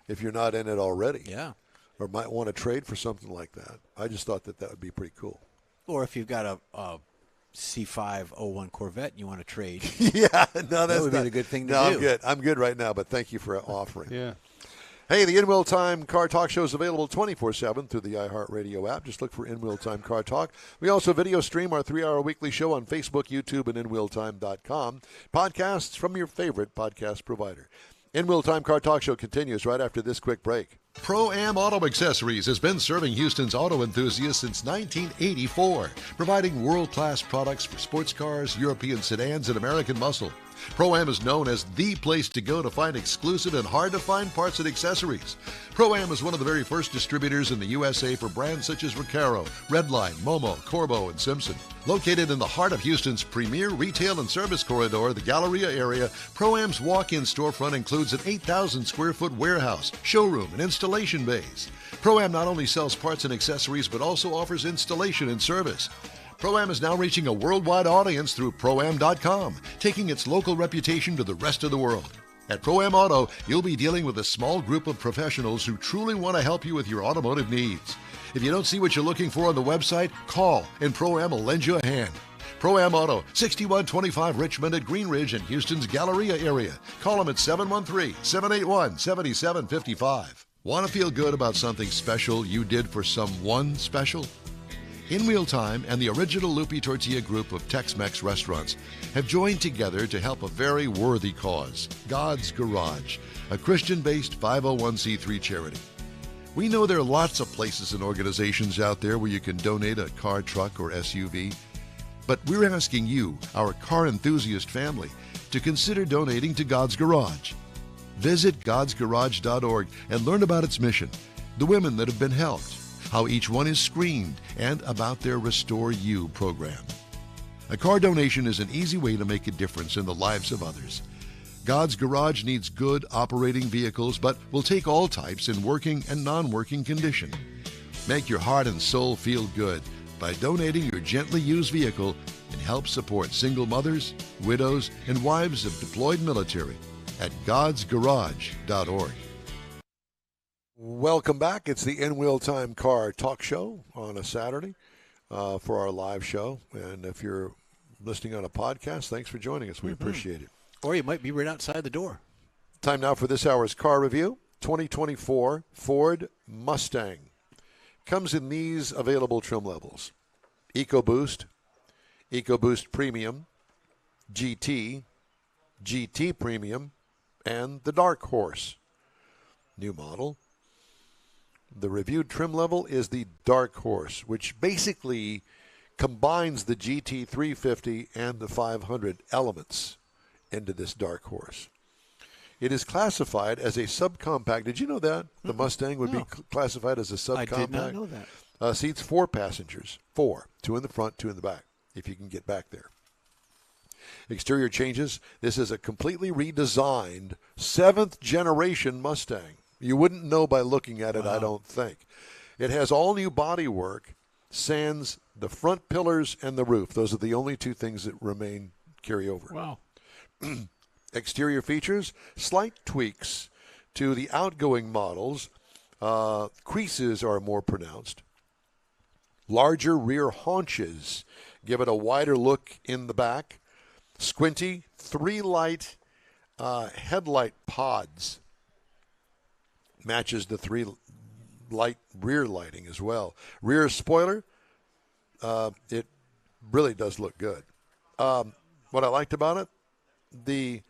if you're not in it already. Yeah. Or might want to trade for something like that. I just thought that would be pretty cool. Or if you've got a C501 Corvette and you want to trade. Yeah, no, that's would be not the good thing to no, do. I'm good. I'm good right now, but thank you for offering. Yeah. Hey, the In Wheel Time Car Talk Show is available 24/7 through the iHeartRadio app. Just look for In Wheel Time Car Talk. We also video stream our 3-hour weekly show on Facebook, YouTube, and InWheelTime.com. Podcasts from your favorite podcast provider. In Wheel Time Car Talk Show continues right after this quick break. Pro-Am Auto Accessories has been serving Houston's auto enthusiasts since 1984, providing world-class products for sports cars, European sedans, and American muscle. Pro-Am is known as the place to go to find exclusive and hard-to-find parts and accessories. Pro-Am is one of the very first distributors in the USA for brands such as Recaro, Redline, Momo, Corbo, and Simpson. Located in the heart of Houston's premier retail and service corridor, the Galleria area, Pro-Am's walk-in storefront includes an 8,000-square-foot warehouse, showroom, and installation bays. Pro-Am not only sells parts and accessories, but also offers installation and service. Pro-Am is now reaching a worldwide audience through Pro-Am.com, taking its local reputation to the rest of the world. At Pro-Am Auto, you'll be dealing with a small group of professionals who truly want to help you with your automotive needs. If you don't see what you're looking for on the website, call and Pro-Am will lend you a hand. Pro-Am Auto, 6125 Richmond at Green Ridge in Houston's Galleria area. Call them at 713-781-7755. Want to feel good about something special you did for someone special? In Wheel Time and the original Lupi Tortilla group of Tex-Mex restaurants have joined together to help a very worthy cause, God's Garage, a Christian-based 501c3 charity. We know there are lots of places and organizations out there where you can donate a car, truck, or SUV, but we're asking you, our car enthusiast family, to consider donating to God's Garage. Visit godsgarage.org and learn about its mission, the women that have been helped, how each one is screened, and about their Restore You program. A car donation is an easy way to make a difference in the lives of others. God's Garage needs good operating vehicles, but will take all types in working and non-working condition. Make your heart and soul feel good by donating your gently used vehicle and help support single mothers, widows, and wives of deployed military at godsgarage.org. Welcome back. It's the In Wheel Time Car Talk Show on a Saturday for our live show. And if you're listening on a podcast, thanks for joining us. We appreciate it. Or you might be right outside the door. Time now for this hour's car review. 2024 Ford Mustang. Comes in these available trim levels: EcoBoost, EcoBoost Premium, GT, GT Premium, and the Dark Horse. New model. The reviewed trim level is the Dark Horse, which basically combines the GT350 and the 500 elements into this Dark Horse. It is classified as a subcompact. Did you know that? The Mustang would be classified as a subcompact? I did not know that. Seats 4 passengers. 4. 2 in the front, 2 in the back, if you can get back there. Exterior changes. This is a completely redesigned 7th generation Mustang. You wouldn't know by looking at it, I don't think. It has all new bodywork, sans the front pillars and the roof. Those are the only two things that remain carry over. Wow. Exterior features, slight tweaks to the outgoing models. Creases are more pronounced. Larger rear haunches give it a wider look in the back. Squinty, 3 light headlight pods. Matches the 3 light rear lighting as well. Rear spoiler, it really does look good. What I liked about it, the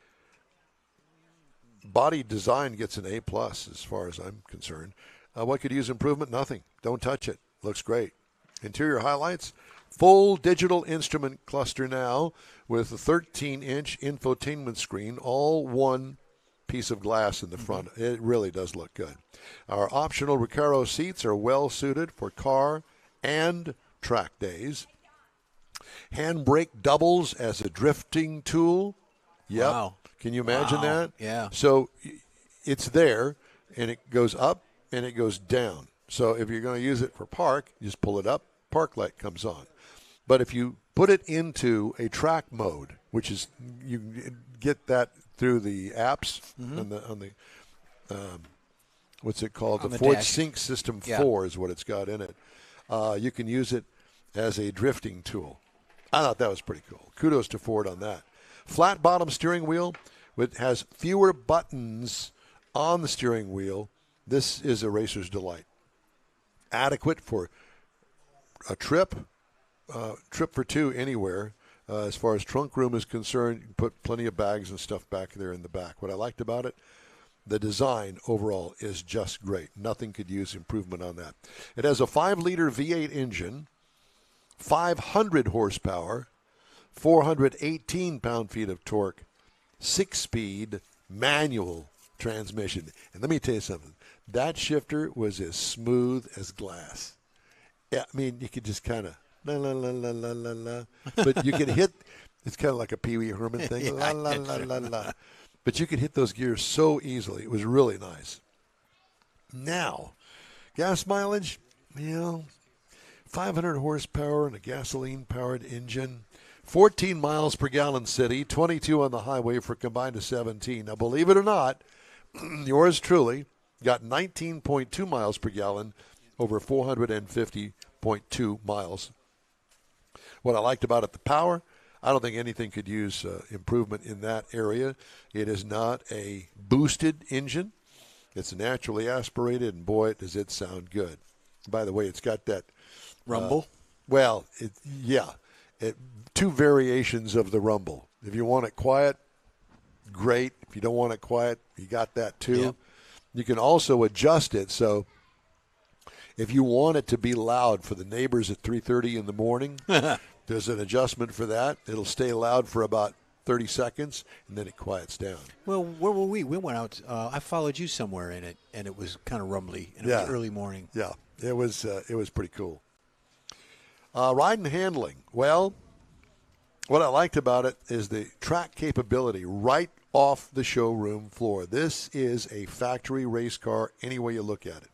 body design gets an A+ as far as I'm concerned. What could use improvement? Nothing. Don't touch it. Looks great. Interior highlights, full digital instrument cluster now with a 13-inch infotainment screen, all one piece of glass in the front. It really does look good. Our optional Recaro seats are well suited for car and track days. Handbrake doubles as a drifting tool. Yep. Wow. Can you imagine that? Yeah. So it's there, and it goes up, and it goes down. So if you're going to use it for park, you just pull it up, park light comes on. But if you put it into a track mode, which is you get that through the apps on the what's it called? On The the Ford dash. Sync System Yeah. 4 is what it's got in it. You can use it as a drifting tool. I thought that was pretty cool. Kudos to Ford on that. Flat bottom steering wheel, which has fewer buttons on the steering wheel. This is a racer's delight. Adequate for a trip for 2 anywhere. As far as trunk room is concerned, you can put plenty of bags and stuff back there in the back. What I liked about it, the design overall is just great. Nothing could use improvement on that. It has a 5-liter V8 engine, 500 horsepower, 418 pound-feet of torque, 6-speed manual transmission. And let me tell you something. That shifter was as smooth as glass. Yeah, I mean, you could just kind of la la la la la la la, but you could hit. It's kind of like a Pee Wee Herman thing, Yeah, la la la la la. But you could hit those gears so easily. It was really nice. Now, gas mileage, 500 horsepower and a gasoline-powered engine. 14 miles per gallon city, 22 on the highway for a combined of 17. Now, believe it or not, yours truly got 19.2 miles per gallon over 450.2 miles. What I liked about it, the power, I don't think anything could use improvement in that area. It is not a boosted engine. It's naturally aspirated, and boy, does it sound good. By the way, it's got that rumble. Two variations of the rumble. If you want it quiet, great. If you don't want it quiet, you got that too. Yep. You can also adjust it so if you want it to be loud for the neighbors at 3:30 in the morning, there's an adjustment for that. It'll stay loud for about 30 seconds, and then it quiets down. Well, where were we? We went out. I followed you somewhere in it, and it was kind of rumbly. And it was early morning. Yeah, it was pretty cool. Ride and handling. Well, what I liked about it is the track capability right off the showroom floor. This is a factory race car any way you look at it.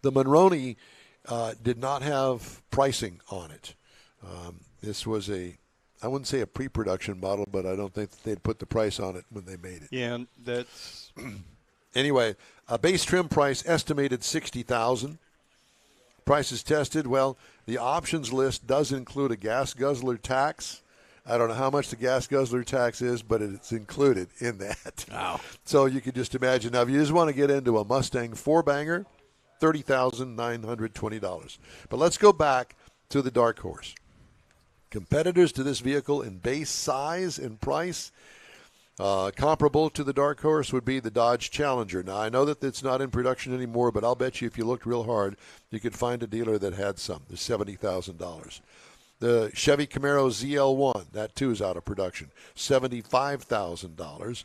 The Monroney did not have pricing on it. This was I wouldn't say a pre-production model, but I don't think they'd put the price on it when they made it. Yeah, that's... Anyway, a base trim price estimated $60,000. Prices tested, well, the options list does include a gas guzzler tax. I don't know how much the gas guzzler tax is, but it's included in that. Wow. So you can just imagine. Now, if you just want to get into a Mustang four-banger, $30,920. But let's go back to the Dark Horse. Competitors to this vehicle in base size and price, comparable to the Dark Horse would be the Dodge Challenger. Now, I know that it's not in production anymore, but I'll bet you if you looked real hard, you could find a dealer that had some. There's $70,000. The Chevy Camaro ZL1, that too is out of production, $75,000.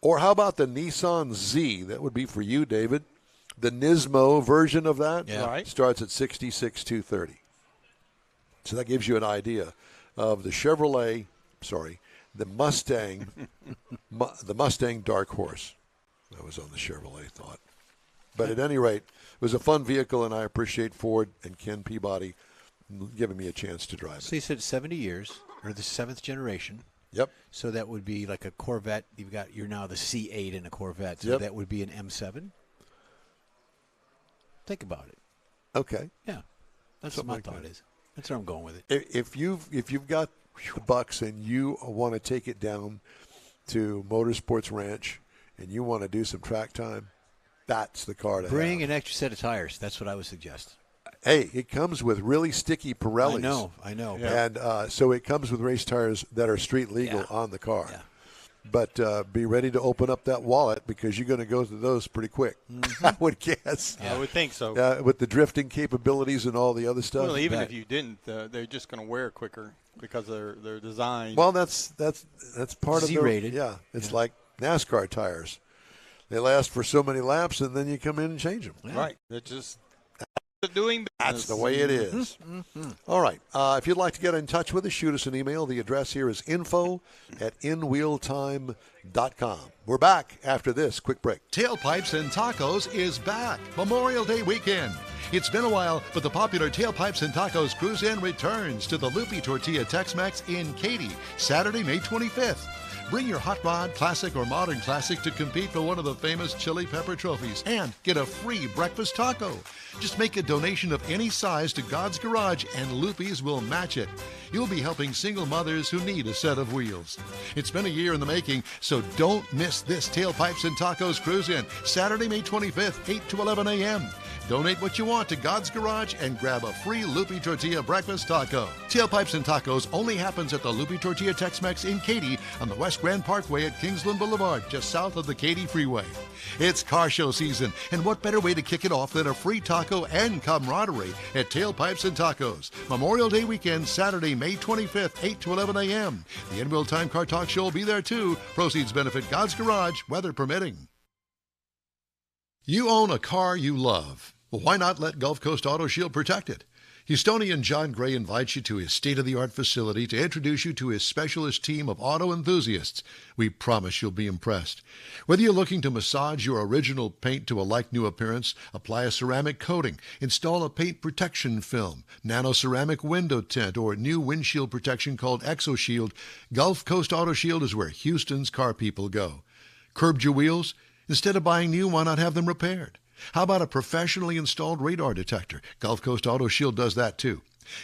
Or how about the Nissan Z? That would be for you, David. The Nismo version of that starts at $66,230. So that gives you an idea of the the Mustang, the Mustang Dark Horse. That was on the Chevrolet thought. But at any rate, it was a fun vehicle, and I appreciate Ford and Ken Peabody giving me a chance to drive it. So you said 70 years, or the 7th generation. Yep. So that would be like a Corvette. You're now the C8 in a Corvette. So that would be an M7. Think about it. Okay. Yeah. That's what my thought is. That's where I'm going with it. If you've got the bucks and you want to take it down to Motorsports Ranch and you want to do some track time, that's the car to Bring have. an extra set of tires. That's what I would suggest. Hey, it comes with really sticky Pirellis. I know. Yeah. And so it comes with race tires that are street legal on the car. Yeah. But be ready to open up that wallet because you're going to go through those pretty quick, I would guess. Yeah. I would think so. With the drifting capabilities and all the other stuff. Well, even if you didn't, they're just going to wear quicker because they're designed. Well, that's part of the Z-rated. Yeah, it's like NASCAR tires. They last for so many laps, and then you come in and change them. Yeah. Right. They're just doing business. That's the way it is. All right. If you'd like to get in touch with us, shoot us an email. The address here is info@inwheeltime.com. We're back after this quick break. Tailpipes and Tacos is back. Memorial Day weekend. It's been a while, but the popular Tailpipes and Tacos Cruise-In returns to the Loopy Tortilla Tex-Mex in Katy, Saturday, May 25th. Bring your hot rod, classic, or modern classic to compete for one of the famous chili pepper trophies and get a free breakfast taco. Just make a donation of any size to God's Garage and Loopy's will match it. You'll be helping single mothers who need a set of wheels. It's been a year in the making, so don't miss this Tailpipes and Tacos Cruise-In, Saturday, May 25th, 8 to 11 a.m. Donate what you want to God's Garage and grab a free Loopy Tortilla breakfast taco. Tailpipes and Tacos only happens at the Loopy Tortilla Tex-Mex in Katy on the West Grand Parkway at Kingsland Boulevard, just south of the Katy Freeway. It's car show season, and what better way to kick it off than a free taco and camaraderie at Tailpipes and Tacos. Memorial Day weekend, Saturday, May 25th, 8 to 11 a.m. The In Wheel Time Car Talk Show will be there too. Proceeds benefit God's Garage, weather permitting. You own a car you love. Well, why not let Gulf Coast Auto Shield protect it? Houstonian John Gray invites you to his state-of-the-art facility to introduce you to his specialist team of auto enthusiasts. We promise you'll be impressed. Whether you're looking to massage your original paint to a like-new appearance, apply a ceramic coating, install a paint protection film, nano-ceramic window tint, or new windshield protection called ExoShield, Gulf Coast Auto Shield is where Houston's car people go. Curbed your wheels? Instead of buying new, why not have them repaired? How about a professionally installed radar detector? Gulf Coast Auto Shield does that too.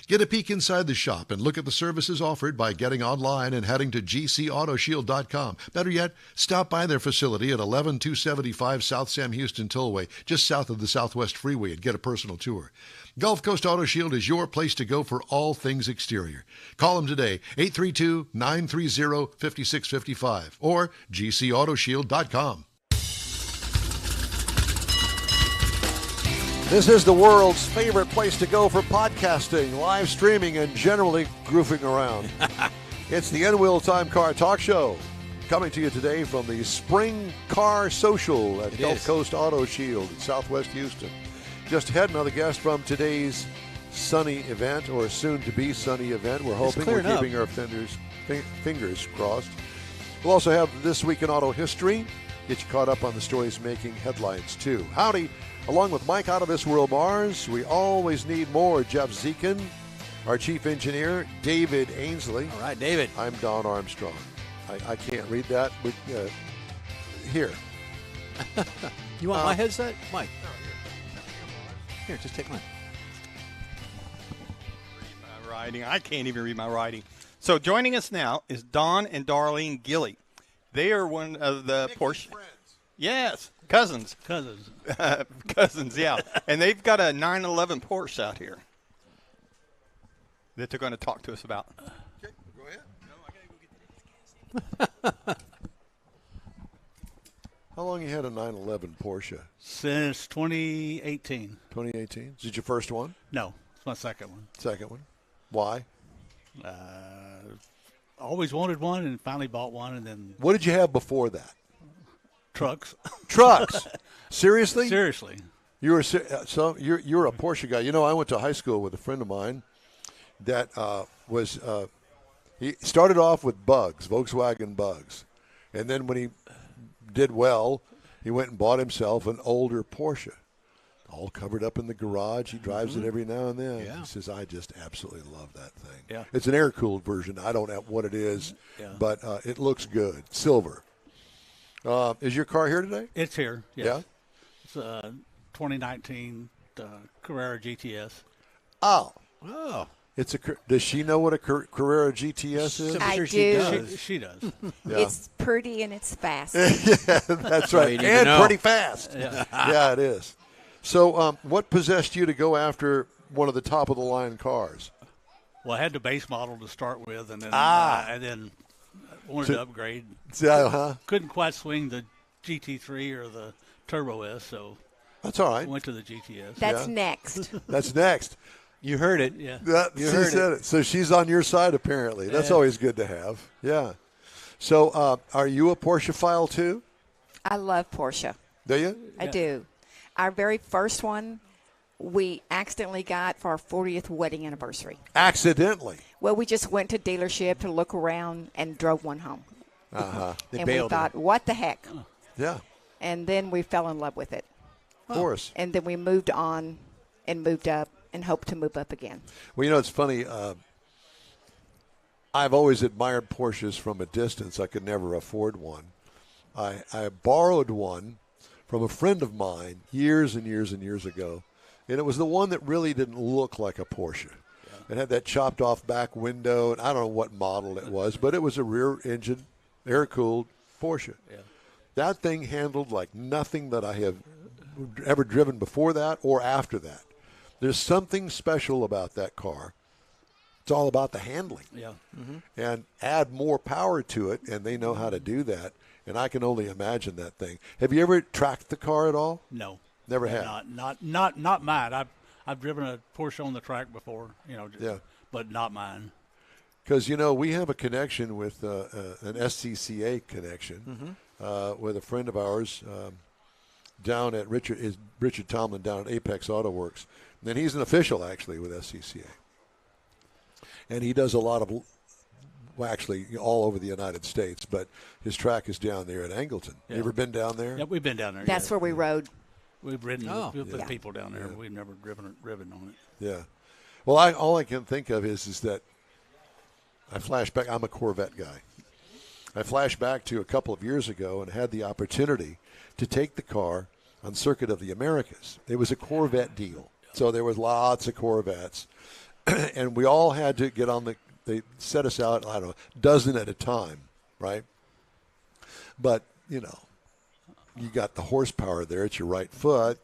Get a peek inside the shop and look at the services offered by getting online and heading to gcautoshield.com. Better yet, stop by their facility at 11275 South Sam Houston Tollway, just south of the Southwest Freeway, and get a personal tour. Gulf Coast Auto Shield is your place to go for all things exterior. Call them today, 832-930-5655 or gcautoshield.com. This is the world's favorite place to go for podcasting, live streaming, and generally goofing around. It's the N-Wheel Time Car Talk Show, coming to you today from the Spring Car Social at Gulf Coast Auto Shield in Southwest Houston. Just ahead, another guest from today's sunny event, or soon-to-be sunny event. We're hoping, we're keeping our fingers crossed. We'll also have This Week in Auto History, get you caught up on the stories making headlines, too. Howdy. Along with Mike Out of This World Mars, we always need more. Jeff Zekin, our chief engineer, David Ainsley. All right, David. I'm Don Armstrong. I can't read that, but here. You want my headset? Mike. Here, just take mine. Read my writing. I can't even read my writing. So joining us now is Don and Darlene Gilly. They are one of the Porsche. Friends. Yes, cousins. Cousins. Cousins, yeah. And they've got a 911 Porsche out here that they're going to talk to us about. Okay, go ahead. No, I got to go get the How long you had a 911 Porsche? Since 2018. 2018. Is it your first one? No, it's my second one. Second one? Why? Always wanted one and finally bought one, and then What did you have before that? trucks. Trucks. Seriously? Seriously. You were so you're a Porsche guy. You know, I went to high school with a friend of mine that he started off with Bugs, Volkswagen Bugs, and then when he did well, he went and bought himself an older Porsche, all covered up in the garage. He drives it every now and then. Yeah. He says, "I just absolutely love that thing." Yeah. It's an air-cooled version. I don't know what it is, but it looks good. Silver. Is your car here today? It's here. Yes. Yeah. It's a 2019 Carrera GTS. Oh. Oh. It's does she know what a Carrera GTS is? I Sure do. she does. She does. Yeah. It's pretty and it's fast. Yeah, that's all right. you need to And know. pretty fast. Yeah, it is. So what possessed you to go after one of the top-of-the-line cars? Well, I had the base model to start with, and then wanted to upgrade. Yeah, Couldn't quite swing the GT3 or the Turbo S, so that's all right. went to the GTS. That's next. That's next. You heard it. Yeah. She You heard said it. So she's on your side, apparently. That's Yeah. always good to have. Yeah. So are you a Porsche-phile, too? I love Porsche. Do you? I do. Our very first one we accidentally got for our 40th wedding anniversary. Accidentally. Well, we just went to dealership to look around and drove one home. Uh-huh. They And we bailed thought, what the heck? Yeah, And then we fell in love with it. of course. And then we moved on and moved up and hope to move up again. Well, you know, it's funny. I've always admired Porsches from a distance. I could never afford one. I borrowed one from a friend of mine years and years and years ago, and it was the one that really didn't look like a Porsche. It had that chopped off back window, and I don't know what model it was, but it was a rear engine, air-cooled Porsche. Yeah. That thing handled like nothing that I have ever driven before that or after that. There's something special about that car. It's all about the handling. Yeah. And add more power to it, and they know how to do that. And I can only imagine that thing. Have you ever tracked the car at all? No. Never have. Not mine. I've driven a Porsche on the track before, Yeah. but not mine. Because, you know, we have a connection with an SCCA connection with a friend of ours down at Richard Tomlin down at Apex Auto Works. And he's an official, actually, with SCCA. And he does a lot of, well, actually, all over the United States, but his track is down there at Angleton. Yeah. You ever been down there? Yeah, we've been down there. That's where we rode. We've ridden with Yeah. people down there. We've never driven on it. Yeah. Well, all I can think of is that I flash back. I'm a Corvette guy. I flash back to a couple of years ago and had the opportunity to take the car on Circuit of the Americas. It was a Corvette deal. So there was lots of Corvettes. And we all had to get on they set us out, I don't know, a dozen at a time, right? But, you got the horsepower there at your right foot.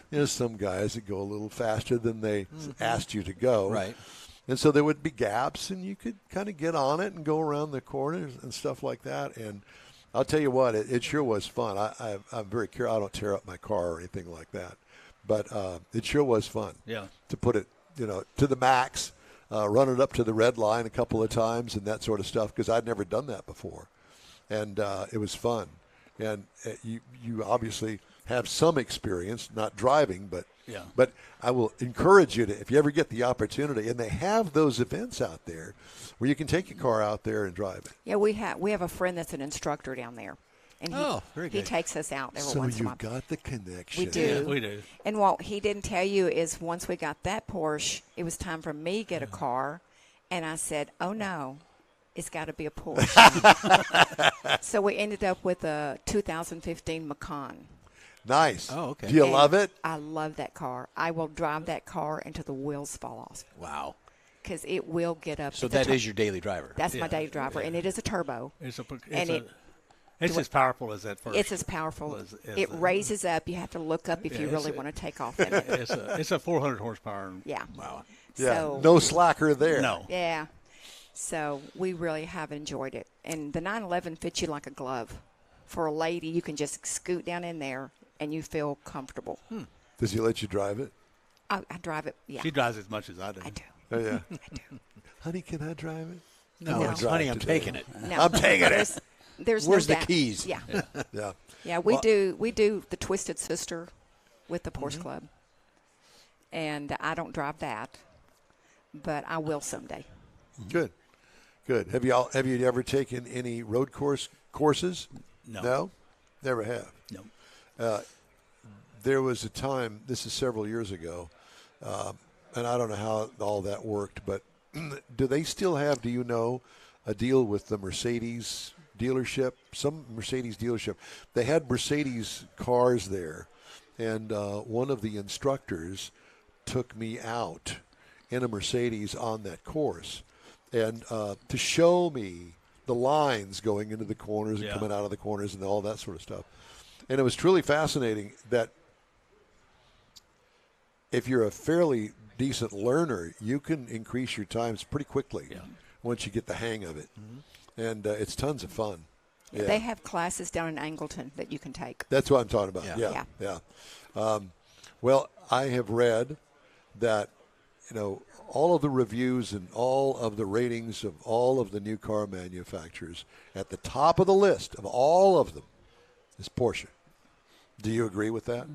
There's some guys that go a little faster than they asked you to go. Right. And so there would be gaps, and you could kind of get on it and go around the corners and stuff like that. And I'll tell you what, it sure was fun. I'm very careful. I don't tear up my car or anything like that. But it sure was fun to put it, to the max, run it up to the red line a couple of times and that sort of stuff, because I'd never done that before. And it was fun. And you obviously have some experience, not driving, but I will encourage you to, if you ever get the opportunity, and they have those events out there where you can take your car out there and drive it. Yeah, we have a friend that's an instructor down there, and very he good. takes us out every So once in a you've while. got the connection. We do. Yeah, we do. And what he didn't tell you is once we got that Porsche, it was time for me to get a car, and I said, "Oh no, it's got to be a Porsche." So we ended up with a 2015 Macan. Nice. Oh, okay. Do you And love it? I love that car. I will drive that car until the wheels fall off Wow. because it will get up. So It's a that is your daily driver. That's my Yeah. daily driver, and it is a turbo. It's And as powerful as that first. It's as powerful. as It the- raises up. You have to look up if you Yeah, really it's a- want to take off in it. It's a 400 horsepower. Yeah. Wow. Yeah. So, No slacker there. No. Yeah. So we really have enjoyed it. And the 911 fits you like a glove. For a lady, you can just scoot down in there and you feel comfortable. Does he let you drive it? I drive it. Yeah. She drives as much as I do. I do. Oh, yeah. I do. Honey, can I drive it? No, No. honey, I'm today. taking it. No, I'm taking it. There's Where's no the doubt. keys? Yeah. Yeah. Yeah, we do the Twisted Sister with the Porsche Club. And I don't drive that, but I will someday. Good. Good. Have you ever taken any road courses? No. No? Never have. No. There was a time, this is several years ago, and I don't know how all that worked, but do they still have, do you know, a deal with the Mercedes dealership? Some Mercedes dealership. They had Mercedes cars there, and one of the instructors took me out in a Mercedes on that course, and to show me the lines going into the corners and coming out of the corners and all that sort of stuff. And it was truly fascinating that if you're a fairly decent learner, you can increase your times pretty quickly once you get the hang of it. And it's tons of fun. Yeah. They have classes down in Angleton that you can take. That's what I'm talking about. Yeah. Well, I have read that, all of the reviews and all of the ratings of all of the new car manufacturers, at the top of the list of all of them is Porsche. Do you agree with that?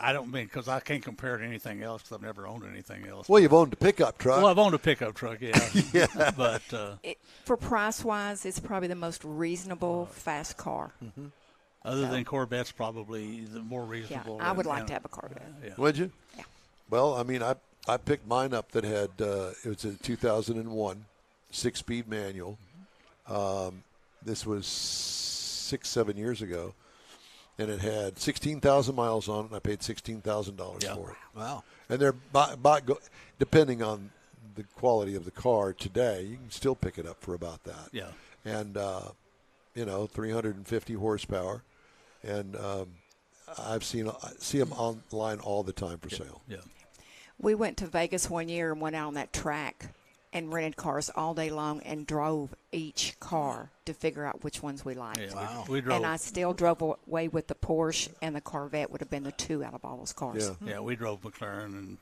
I don't mean because I can't compare it to anything else because I've never owned anything else. Well, you've owned a pickup truck. Well, I've owned a pickup truck, yeah. But For price-wise, it's probably the most reasonable fast car. other than Corvette's, probably the more reasonable. I would like and- to have a Corvette. Yeah. Would you? Yeah. Well, I mean, I picked mine up that had it was a 2001 6-speed manual. This was 6-7 years ago, and it had 16,000 miles on it. And I paid $16,000 for it. Wow. And they're depending on the quality of the car today, you can still pick it up for about that. Yeah. And 350 horsepower, and I see them online all the time for sale. Yeah. We went to Vegas one year and went out on that track and rented cars all day long and drove each car to figure out which ones we liked. Yeah, Wow. we drove. And I still drove away with the Porsche, and the Corvette would have been the two out of all those cars. Yeah. We drove McLaren and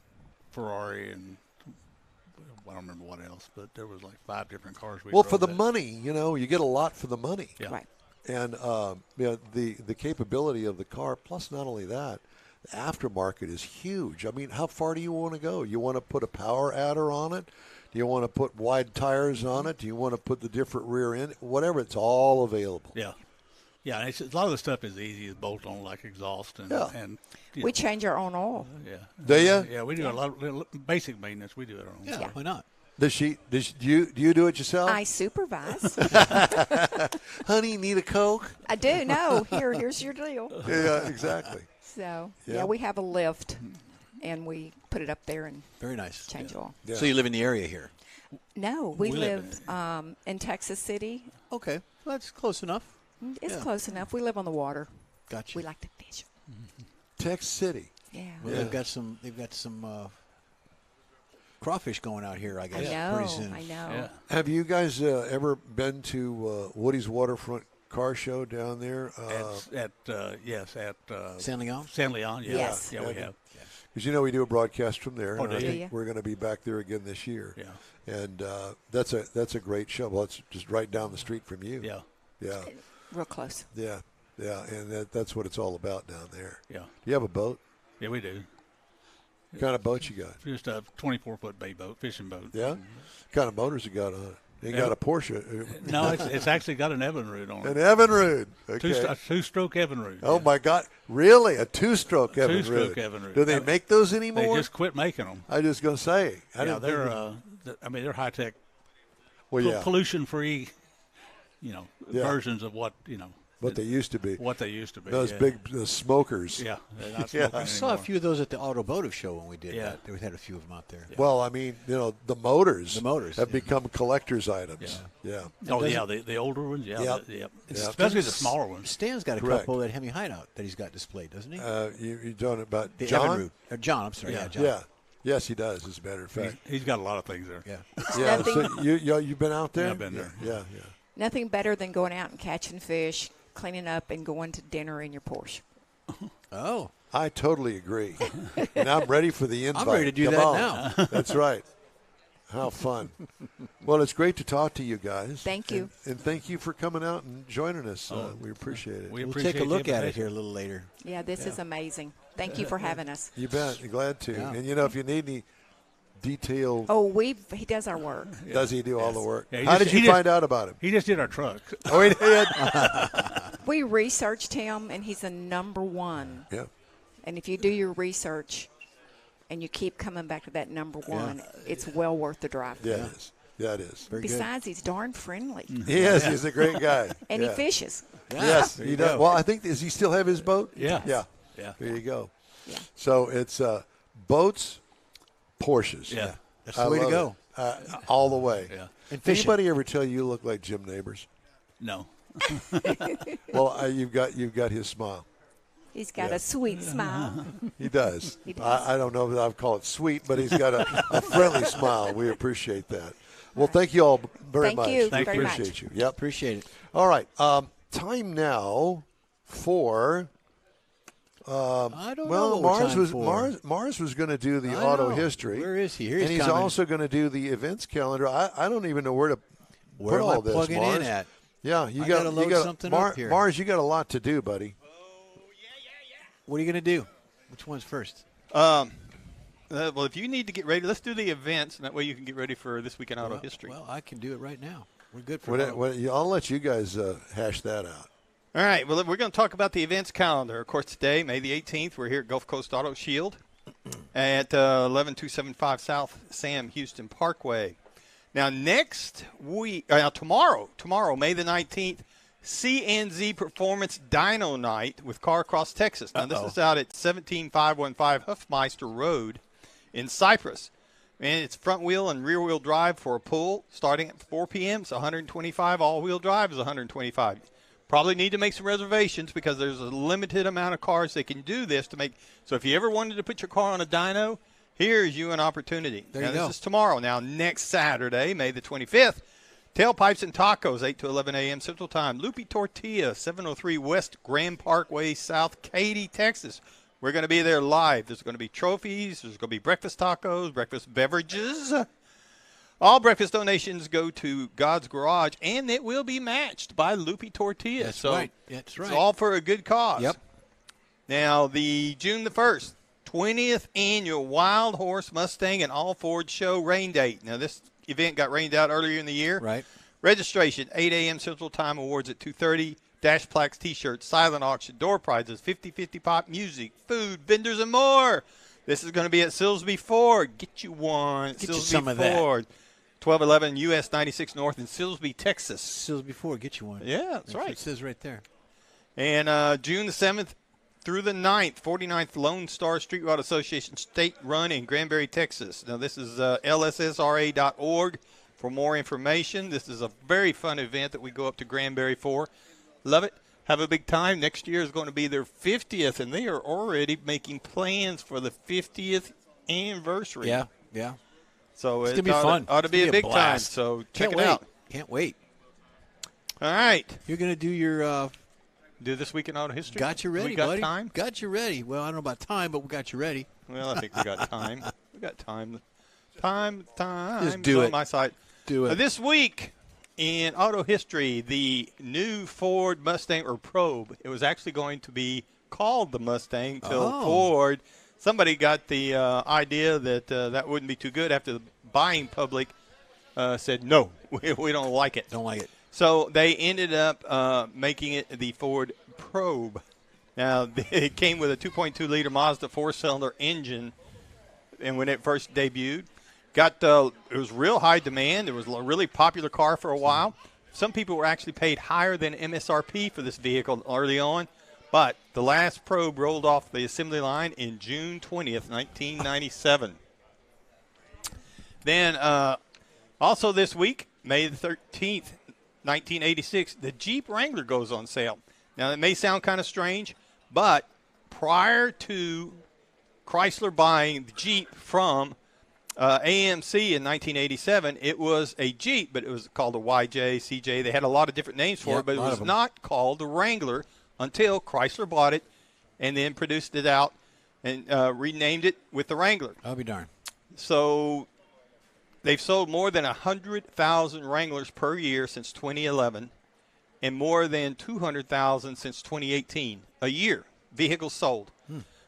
Ferrari and I don't remember what else, but there was like 5 different cars. Well, drove for the that. money, you get a lot for the money. Yeah. Right. And the capability of the car, plus not only that, The aftermarket is huge. I mean, how far do you want to go? You want to put a power adder on it? Do you want to put wide tires on it? Do you want to put the different rear end? Whatever, it's all available. Yeah. Yeah, it's, a lot of the stuff is easy as bolt on, like exhaust and Yeah. and We change our own oil. yeah. Do you? Yeah, we do a lot of basic maintenance. We do it on. Yeah, why not? Do you do it yourself? I supervise. Honey, need a Coke? I do. No, here's your deal. Yeah, exactly. So Yeah. yeah, we have a lift, and we put it up there and Very nice. change oil. Yeah. So you live in the area here? No, we We live live in Texas City. Okay, well, that's close enough. It's Yeah. close enough. We live on the water. Gotcha. We like to fish. Texas City. Yeah. Well, they've got some crawfish going out here, I guess, pretty soon. I know. Yeah. Have you guys ever been to Woody's Waterfront Car Show down there? At San Leon? San Leon. Yeah. Yes. Yeah, we have. Because we do a broadcast from there. Oh, and I do you? think Yeah. we're going to be back there again this year. Yeah. And that's a great show. Well, it's just right down the street from you. Yeah. Yeah. Real close. Yeah. Yeah. And that's what it's all about down there. Yeah. Do you have a boat? Yeah, we do. What kind of boat you got? Just a 24-foot bay boat, fishing boat. Yeah? What kind of motors you got on it? You ain't Yeah. got a Porsche. No, it's actually got an Evinrude on An it. Evinrude. Okay. A two-stroke Evinrude. Oh, yeah. my God. Really? A two-stroke Evinrude? Two-stroke Evinrude. Do they make those They anymore? just quit making them. I was going to say. I Yeah, didn't think they're they're high-tech, well, yeah, pollution-free, Yeah. versions of what what they used to be. what they used to be. Those yeah. big smokers. Yeah, they're not Yeah. smoking I saw a anymore. few of those at the Automotive Show when we did Yeah. that. We had a few of them out there. Well, I mean, the motors. The motors, have yeah. become collector's items. Yeah. Oh yeah, the older ones. Yeah, Yep. yep. Yeah. Especially the smaller ones. Stan's got a Correct. couple at Hemi Hideout that he's got displayed, doesn't he? You talking about the John? Evinrude. John, I'm sorry. Yeah, Yeah. John. Yeah. Yes, he does. As a matter of fact. He's got a lot of things there. Yeah. Yeah. nothing- So you've been out there? Yeah, I've been there. Yeah. Yeah. Nothing better than going out and catching fish, cleaning up, and going to dinner in your Porsche. Oh. I totally agree. And I'm ready for the invite. ready to do Come that on. now. That's right. How fun. Well, it's great to talk to you guys. Thank you. And thank you for coming out and joining us. We appreciate it. We We'll appreciate take a look the at it invitation. here a little later. Yeah, this is amazing. Thank you for having us. You bet. Glad to. Yeah. And, if you need any detailed, Oh, he does our work. does he do all the work? Yeah, he How just- did you he just- find out about him? He just did our truck. Oh, he did? We researched him, and he's a number one. Yeah. And if you do your research and you keep coming back to that number one, it's well worth the drive. Yeah, it is. Yeah, it is. Very good. Besides, he's darn friendly. He is. He's a great guy. And Yeah. he fishes. Yes, There he you does. go. Well, I think, does he still have his boat? Yeah. Yeah. Yeah. There you go. Yeah. So it's boats, Porsches. Yeah. That's the way to love go. it. All the way. Yeah. And fishing. Anybody ever tell you look like Jim Neighbors? No. Well, you've got his smile. He's got Yeah. a sweet smile. He does. He does. I don't know if I'd call it sweet, but he's got a friendly smile. We appreciate that. Well, thank you all very Thank much. you We very much. appreciate you. Yep. Appreciate it. All right. Time now for. I don't know Well, what we're Mars time was for. Mars was going to do the I auto know. history. Where is he? Here and he's he's coming. also going to do the events calendar. I don't even know where to Where put am I all this. plugging Mars. in at? Yeah, you I got gotta load something up here. Mars, you got a lot to do, buddy. What are you going to do? Which one's first? Well, if you need to get ready, let's do the events, and that way you can get ready for this week in auto history. Well, I can do it right now. We're good for now. I'll let you guys hash that out. All right. Well, we're going to talk about the events calendar. Of course, today, May the 18th, we're here at Gulf Coast Auto Shield at 11275 South Sam Houston Parkway. Now, tomorrow, May the 19th, CNZ Performance Dyno Night with Car Across Texas. Now, this is out at 17515 Huffmeister Road in Cypress. And it's front wheel and rear wheel drive for a pull starting at 4 p.m. It's 125. All wheel drive is 125. Probably need to make some reservations because there's a limited amount of cars that can do this to make. So if you ever wanted to put your car on a dyno, here's you an opportunity. There now, you go. This is tomorrow. Now, next Saturday, May the 25th, Tailpipes and Tacos, 8 to 11 a.m. Central Time. Loopy Tortilla, 703 West Grand Parkway, South Katy, Texas. We're going to be there live. There's going to be trophies. There's going to be breakfast tacos, breakfast beverages. All breakfast donations go to God's Garage, and it will be matched by Loopy Tortilla. That's so right. That's right. It's all for a good cause. Yep. Now, the June the 1st, 20th annual Wild Horse Mustang and All Ford Show rain date. Now, this event got rained out earlier in the year. Right. Registration, 8 a.m. Central Time, awards at 2:30. Dash plaques, T-shirts, silent auction, door prizes, 50/50 pop music, food, vendors, and more. This is going to be at Silsbee Ford. Get you one at Get you Silsbee some of that. Ford. 1211 US 96 North in Silsbee, Texas. Silsbee Ford, get you one. Yeah, that's right. It says right there. And June the 7th through the 9th, 49th Lone Star Street Rod Association State Run in Granbury, Texas. Now, this is lssra.org for more information. This is a very fun event that we go up to Granbury for. Love it. Have a big time. Next year is going to be their 50th, and they are already making plans for the 50th anniversary. Yeah, yeah. So It's it going to be fun. ought to It's be gonna a big time. blast. So check Can't it wait. out. Can't wait. All right. You're going to do your Do this week in auto history. got you ready, We got buddy. time. Got you ready. Well, I don't know about time, but we got you ready. Well, I think we got time. We got time. Time. Just do It's it. on my side. Do it. This week in auto history, the new Ford Mustang or Probe. It was actually going to be called the Mustang till Ford. Somebody got the idea that that wouldn't be too good after the buying public said no, we don't like it. Don't like it. So they ended up making it the Ford Probe. Now, it came with a 2.2-liter Mazda four-cylinder engine, and when it first debuted, it was real high demand. It was a really popular car for a while. Some people were actually paid higher than MSRP for this vehicle early on, but the last Probe rolled off the assembly line in June 20th, 1997. Then, also this week, May the 13th, 1986, the Jeep Wrangler goes on sale. Now, it may sound kind of strange, but prior to Chrysler buying the Jeep from AMC in 1987, it was a Jeep, but it was called a YJ, CJ. They had a lot of different names for it, but it was not called the Wrangler until Chrysler bought it and then produced it out and renamed it with the Wrangler. I'll be darned. So they've sold more than 100,000 Wranglers per year since 2011 and more than 200,000 since 2018. A year, vehicles sold.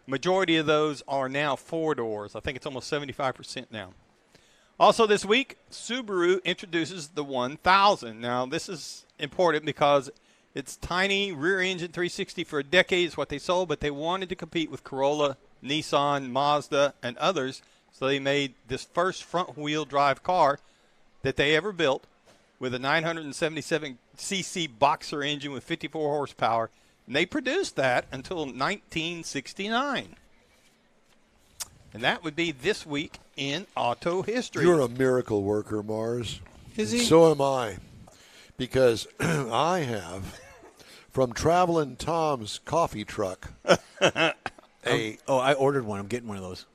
Majority of those are now four-doors. I think it's almost 75% now. Also this week, Subaru introduces the 1000. Now, this is important because it's tiny rear-engine 360 for a decade is what they sold, but they wanted to compete with Corolla, Nissan, Mazda, and others, so they made this first front-wheel drive car that they ever built with a 977cc boxer engine with 54 horsepower. And they produced that until 1969. And that would be this week in auto history. You're a miracle worker, Mars. Is he? So am I. Because I have, from Travelin' Tom's coffee truck, I ordered one. I'm getting one of those.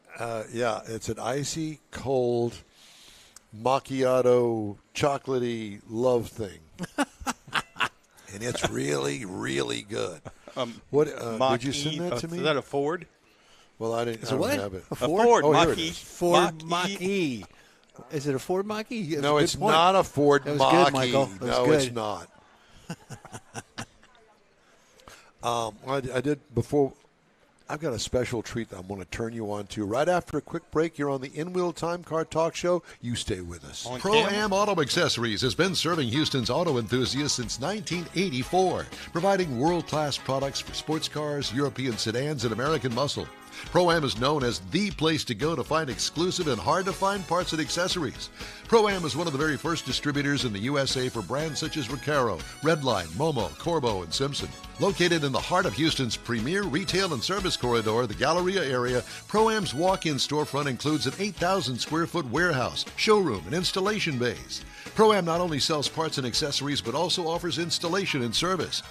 yeah, it's an icy, cold, macchiato, chocolatey love thing. And it's really, really good. What did you send that to me? Is that a Ford? Well, I didn't. Is it what? Have it. A A Ford? Ford Oh, here it Mach-E. is. Ford Mach-E. Mach-E. Is it a Ford Mach-E? That's No, a good it's point. not a Ford That was Mach-E. good, Michael. That was No, good. it's not. I did before. I've got a special treat that I'm going to turn you on to. Right after a quick break, you're on the In-Wheel Time Car Talk Show. You stay with us. On Pro-Am Auto Accessories has been serving Houston's auto enthusiasts since 1984, providing world-class products for sports cars, European sedans, and American muscle. Pro-Am is known as the place to go to find exclusive and hard-to-find parts and accessories. Pro-Am is one of the very first distributors in the USA for brands such as Recaro, Redline, Momo, Corbo, and Simpson. Located in the heart of Houston's premier retail and service corridor, the Galleria area, Pro-Am's walk-in storefront includes an 8,000-square-foot warehouse, showroom, and installation bays. Pro-Am not only sells parts and accessories, but also offers installation and service.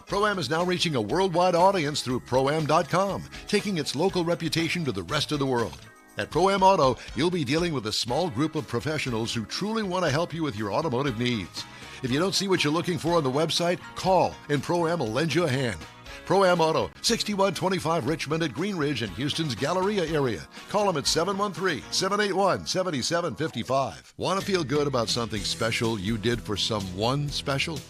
Pro-Am is now reaching a worldwide audience through Pro-Am.com, taking its local reputation to the rest of the world. At Pro-Am Auto, you'll be dealing with a small group of professionals who truly want to help you with your automotive needs. If you don't see what you're looking for on the website, call and Pro-Am will lend you a hand. Pro-Am Auto, 6125 Richmond at Green Ridge in Houston's Galleria area. Call them at 713-781-7755. Want to feel good about something special you did for someone special?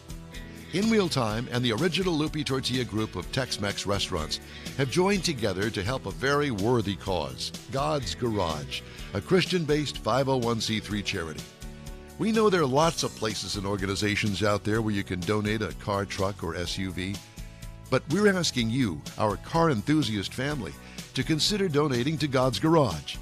In Wheel Time and the original Lupi Tortilla group of Tex-Mex restaurants have joined together to help a very worthy cause, God's Garage, a Christian-based 501c3 charity. We know there are lots of places and organizations out there where you can donate a car, truck, or SUV, but we're asking you, our car enthusiast family, to consider donating to God's Garage.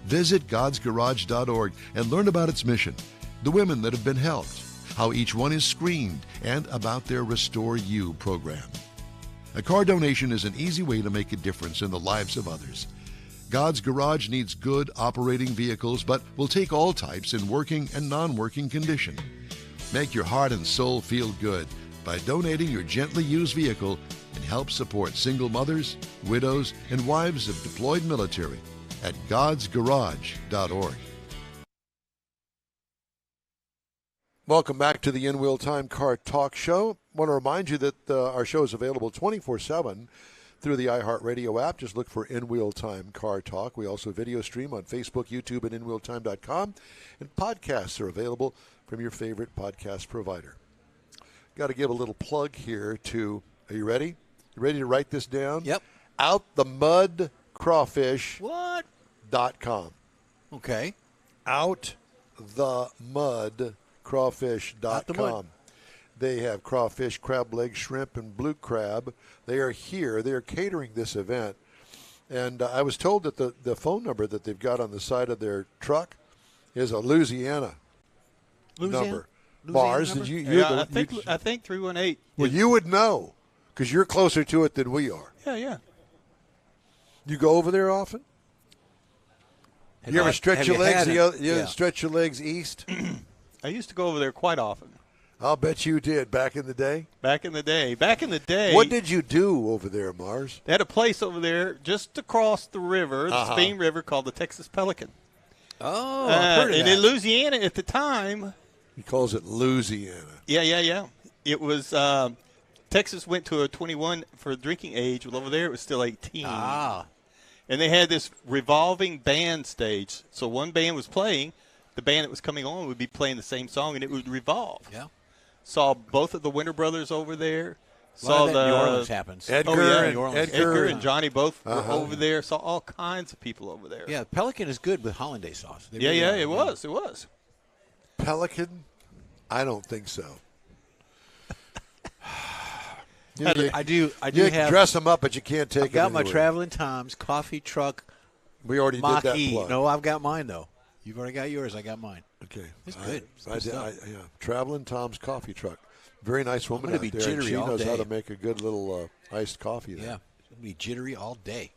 Visit godsgarage.org and learn about its mission, the women that have been helped, how each one is screened, and about their Restore You program. A car donation is an easy way to make a difference in the lives of others. God's Garage needs good operating vehicles, but will take all types in working and non-working condition. Make your heart and soul feel good by donating your gently used vehicle and help support single mothers, widows, and wives of deployed military at godsgarage.org. Welcome back to the In Wheel Time Car Talk Show. I want to remind you that our show is available 24/7 through the iHeartRadio app. Just look for In Wheel Time Car Talk. We also video stream on Facebook, YouTube, and InWheelTime.com. And podcasts are available from your favorite podcast provider. Got to give a little plug here to, are you ready? You ready to write this down? Yep. OutTheMudCrawfish.com. Okay. OutTheMudCrawfish.com. They have crawfish, crab legs, shrimp, and blue crab. They are here. They are catering this event. And I was told that the phone number that they've got on the side of their truck is a Louisiana number. Mars, number? you I think 318. Well, you would know because you're closer to it than we are. Yeah. You go over there often? You ever stretch your legs? Stretch your legs east? I used to go over there quite often. I'll bet you did back in the day. Back in the day. What did you do over there, Mars? They had a place over there just across the river, the Spain River, called the Texas Pelican. Oh, I've heard of and that. in Louisiana at the time. He calls it Louisiana. Yeah. It was Texas went to a 21 for drinking age. Well, over there it was still 18. Ah. And they had this revolving band stage. So one band was playing. The band that was coming on would be playing the same song, and it would revolve. Yeah. Saw both of the Winter Brothers over there. Saw the New Orleans happens. Edgar and Johnny both were over there. Saw all kinds of people over there. Yeah, Pelican is good with hollandaise sauce. It was. Pelican? I don't think so. I do you have dress them up, but you can't take I've got my anywhere. Traveling Tom's coffee truck. We already did that Mach-E. plug. No, I've got mine though. You've already got yours. I got mine. Okay, It's good. Traveling Tom's coffee truck. Very nice woman I'm out gonna be there. And jittery she all knows how day. to make a good little iced coffee there. Yeah, it's gonna be jittery all day.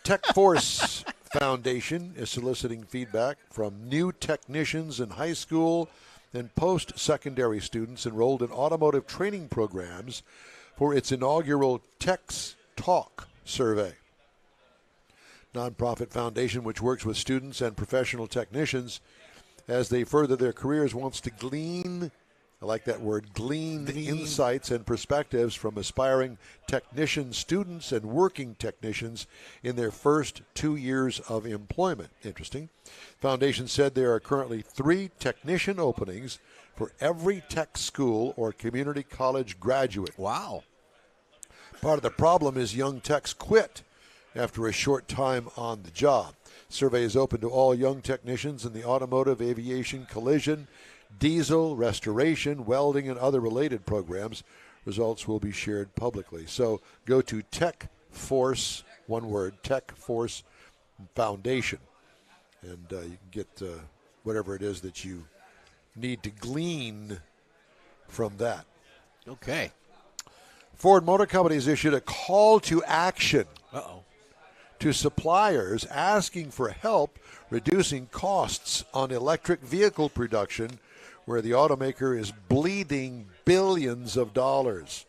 Tech Force Foundation is soliciting feedback from new technicians in high school and post-secondary students enrolled in automotive training programs for its inaugural Techs Talk survey. Nonprofit foundation which works with students and professional technicians as they further their careers wants to glean, I like that word, glean insights and perspectives from aspiring technician students and working technicians in their first 2 years of employment. Interesting. Foundation said there are currently 3 technician openings for every tech school or community college graduate. Wow. Part of the problem is young techs quit after a short time on the job. Survey is open to all young technicians in the automotive, aviation, collision, diesel, restoration, welding, and other related programs. Results will be shared publicly. So go to Tech Force, one word, Tech Force Foundation, and you can get whatever it is that you need to glean from that. Okay. Ford Motor Company has issued a call to action Uh-oh. to suppliers asking for help reducing costs on electric vehicle production, where the automaker is bleeding billions of dollars.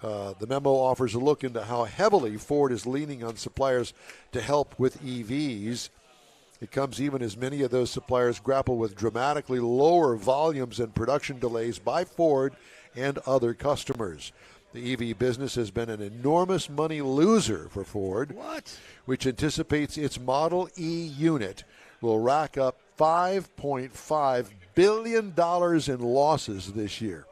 The memo offers a look into how heavily Ford is leaning on suppliers to help with EVs. It comes even as many of those suppliers grapple with dramatically lower volumes and production delays by Ford and other customers. The EV business has been an enormous money loser for Ford, which anticipates its Model E unit will rack up $5.5 billion in losses this year.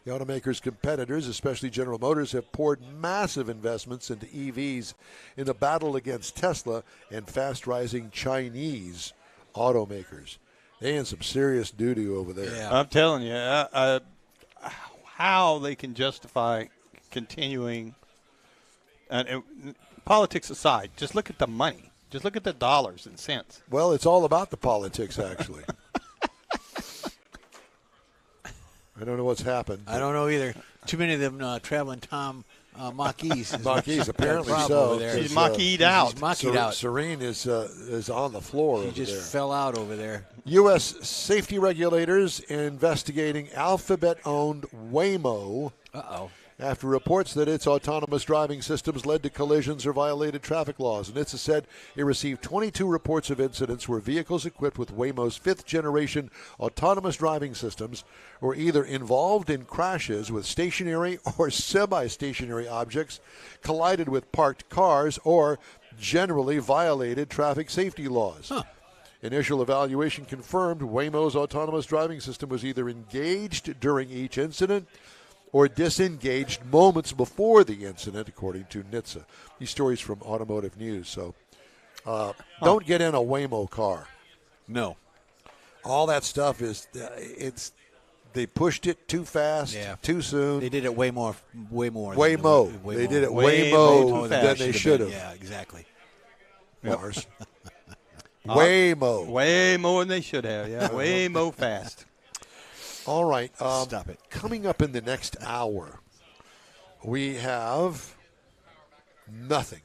The automaker's competitors, especially General Motors, have poured massive investments into EVs in the battle against Tesla and fast-rising Chinese automakers. They in some serious doo-doo over there. Yeah. I'm telling you, how they can justify continuing, and politics aside, just look at the money. Just look at the dollars and cents. Well, it's all about the politics, actually. I don't know what's happened. I don't know either. Too many of them traveling Tom Mach-E's. Mach-E's, apparently problem so. over there. He's Mach-E'd out. He's Mach-E'd out. Serene is on the floor He over just there. fell out over there. U.S. safety regulators investigating Alphabet-owned Waymo Uh-oh. after reports that its autonomous driving systems led to collisions or violated traffic laws. NHTSA said it received 22 reports of incidents where vehicles equipped with Waymo's fifth-generation autonomous driving systems were either involved in crashes with stationary or semi-stationary objects, collided with parked cars, or generally violated traffic safety laws. Initial evaluation confirmed Waymo's autonomous driving system was either engaged during each incident or disengaged moments before the incident, according to NHTSA. These stories from Automotive News. So don't get in a Waymo car. No. All that stuff is, they pushed it too fast, too soon. They did it way more. Waymo. They did it way way more more than they should have. Yeah, exactly. Mars. Waymo. Way more than they should have. Yeah, way more fast. All right. Stop it. Coming up in the next hour, we have nothing.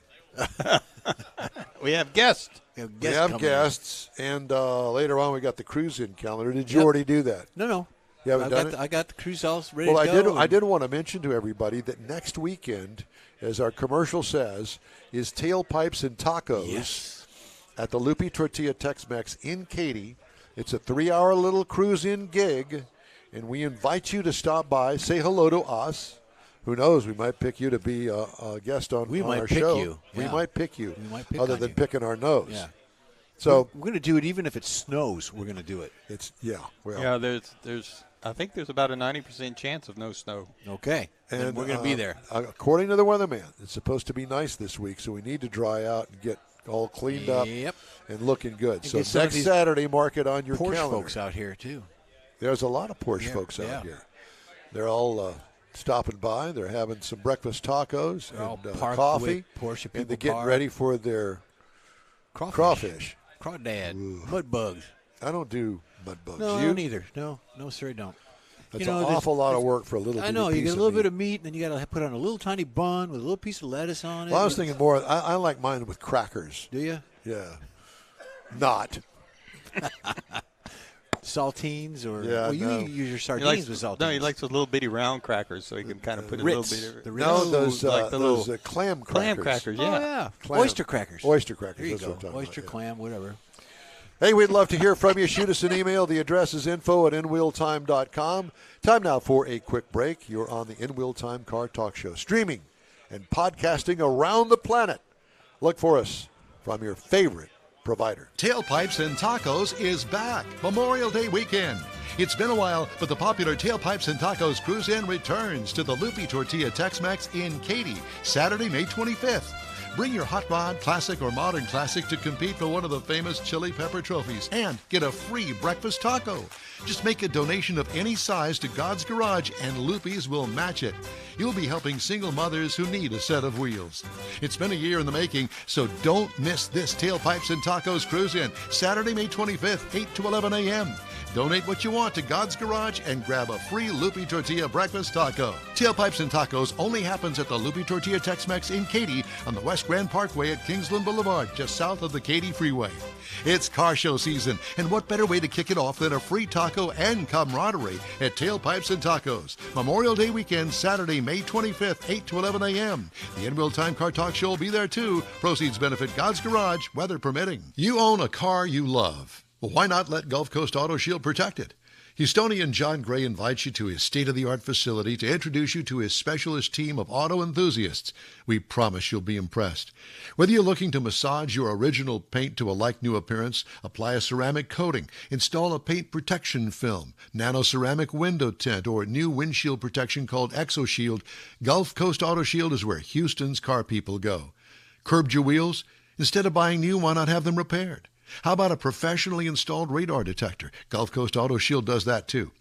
We have guests. We have guests, and later on we got the cruise-in calendar. Did you already do that? No. You haven't done it? I got the cruise all ready Well, to go. I did want to mention to everybody that next weekend, as our commercial says, is Tailpipes and Tacos at the Lupi Tortilla Tex-Mex in Katy. It's a 3-hour little cruise-in gig, and we invite you to stop by, say hello to us. Who knows? We might pick you to be a guest on our show. We might pick you. We might pick other on than you. picking our nose. Yeah. So we're going to do it even if it snows. We're going to do it. There's I think there's about a 90% chance of no snow. Okay. And we're going to be there. According to the weatherman, it's supposed to be nice this week, so we need to dry out and get all cleaned up and looking good. And so get some of next these Saturday, mark it on your Porsche calendar. folks out here, too. There's a lot of Porsche folks out here. They're all stopping by. They're having some breakfast tacos and coffee. Porsche people and they're getting ready for their crawfish. Crawdad. Mud bugs. I don't do mud bugs. No, you? I don't either. No, sir, I don't. That's an awful lot of work for a little. I know. You piece get a of little meat. bit of meat, and then you got to put on a little tiny bun with a little piece of lettuce on it. Well, I was thinking more. I like mine with crackers. Do you? Yeah. Not. Saltines or no. you use your sardines with saltines. No, he likes those little bitty round crackers, so he can kind of put Ritz. a little bit. The No, Ritz. those clam crackers. Clam crackers, yeah. Oh, yeah. Clam. Oyster crackers. Oyster crackers. There you That's go. what I'm talking Oyster, about, clam, whatever. Hey, we'd love to hear from you. Shoot us an email. The address is info@inwheeltime.com. Time now for a quick break. You're on the In Wheel Time Car Talk Show, streaming and podcasting around the planet. Look for us from your favorite provider. Tailpipes and Tacos is back. Memorial Day weekend. It's been a while, but the popular Tailpipes and Tacos Cruise-In returns to the Lupi Tortilla Tex-Mex in Katy, Saturday, May 25th. Bring your hot rod, classic, or modern classic to compete for one of the famous chili pepper trophies and get a free breakfast taco. Just make a donation of any size to God's Garage and Lupi's will match it. You'll be helping single mothers who need a set of wheels. It's been a year in the making, so don't miss this Tailpipes and Tacos Cruise-In, Saturday, May 25th, 8 to 11 a.m. Donate what you want to God's Garage and grab a free Lupi Tortilla breakfast taco. Tailpipes and Tacos only happens at the Lupi Tortilla Tex-Mex in Katy on the West Grand Parkway at Kingsland Boulevard, just south of the Katy Freeway. It's car show season, and what better way to kick it off than a free taco and camaraderie at Tailpipes and Tacos. Memorial Day weekend, Saturday, May 25th, 8 to 11 a.m. The In Wheel Time Car Talk Show will be there too. Proceeds benefit God's Garage, weather permitting. You own a car you love. Well, why not let Gulf Coast Auto Shield protect it? Houstonian John Gray invites you to his state-of-the-art facility to introduce you to his specialist team of auto enthusiasts. We promise you'll be impressed. Whether you're looking to massage your original paint to a like-new appearance, apply a ceramic coating, install a paint protection film, nano-ceramic window tint, or new windshield protection called ExoShield, Gulf Coast Auto Shield is where Houston's car people go. Curbed your wheels? Instead of buying new, why not have them repaired? How about a professionally installed radar detector? Gulf Coast Auto Shield does that too.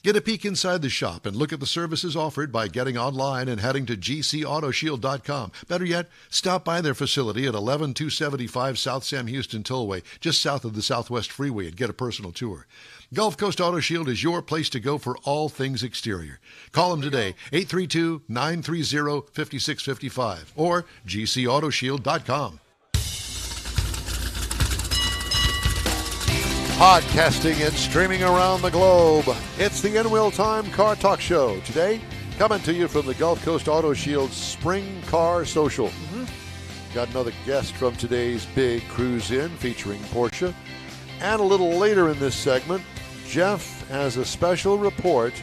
Get a peek inside the shop and look at the services offered by getting online and heading to gcautoshield.com. Better yet, stop by their facility at 11275 South Sam Houston Tollway, just south of the Southwest Freeway, and get a personal tour. Gulf Coast Auto Shield is your place to go for all things exterior. Call them today, 832-930-5655 or gcautoshield.com. Podcasting and streaming around the globe. It's the In Wheel Time Car Talk Show. Today, coming to you from the Gulf Coast Auto Shield Spring Car Social. Got another guest from today's big cruise in featuring Porsche. And a little later in this segment, Jeff has a special report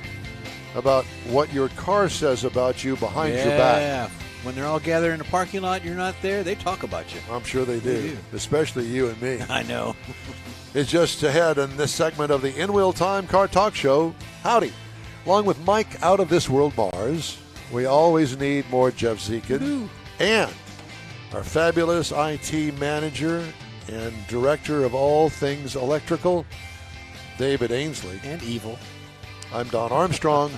about what your car says about you behind your back. Yeah. When they're all gathered in the parking lot, you're not there, they talk about you. I'm sure they do. Especially you and me. I know. It's just ahead in this segment of the In Wheel Time Car Talk Show. Howdy. Along with Mike Out of This World Mars, we always need more Jeff Zekin. And our fabulous IT manager and director of all things electrical, David Ainsley. And evil. I'm Don Armstrong.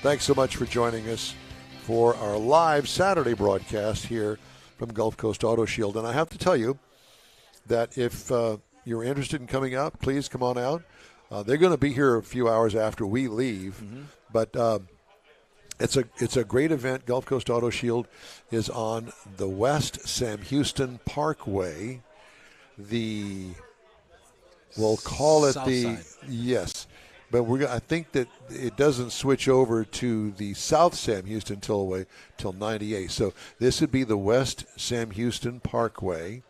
Thanks so much for joining us for our live Saturday broadcast here from Gulf Coast Auto Shield. And I have to tell you that if you're interested in coming out, please come on out. They're going to be here a few hours after we leave, but it's a great event. Gulf Coast Auto Shield is on the West Sam Houston Parkway. We'll call it South the side. Yes, but I think that it doesn't switch over to the South Sam Houston Tollway till 98. So this would be the West Sam Houston Parkway.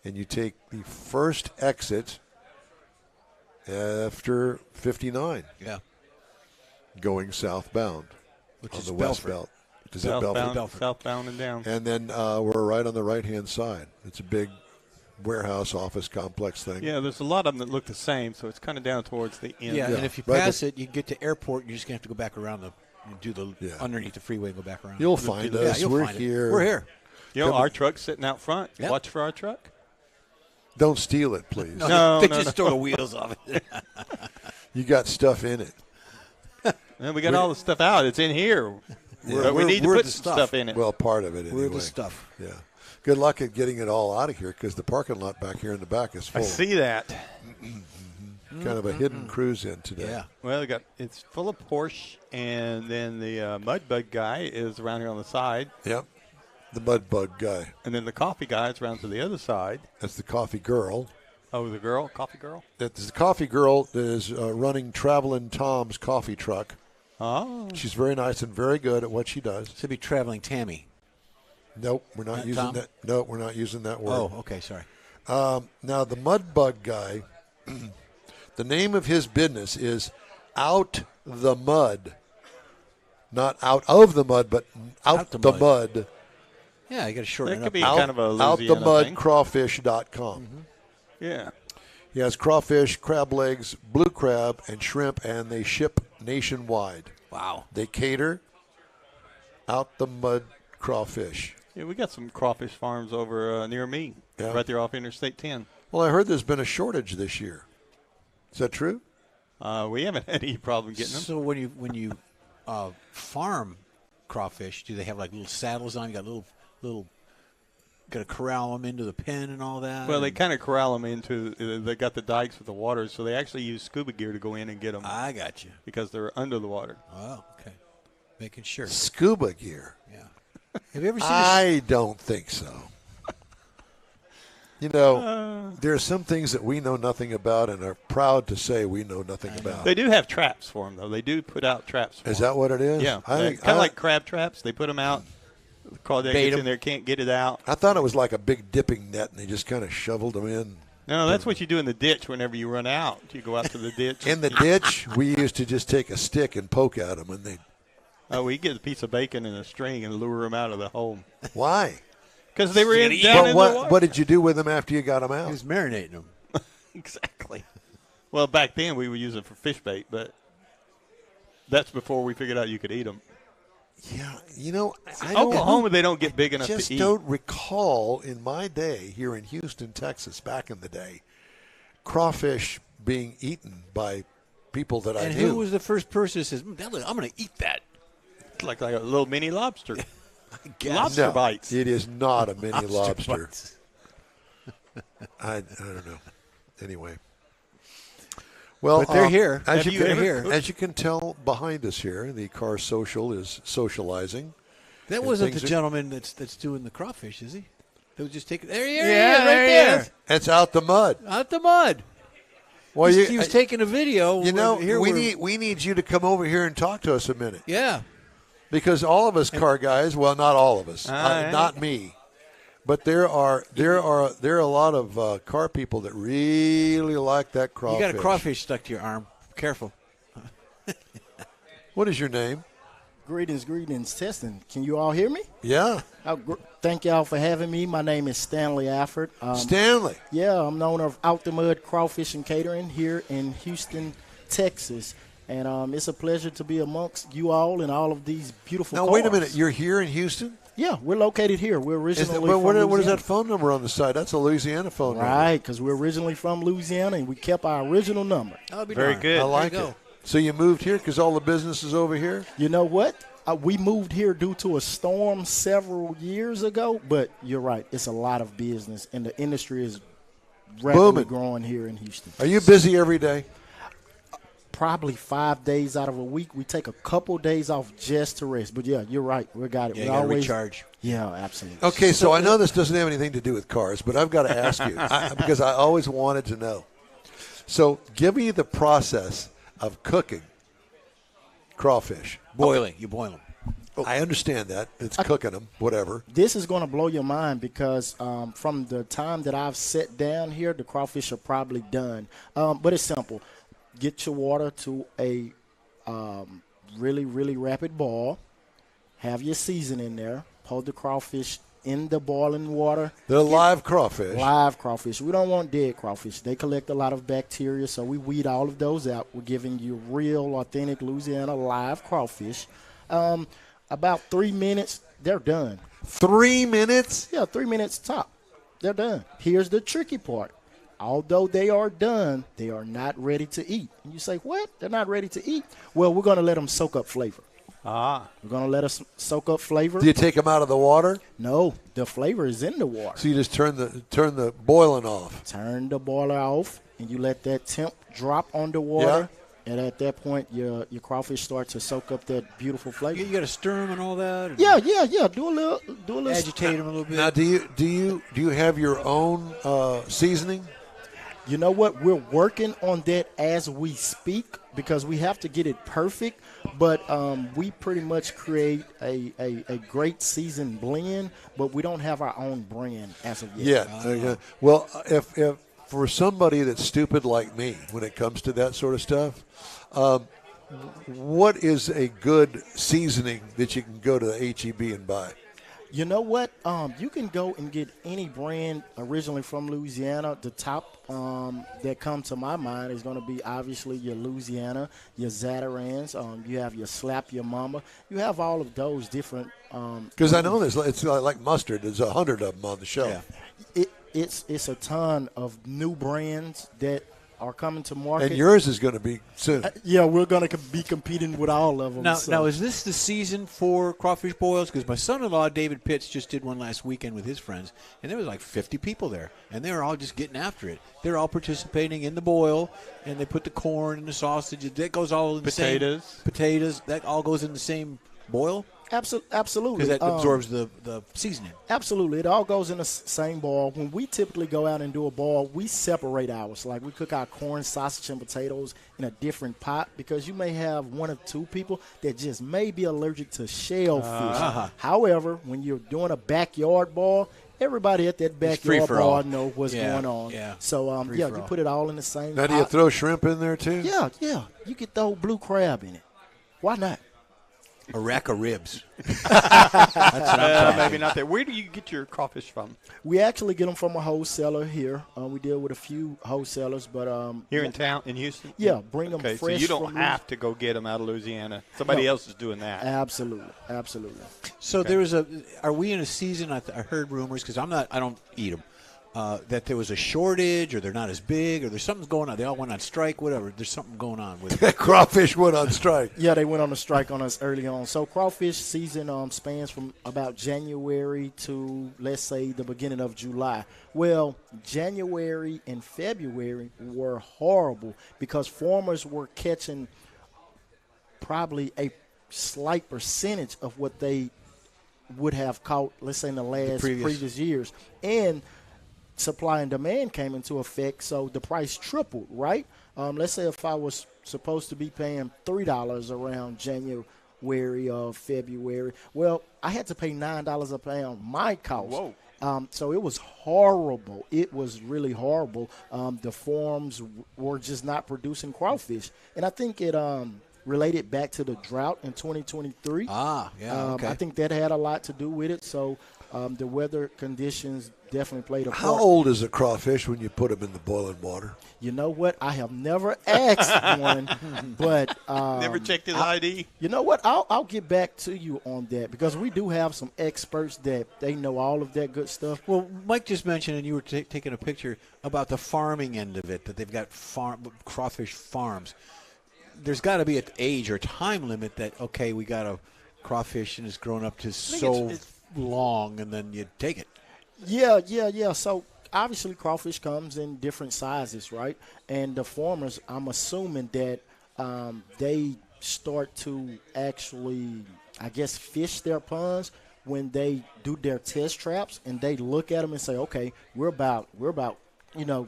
And you take the first exit after 59. Yeah. Going southbound. Which on is the West Belford. Belt. Is that Belford? Southbound and down. And then we're right on the right-hand side. It's a big warehouse office complex thing. Yeah, there's a lot of them that look the same, so it's kind of down towards the end. Yeah, Yeah. and if you Right, pass it, you get to airport, you're just going to have to go back around underneath the freeway and go back around. You'll find us. You'll We're find it. here. We're here. You know, our truck's sitting out front. Yep. Watch for our truck. Don't steal it, please. No, They just throw the wheels off it. You got stuff in it. And we got all the stuff out. It's in here. Yeah. But we need to we're put the some stuff. stuff in it. Well, part of it anyway. We're the stuff. Yeah. Good luck at getting it all out of here because the parking lot back here in the back is full. I see that. Kind of a hidden cruise in today. Yeah. Well, it's full of Porsche, and then the mud bug guy is around here on the side, Yep. The mud bug guy. and then the coffee guy is around to the other side. That's the coffee girl. Oh, the coffee girl. That's the coffee girl that is running Travelin' Tom's coffee truck. Oh, She's very nice and very good at what she does. Should be traveling Tammy. Nope, we're not using Tom? that. No, we're not using that word. Oh, okay, sorry. Now the mud bug guy, the name of his business is Out the Mud. Not out of the mud, but out the mud. Yeah, you got to shorten that it could up. be Out, kind of a out Louisiana the mud thing. crawfish.com. Yeah. He has crawfish, crab legs, blue crab, and shrimp, and they ship nationwide. Wow. They cater out the mud crawfish. Yeah, we got some crawfish farms over near me, Yeah. right there off Interstate 10. Well, I heard there's been a shortage this year. Is that true? We haven't had any problem getting them. So when you farm crawfish, do they have like little saddles on? You got little got to corral them into the pen and all that? Well, they kind of corral them into. They got the dikes with the water, so they actually use scuba gear to go in and get them I got you. because they're under the water. Oh, okay. Making sure. Scuba gear. Yeah. Have you ever seen? I don't think so. You know, there are some things that we know nothing about and are proud to say we know nothing about. They do have traps for them, though. They do put out traps for Is them. that what it is? Yeah. I think Kind of like crab traps. They put them out. The crawdad Bait gets 'em. in there, can't get it out. I thought it was like a big dipping net, and they just kind of shoveled them in. No, that's what you do in the ditch whenever you run out. You go out to the ditch. In the ditch, we used to just take a stick and poke at them, and they. Oh, we get a piece of bacon and a string and lure them out of the hole. Why? Because they were down But in the what water. did you do with them after you got them out? He was marinating them. Exactly. Well, back then we would use it for fish bait, but that's before we figured out you could eat them. Yeah, you know, Oklahoma, they don't get big enough just to eat. don't recall in my day here in Houston, Texas, back in the day, crawfish being eaten by people that I And knew. who was the first person who says, I'm going to eat that? It's like a little mini lobster. I guess. Lobster No, bites. It is not a mini lobster. bites. I don't know. Anyway. Well, But they're here. As Have you, you can, ever- as you can tell behind us here, the Car Social is socializing. That And wasn't the things are- gentleman that's doing the crawfish, is he? That was just taking. There he is, Yeah, right there he there. is. It's out the mud. Out the mud. Well, he was taking a video. You know, Here we we're- need you to come over here and talk to us a minute. Yeah. Because all of us car guys, well, not all of us, right. not me, but there are a lot of car people that really like that crawfish. You got a crawfish stuck to your arm. Careful. What is your name? Greetings, testing. Can you all hear me? Yeah, Thank y'all for having me. My name is Stanley Afford. Stanley. Yeah, I'm the owner of Out the Mud Crawfish and Catering here in Houston, Texas. And it's a pleasure to be amongst you all and all of these beautiful Now cars. wait a minute, you're here in Houston? Yeah, we're located here. We're originally from what is Louisiana. that phone number on the side? That's a Louisiana phone number. Right, because we're originally from Louisiana and we kept our original number. That'll be Very darned. good. I like There you it. So you moved here because all the business is over here? You know what? We moved here due to a storm several years ago, but you're right. It's a lot of business, and the industry is rapidly Booming. growing here in Houston. Are you busy every day? Probably 5 days out of a week. We take a couple days off just to rest. But, yeah, you're right. We got it. Yeah, we you got to always recharge. Yeah, absolutely. Okay, so I know this doesn't have anything to do with cars, but I've got to ask you because I always wanted to know. So give me the process of cooking crawfish. Boiling. You boil them. I understand that. It's cooking them, whatever. This is going to blow your mind because from the time that I've sat down here, the crawfish are probably done. But it's simple. Get your water to a really, really rapid boil. Have your season in there. Pour the crawfish in the boiling water. They're live crawfish. Live crawfish. We don't want dead crawfish. They collect a lot of bacteria, so we weed all of those out. We're giving you real, authentic Louisiana live crawfish. About 3 minutes, they're done. 3 minutes? Yeah, 3 minutes top. They're done. Here's the tricky part. Although they are done, they are not ready to eat. And you say, what? They're not ready to eat? Well, we're going to let them soak up flavor. We're going to let us soak up flavor. Do you take them out of the water? No, the flavor is in the water. So you just turn the boiling off. Turn the boiler off, and you let that temp drop on the water. And at that point, your crawfish start to soak up that beautiful flavor. You got to stir them and all that. Yeah. Do a little. Agitate them a little bit. Now, do you have your own seasoning? You know what? We're working on that as we speak because we have to get it perfect. But we pretty much create a great seasoned blend, but we don't have our own brand as of yet. Yeah. Well, if for somebody that's stupid like me when it comes to that sort of stuff, what is a good seasoning that you can go to the H-E-B and buy? You know what? You can go and get any brand originally from Louisiana. The top that come to my mind is going to be obviously your Louisiana, your Zatarain's. You have your Slap Your Mama. You have all of those different. Because I know it's like mustard. There's 100 of them on the shelf. Yeah. It's a ton of new brands that are coming to market. And yours is going to be soon. Yeah, we're going to be competing with all of them. Now, is this the season for crawfish boils? Because my son-in-law, David Pitts, just did one last weekend with his friends, and there was like 50 people there, and they were all just getting after it. They're all participating in the boil, and they put the corn and the sausage. That goes all in the same. Potatoes. That all goes in the same boil? Absolutely. Because that absorbs the seasoning. Absolutely. It all goes in the same boil. When we typically go out and do a boil, we separate ours. Like we cook our corn, sausage, and potatoes in a different pot because you may have one or two people that just may be allergic to shellfish. However, when you're doing a backyard boil, everybody at that It's backyard free-for-all. bar know what's Yeah, going on. yeah. So, yeah, you Free-for-all. put it all in the same Now, do you pot. throw shrimp in there too? Yeah, yeah. You get the old blue crab in it. Why not? A rack of ribs. That's what I'm talking. Maybe not that. Where do you get your crawfish from? We actually get them from a wholesaler here. We deal with a few wholesalers, but Here in town, in Houston? yeah, bring them Okay, fresh. so you don't from have to go get them out of Louisiana. Somebody No. else is doing that. Absolutely, absolutely. So there was are we in a season, I heard rumors, because I don't eat them, that there was a shortage or they're not as big or there's something going on. They all went on strike, whatever. There's something going on with it. Crawfish went on strike. Yeah, they went on a strike on us early on. So crawfish season spans from about January to, let's say, the beginning of July. Well, January and February were horrible because farmers were catching probably a slight percentage of what they would have caught, let's say, in the last previous years. And supply and demand came into effect, so the price tripled, right? Let's say if I was supposed to be paying $3 around January or February, well, I had to pay $9 a pound my cost. Whoa. So it was horrible. It was really horrible. The farms were just not producing crawfish. And I think it related back to the drought in 2023. Okay. I think that had a lot to do with it. So the weather conditions definitely played a part. How old is a crawfish when you put them in the boiling water? You know what? I have never asked one, but Never checked his ID? You know what? I'll get back to you on that because we do have some experts that they know all of that good stuff. Well, Mike just mentioned, and you were taking a picture about the farming end of it, that they've got crawfish farms. There's got to be an age or time limit that, okay, we got a crawfish and it's grown up to so long, and then you take it. Yeah. So obviously crawfish comes in different sizes, right? And the farmers, I'm assuming that they start to actually, I guess, fish their ponds when they do their test traps, and they look at them and say, okay, we're about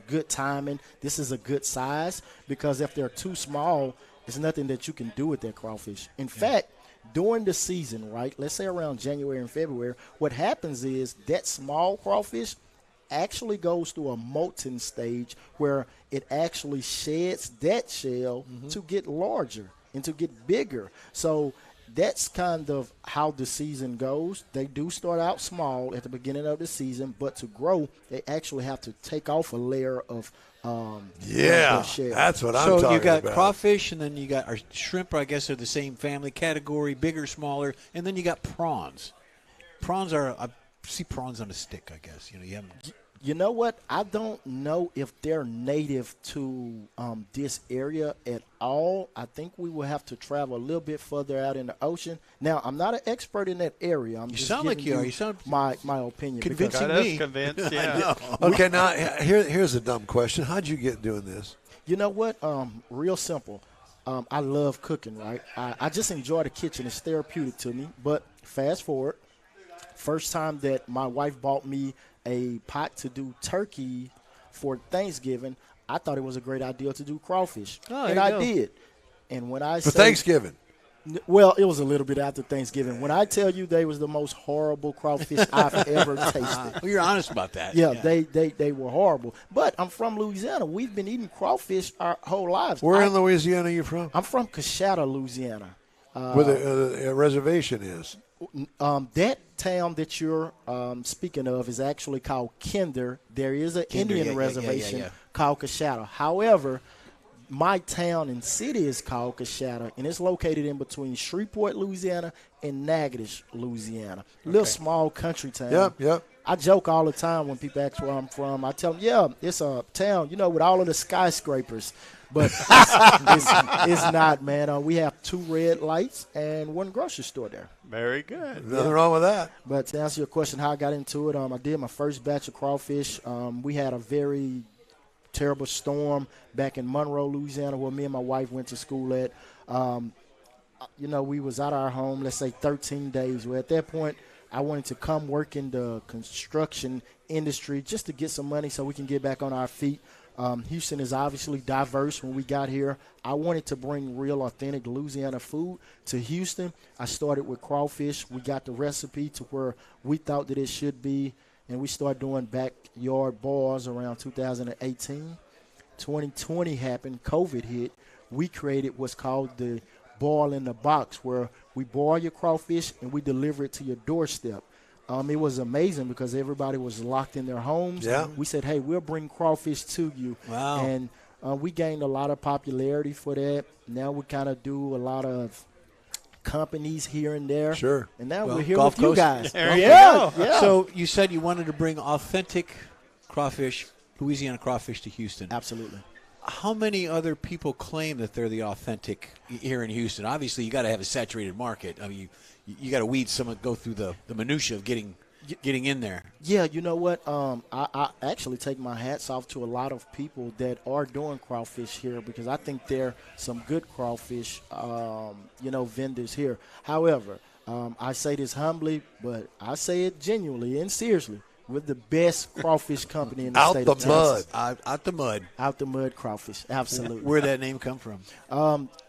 good timing. This is a good size, because if they're too small, there's nothing that you can do with that crawfish. In fact, during the season, right, let's say around January and February, what happens is that small crawfish actually goes through a molting stage where it actually sheds that shell to get larger and to get bigger. So that's kind of how the season goes. They do start out small at the beginning of the season, but to grow, they actually have to take off a layer of Yeah, shell. that's what I'm So talking you got about. crawfish, and then you got our shrimp. I guess are the same family category, bigger, smaller, and then you got prawns. Prawns are I see prawns on a stick. I guess you have them. You know what? I don't know if they're native to this area at all. I think we will have to travel a little bit further out in the ocean. Now, I'm not an expert in that area. I'm You just sound like giving you are. You sound my opinion. convincing Got us me. convinced, yeah. I know. Okay, now here's a dumb question. How'd you get doing this? You know what? Real simple. I love cooking, right? I just enjoy the kitchen. It's therapeutic to me. But fast forward, first time that my wife bought me a pot to do turkey for Thanksgiving, I thought it was a great idea to do crawfish. Oh, and there I you go. did. And when I For say Thanksgiving. Well, it was a little bit after Thanksgiving. When I tell you they was the most horrible crawfish I've ever tasted. Well, you're honest about that. Yeah, they were horrible. But I'm from Louisiana. We've been eating crawfish our whole lives. Where in Louisiana are you from? I'm from Coshada, Louisiana. Where the reservation is. That town that you're speaking of is actually called Kinder. There is an Indian yeah, reservation yeah. called Coshada. However, my town and city is called Coshada, and it's located in between Shreveport, Louisiana, and Natchitoches, Louisiana. Little small country town. Yep. I joke all the time when people ask where I'm from. I tell them, yeah, it's a town, with all of the skyscrapers. But it's not, man. We have 2 red lights and 1 grocery store there. Very good. Nothing wrong with that. But to answer your question, how I got into it, I did my first batch of crawfish. We had a very terrible storm back in Monroe, Louisiana, where me and my wife went to school at. We was out of our home, let's say 13 days. Well, at that point, I wanted to come work in the construction industry just to get some money so we can get back on our feet. Houston is obviously diverse. When we got here, I wanted to bring real, authentic Louisiana food to Houston. I started with crawfish. We got the recipe to where we thought that it should be. and we started doing backyard bars around 2018. 2020 happened, COVID hit. We created what's called the boil in the box, where we boil your crawfish and we deliver it to your doorstep. It was amazing because everybody was locked in their homes. Yeah. We said, hey, we'll bring crawfish to you. Wow. And we gained a lot of popularity for that. Now we kind of do a lot of companies here and there. Sure. And now Well, we're here Gulf with you Coast. guys. There you yeah, go. yeah. So you said you wanted to bring authentic crawfish, Louisiana crawfish, to Houston. Absolutely. How many other people claim that they're the authentic here in Houston? Obviously, you got to have a saturated market. I mean, you got to weed some, go through the minutia of getting in there. Yeah, you know what? I actually take my hats off to a lot of people that are doing crawfish here because I think there are some good crawfish, vendors here. However, I say this humbly, but I say it genuinely and seriously. We're the best crawfish company in the Out state the of Texas. Out the mud. Out the mud crawfish, absolutely. Where'd that name come from?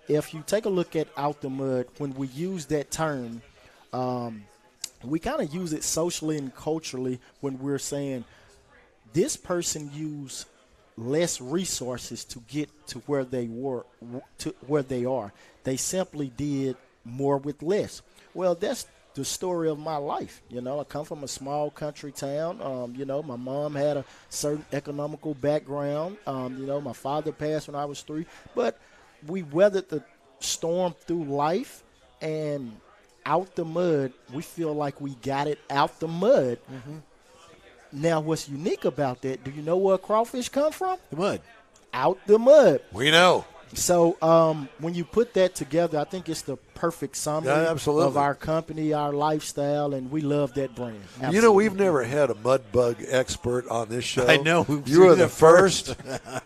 If you take a look at out the mud, when we use that term, we kind of use it socially and culturally when we're saying this person used less resources to get to where they were, to where they are. They simply did more with less. Well, that's the story of my life. I come from a small country town. My mom had a certain economical background. My father passed when I was 3. But we weathered the storm through life, and out the mud, we feel like we got it out the mud. Mm-hmm. Now, what's unique about that, do you know where crawfish come from? The mud. Out the mud. We know. So when you put that together, I think it's the perfect summary absolutely. of our company, our lifestyle, and we love that brand. Absolutely. We've never had a mud bug expert on this show. I know. You are the first,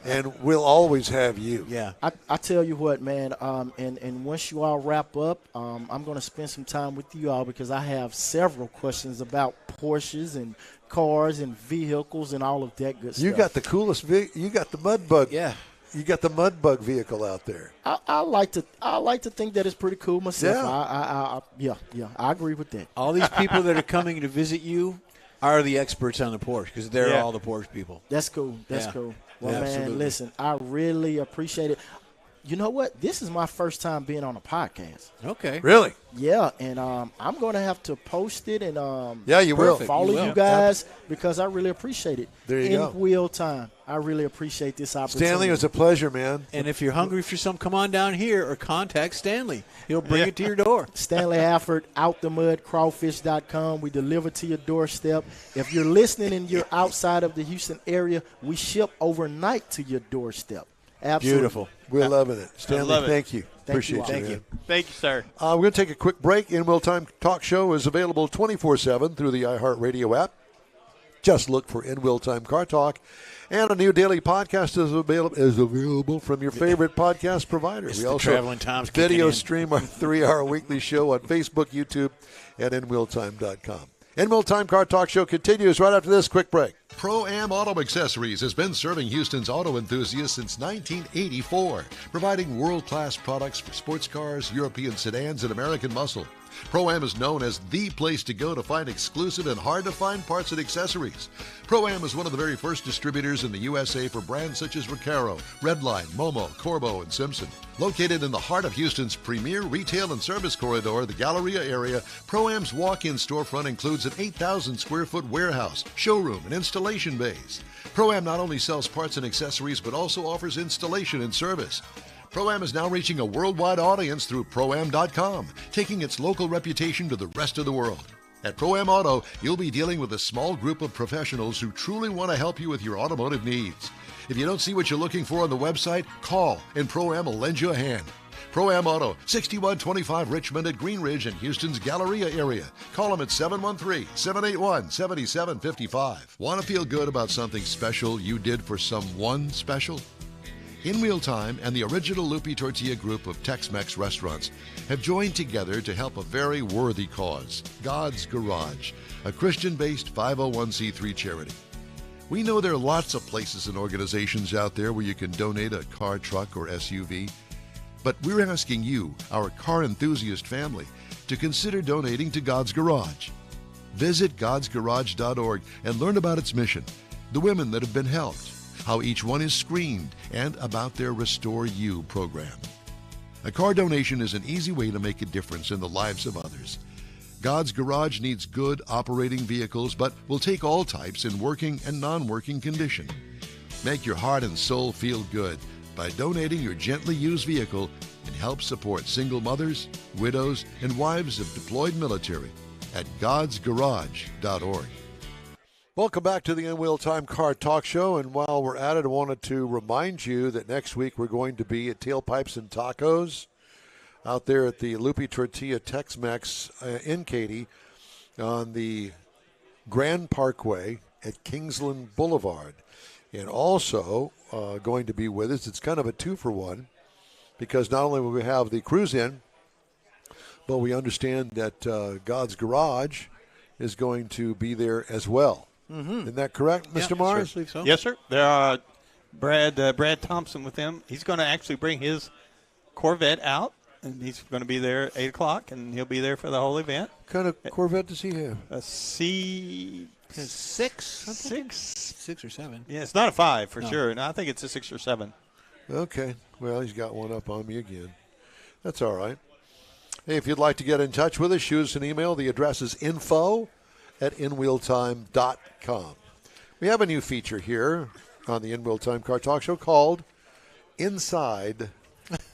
and we'll always have you. Yeah. I tell you what, man, and once you all wrap up, I'm going to spend some time with you all because I have several questions about Porsches and cars and vehicles and all of that good stuff. You got the coolest you got the mud bug. Yeah. You got the mud bug vehicle out there. I like to think that it's pretty cool myself. Yeah. I agree with that. All these people that are coming to visit you are the experts on the Porsche because they're all the Porsche people. That's cool. That's Yeah. cool. Well, Yeah, man, absolutely. listen, I really appreciate it. You know what? This is my first time being on a podcast. Okay. Really? Yeah, and I'm going to have to post it and Yeah, you will. follow You will. you guys because I really appreciate it. There you go. In wheel time, I really appreciate this opportunity. Stanley, it was a pleasure, man. And if you're hungry for some, come on down here or contact Stanley. He'll bring it to your door. Stanley Halford, outthemudcrawfish.com. We deliver to your doorstep. If you're listening and you're outside of the Houston area, we ship overnight to your doorstep. Absolutely. Beautiful. We're loving it. Stanley, love it. thank you. Appreciate all. you. Thank man. you. Thank you, sir. We're going to take a quick break. In Will Time Talk Show is available 24/7 through the iHeartRadio app. Just look for In Will Time Car Talk. And a new daily podcast is available from your favorite podcast provider. It's We the also Traveling Tom's kicking video in. stream our 3-hour weekly show on Facebook, YouTube, and InWillTime.com. In Will Time Car Talk Show continues right after this quick break. Pro-Am Auto Accessories has been serving Houston's auto enthusiasts since 1984, providing world-class products for sports cars, European sedans, and American muscle. Pro-Am is known as the place to go to find exclusive and hard-to-find parts and accessories. Pro-Am is one of the very first distributors in the USA for brands such as Recaro, Redline, Momo, Corbo, and Simpson. Located in the heart of Houston's premier retail and service corridor, the Galleria area, Pro-Am's walk-in storefront includes an 8,000-square-foot warehouse, showroom, and installation bays. Pro-Am not only sells parts and accessories, but also offers installation and service. Pro-Am is now reaching a worldwide audience through Pro-Am.com, taking its local reputation to the rest of the world. At Pro-Am Auto, you'll be dealing with a small group of professionals who truly want to help you with your automotive needs. If you don't see what you're looking for on the website, call and Pro-Am will lend you a hand. Pro-Am Auto, 6125 Richmond at Green Ridge in Houston's Galleria area. Call them at 713-781-7755. Want to feel good about something special you did for someone special? In Wheel Time and the original Lupi Tortilla group of Tex-Mex restaurants have joined together to help a very worthy cause, God's Garage, a Christian-based 501c3 charity. We know there are lots of places and organizations out there where you can donate a car, truck, or SUV, but we're asking you, our car enthusiast family, to consider donating to God's Garage. Visit godsgarage.org and learn about its mission, the women that have been helped, how each one is screened, and about their Restore You program. A car donation is an easy way to make a difference in the lives of others. God's Garage needs good operating vehicles, but will take all types in working and non-working condition. Make your heart and soul feel good by donating your gently used vehicle and help support single mothers, widows, and wives of deployed military at godsgarage.org. Welcome back to the In Wheel Time Car Talk Show. And while we're at it, I wanted to remind you that next week we're going to be at Tailpipes and Tacos out there at the Lupe Tortilla Tex-Mex in Katy on the Grand Parkway at Kingsland Boulevard. And also going to be with us, it's kind of a 2-for-1, because not only will we have the cruise in, but we understand that God's Garage is going to be there as well. Mm-hmm. Isn't that correct, Mr. Mars? Sure, I believe so. Yes, sir. There are Brad Thompson with him. He's going to actually bring his Corvette out, and he's going to be there at 8 o'clock, and he'll be there for the whole event. What kind of Corvette does he have? A C6. 6 or 7. Yeah, it's not a 5 for No. sure. No, I think it's a 6 or 7. Okay. Well, he's got one up on me again. That's all right. Hey, if you'd like to get in touch with us, shoot us an email. The address is info@inwheeltime.com. We have a new feature here on the In Wheel Time Car Talk Show called Inside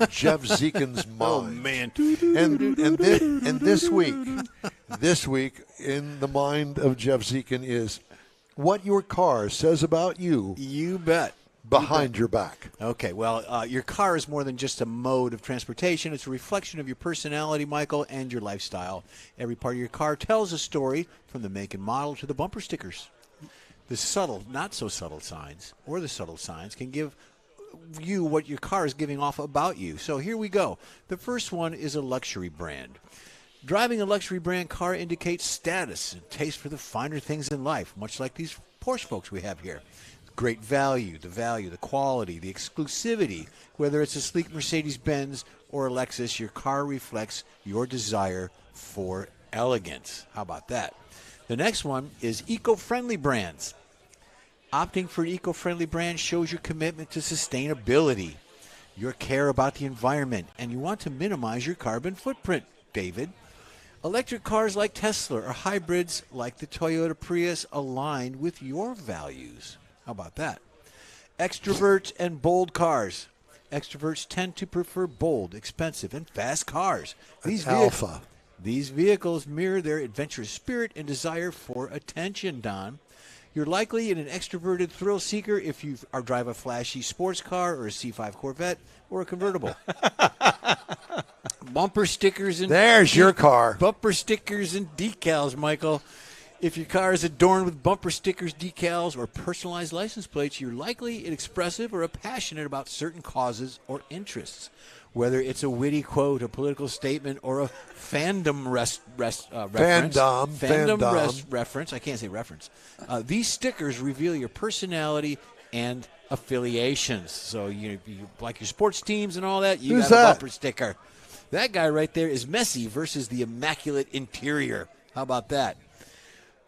Jeff Zekin's Mind. Oh, man. And this week in the mind of Jeff Zekin is what your car says about you. You bet. Behind your back. Okay, well, your car is more than just a mode of transportation. It's a reflection of your personality, Michael, and your lifestyle. Every part of your car tells a story, from the make and model to the bumper stickers. The subtle, not so subtle signs, or the subtle signs, can give you what your car is giving off about you. So here we go. The first one is a luxury brand. Driving a luxury brand car indicates status and taste for the finer things in life, much like these Porsche folks we have here. Great value, the quality, the exclusivity. Whether it's a sleek Mercedes-Benz or a Lexus, your car reflects your desire for elegance. How about that? The next one is eco-friendly brands. Opting for an eco-friendly brand shows your commitment to sustainability, your care about the environment, and you want to minimize your carbon footprint, David. Electric cars like Tesla or hybrids like the Toyota Prius align with your values. How about that? Extroverts and bold cars. Extroverts tend to prefer bold, expensive, and fast cars. Alpha. These vehicles mirror their adventurous spirit and desire for attention, Don. You're likely an extroverted thrill seeker if you drive a flashy sports car or a C5 Corvette or a convertible. Bumper stickers and There's your car. Bumper stickers and decals, Michael. If your car is adorned with bumper stickers, decals, or personalized license plates, you're likely expressive or passionate about certain causes or interests. Whether it's a witty quote, a political statement, or a fandom reference. Reference. I can't say reference. These stickers reveal your personality and affiliations. So you like your sports teams and all that, you Who's got a that? bumper sticker. That guy right there is Messi versus the immaculate interior. How about that?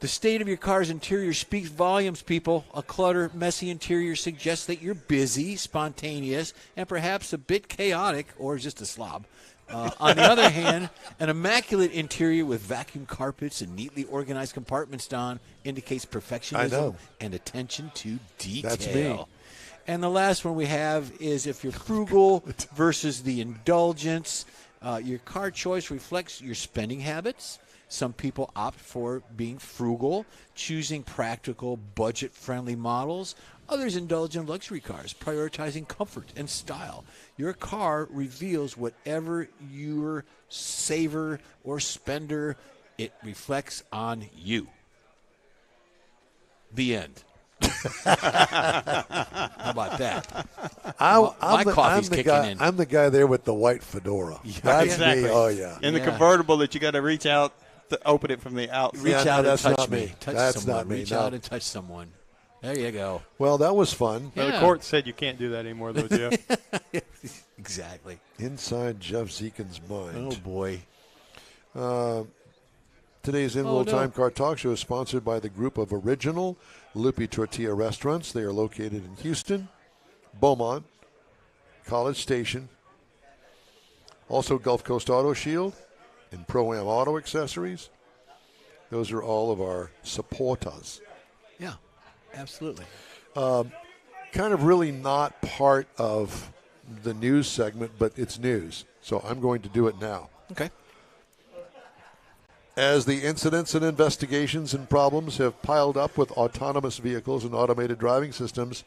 The state of your car's interior speaks volumes, people. A cluttered, messy interior suggests that you're busy, spontaneous, and perhaps a bit chaotic, or just a slob. On the other hand, an immaculate interior with vacuum carpets and neatly organized compartments, Don, indicates perfectionism and attention to detail. That's me. And the last one we have is if you're frugal versus the indulgence. Your car choice reflects your spending habits. Some people opt for being frugal, choosing practical, budget-friendly models. Others indulge in luxury cars, prioritizing comfort and style. Your car reveals whatever you're saver or spender, it reflects on you. The end. How about that? My coffee's kicking in. I'm the guy there with the white fedora. That's exactly. me. Oh, yeah. In the convertible that you got to reach out to open it from the outside. Reach out and that's touch not me. me. Touch That's someone. not me, Reach no. out and touch someone. There you go. Well, that was fun. Well, Yeah. the court said you can't do that anymore, though, Jeff. Exactly. Inside Jeff Zekin's mind. Oh, boy. Today's In-Will Time Car Talk Show is sponsored by the group of original Lupi Tortilla restaurants. They are located in Houston, Beaumont, College Station, also Gulf Coast Auto Shield, and Pro-Am Auto Accessories. Those are all of our supporters. Yeah, absolutely. Kind of really not part of the news segment, but it's news. So I'm going to do it now. Okay. As the incidents and investigations and problems have piled up with autonomous vehicles and automated driving systems,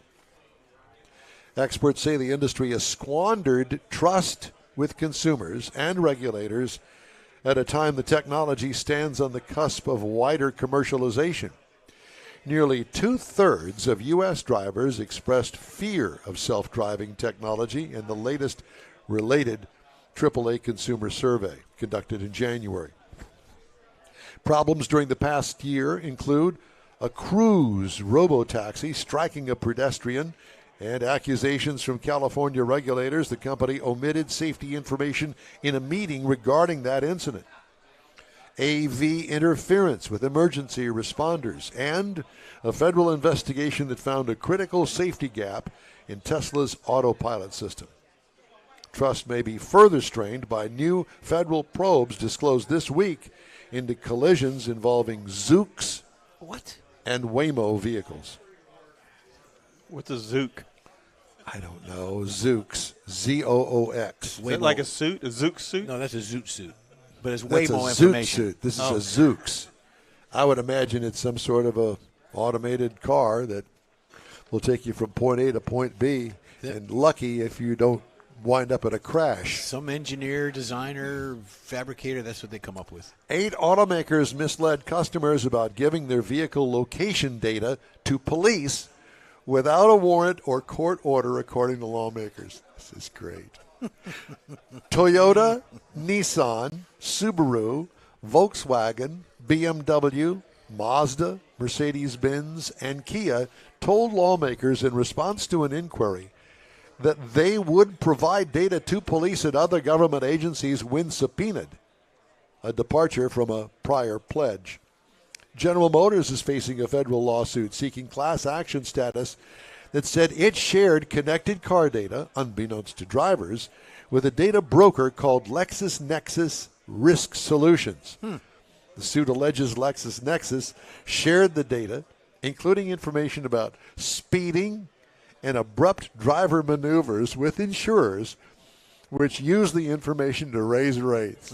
experts say the industry has squandered trust with consumers and regulators at a time the technology stands on the cusp of wider commercialization. Nearly 2/3 of U.S. drivers expressed fear of self-driving technology in the latest related AAA consumer survey conducted in January. Problems during the past year include a Cruise robotaxi striking a pedestrian and accusations from California regulators the company omitted safety information in a meeting regarding that incident. AV interference with emergency responders, and a federal investigation that found a critical safety gap in Tesla's autopilot system. Trust may be further strained by new federal probes disclosed this week into collisions involving Zoox and Waymo vehicles. What's a Zook? I don't know. Zoox. Z-O-O-X. Is it like a suit? A Zook suit? No, that's a Zoot suit. But it's That's way a more Zoot information. suit. This is a Zoox. I would imagine it's some sort of a automated car that will take you from point A to point B. And lucky if you don't wind up at a crash. Some engineer, designer, fabricator, that's what they come up with. 8 automakers misled customers about giving their vehicle location data to police without a warrant or court order, according to lawmakers. This is great. Toyota, Nissan, Subaru, Volkswagen, BMW, Mazda, Mercedes-Benz, and Kia told lawmakers in response to an inquiry that they would provide data to police and other government agencies when subpoenaed, a departure from a prior pledge. General Motors is facing a federal lawsuit seeking class action status that said it shared connected car data, unbeknownst to drivers, with a data broker called LexisNexis Risk Solutions. The suit alleges LexisNexis shared the data, including information about speeding and abrupt driver maneuvers with insurers, which use the information to raise rates.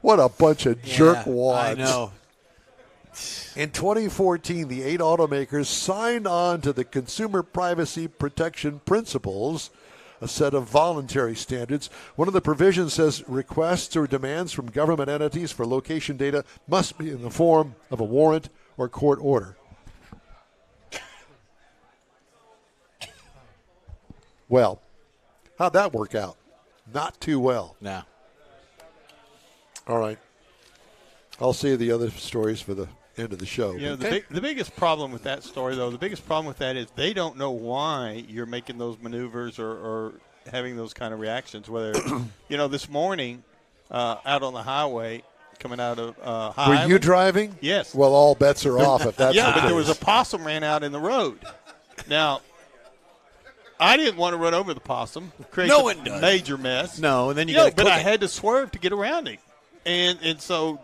What a bunch of jerkwads. I know. In 2014, the 8 automakers signed on to the Consumer Privacy Protection Principles, a set of voluntary standards. One of the provisions says requests or demands from government entities for location data must be in the form of a warrant or court order. Well, how'd that work out? Not too well. No. All right. I'll see the other stories for the end of the show. You know, the biggest problem with that story, though, the biggest problem with that is they don't know why you're making those maneuvers or having those kind of reactions. Whether, you know, this morning out on the highway, coming out of Were you driving? Yes. Well, all bets are off if that's yeah, the but case. there was a possum ran out in the road. Now, I didn't want to run over the possum. Create No a one does. major mess. No, and then you Yeah, gotta but cook I it. had to swerve to get around him. And so,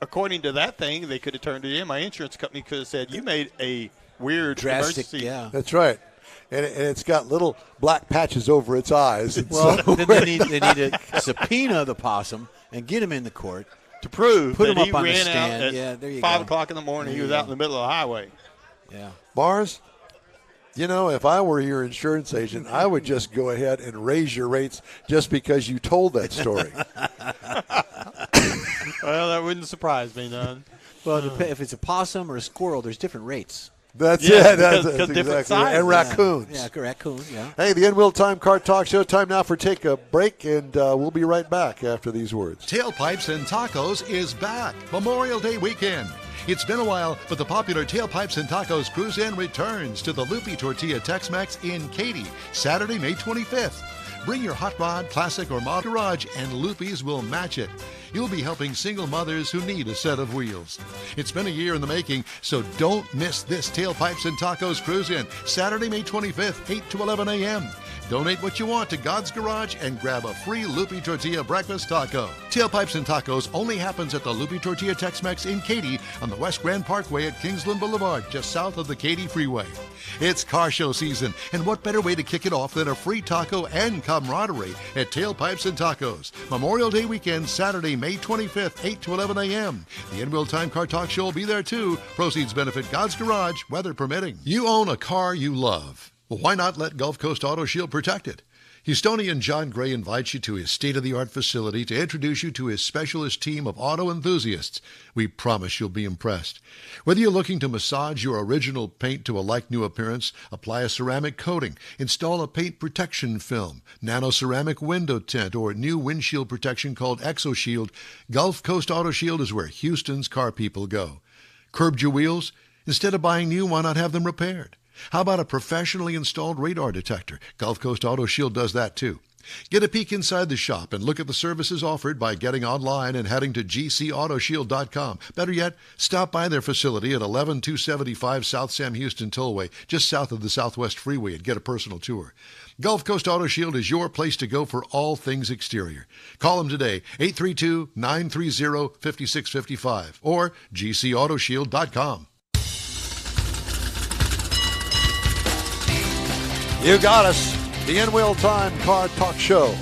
according to that thing, they could have turned it in. My insurance company could have said, you made a weird Drastic, emergency. yeah. That's right. And it's got little black patches over its eyes. And Well, so then they need to subpoena the possum and get him in the court. To prove Put that him he up on the ran stand. out at Yeah, there you 5 go. o'clock in the morning. There He was you out go. in the middle of the highway. Yeah. Mars, you know, if I were your insurance agent, I would just go ahead and raise your rates just because you told that story. Well, that wouldn't surprise me none. Well, if it's a possum or a squirrel, there's different rates. That's Yeah, it. That's because different exactly right. sizes. And raccoons. Yeah, raccoons, yeah. Hey, the In-Will Time Car Talk Show. Time now for Take a Break, and we'll be right back after these words. Tailpipes and Tacos is back. Memorial Day weekend. It's been a while, but the popular Tailpipes and Tacos Cruise In returns to the Lupi Tortilla Tex-Mex in Katy, Saturday, May 25th. Bring your hot rod, classic, or mod garage, and Loopy's will match it. You'll be helping single mothers who need a set of wheels. It's been a year in the making, so don't miss this Tailpipes and Tacos Cruise-In, Saturday, May 25th, 8 to 11 a.m. Donate what you want to God's Garage and grab a free Loopy Tortilla breakfast taco. Tailpipes and Tacos only happens at the Loopy Tortilla Tex-Mex in Katy on the West Grand Parkway at Kingsland Boulevard, just south of the Katy Freeway. It's car show season, and what better way to kick it off than a free taco and camaraderie at Tailpipes and Tacos. Memorial Day weekend, Saturday, May 25th, 8 to 11 a.m. The In-Wheel Time Car Talk Show will be there too. Proceeds benefit God's Garage, weather permitting. You own a car you love. Well, why not let Gulf Coast Auto Shield protect it? Houstonian John Gray invites you to his state-of-the-art facility to introduce you to his specialist team of auto enthusiasts. We promise you'll be impressed. Whether you're looking to massage your original paint to a like-new appearance, apply a ceramic coating, install a paint protection film, nano-ceramic window tint, or new windshield protection called ExoShield, Gulf Coast Auto Shield is where Houston's car people go. Curbed your wheels? Instead of buying new, why not have them repaired? How about a professionally installed radar detector? Gulf Coast Auto Shield does that too. Get a peek inside the shop and look at the services offered by getting online and heading to gcautoshield.com. Better yet, stop by their facility at 11275 South Sam Houston Tollway, just south of the Southwest Freeway, and get a personal tour. Gulf Coast Auto Shield is your place to go for all things exterior. Call them today, 832-930-5655 or gcautoshield.com. You got us. The In-Wheel Time Car Talk Show.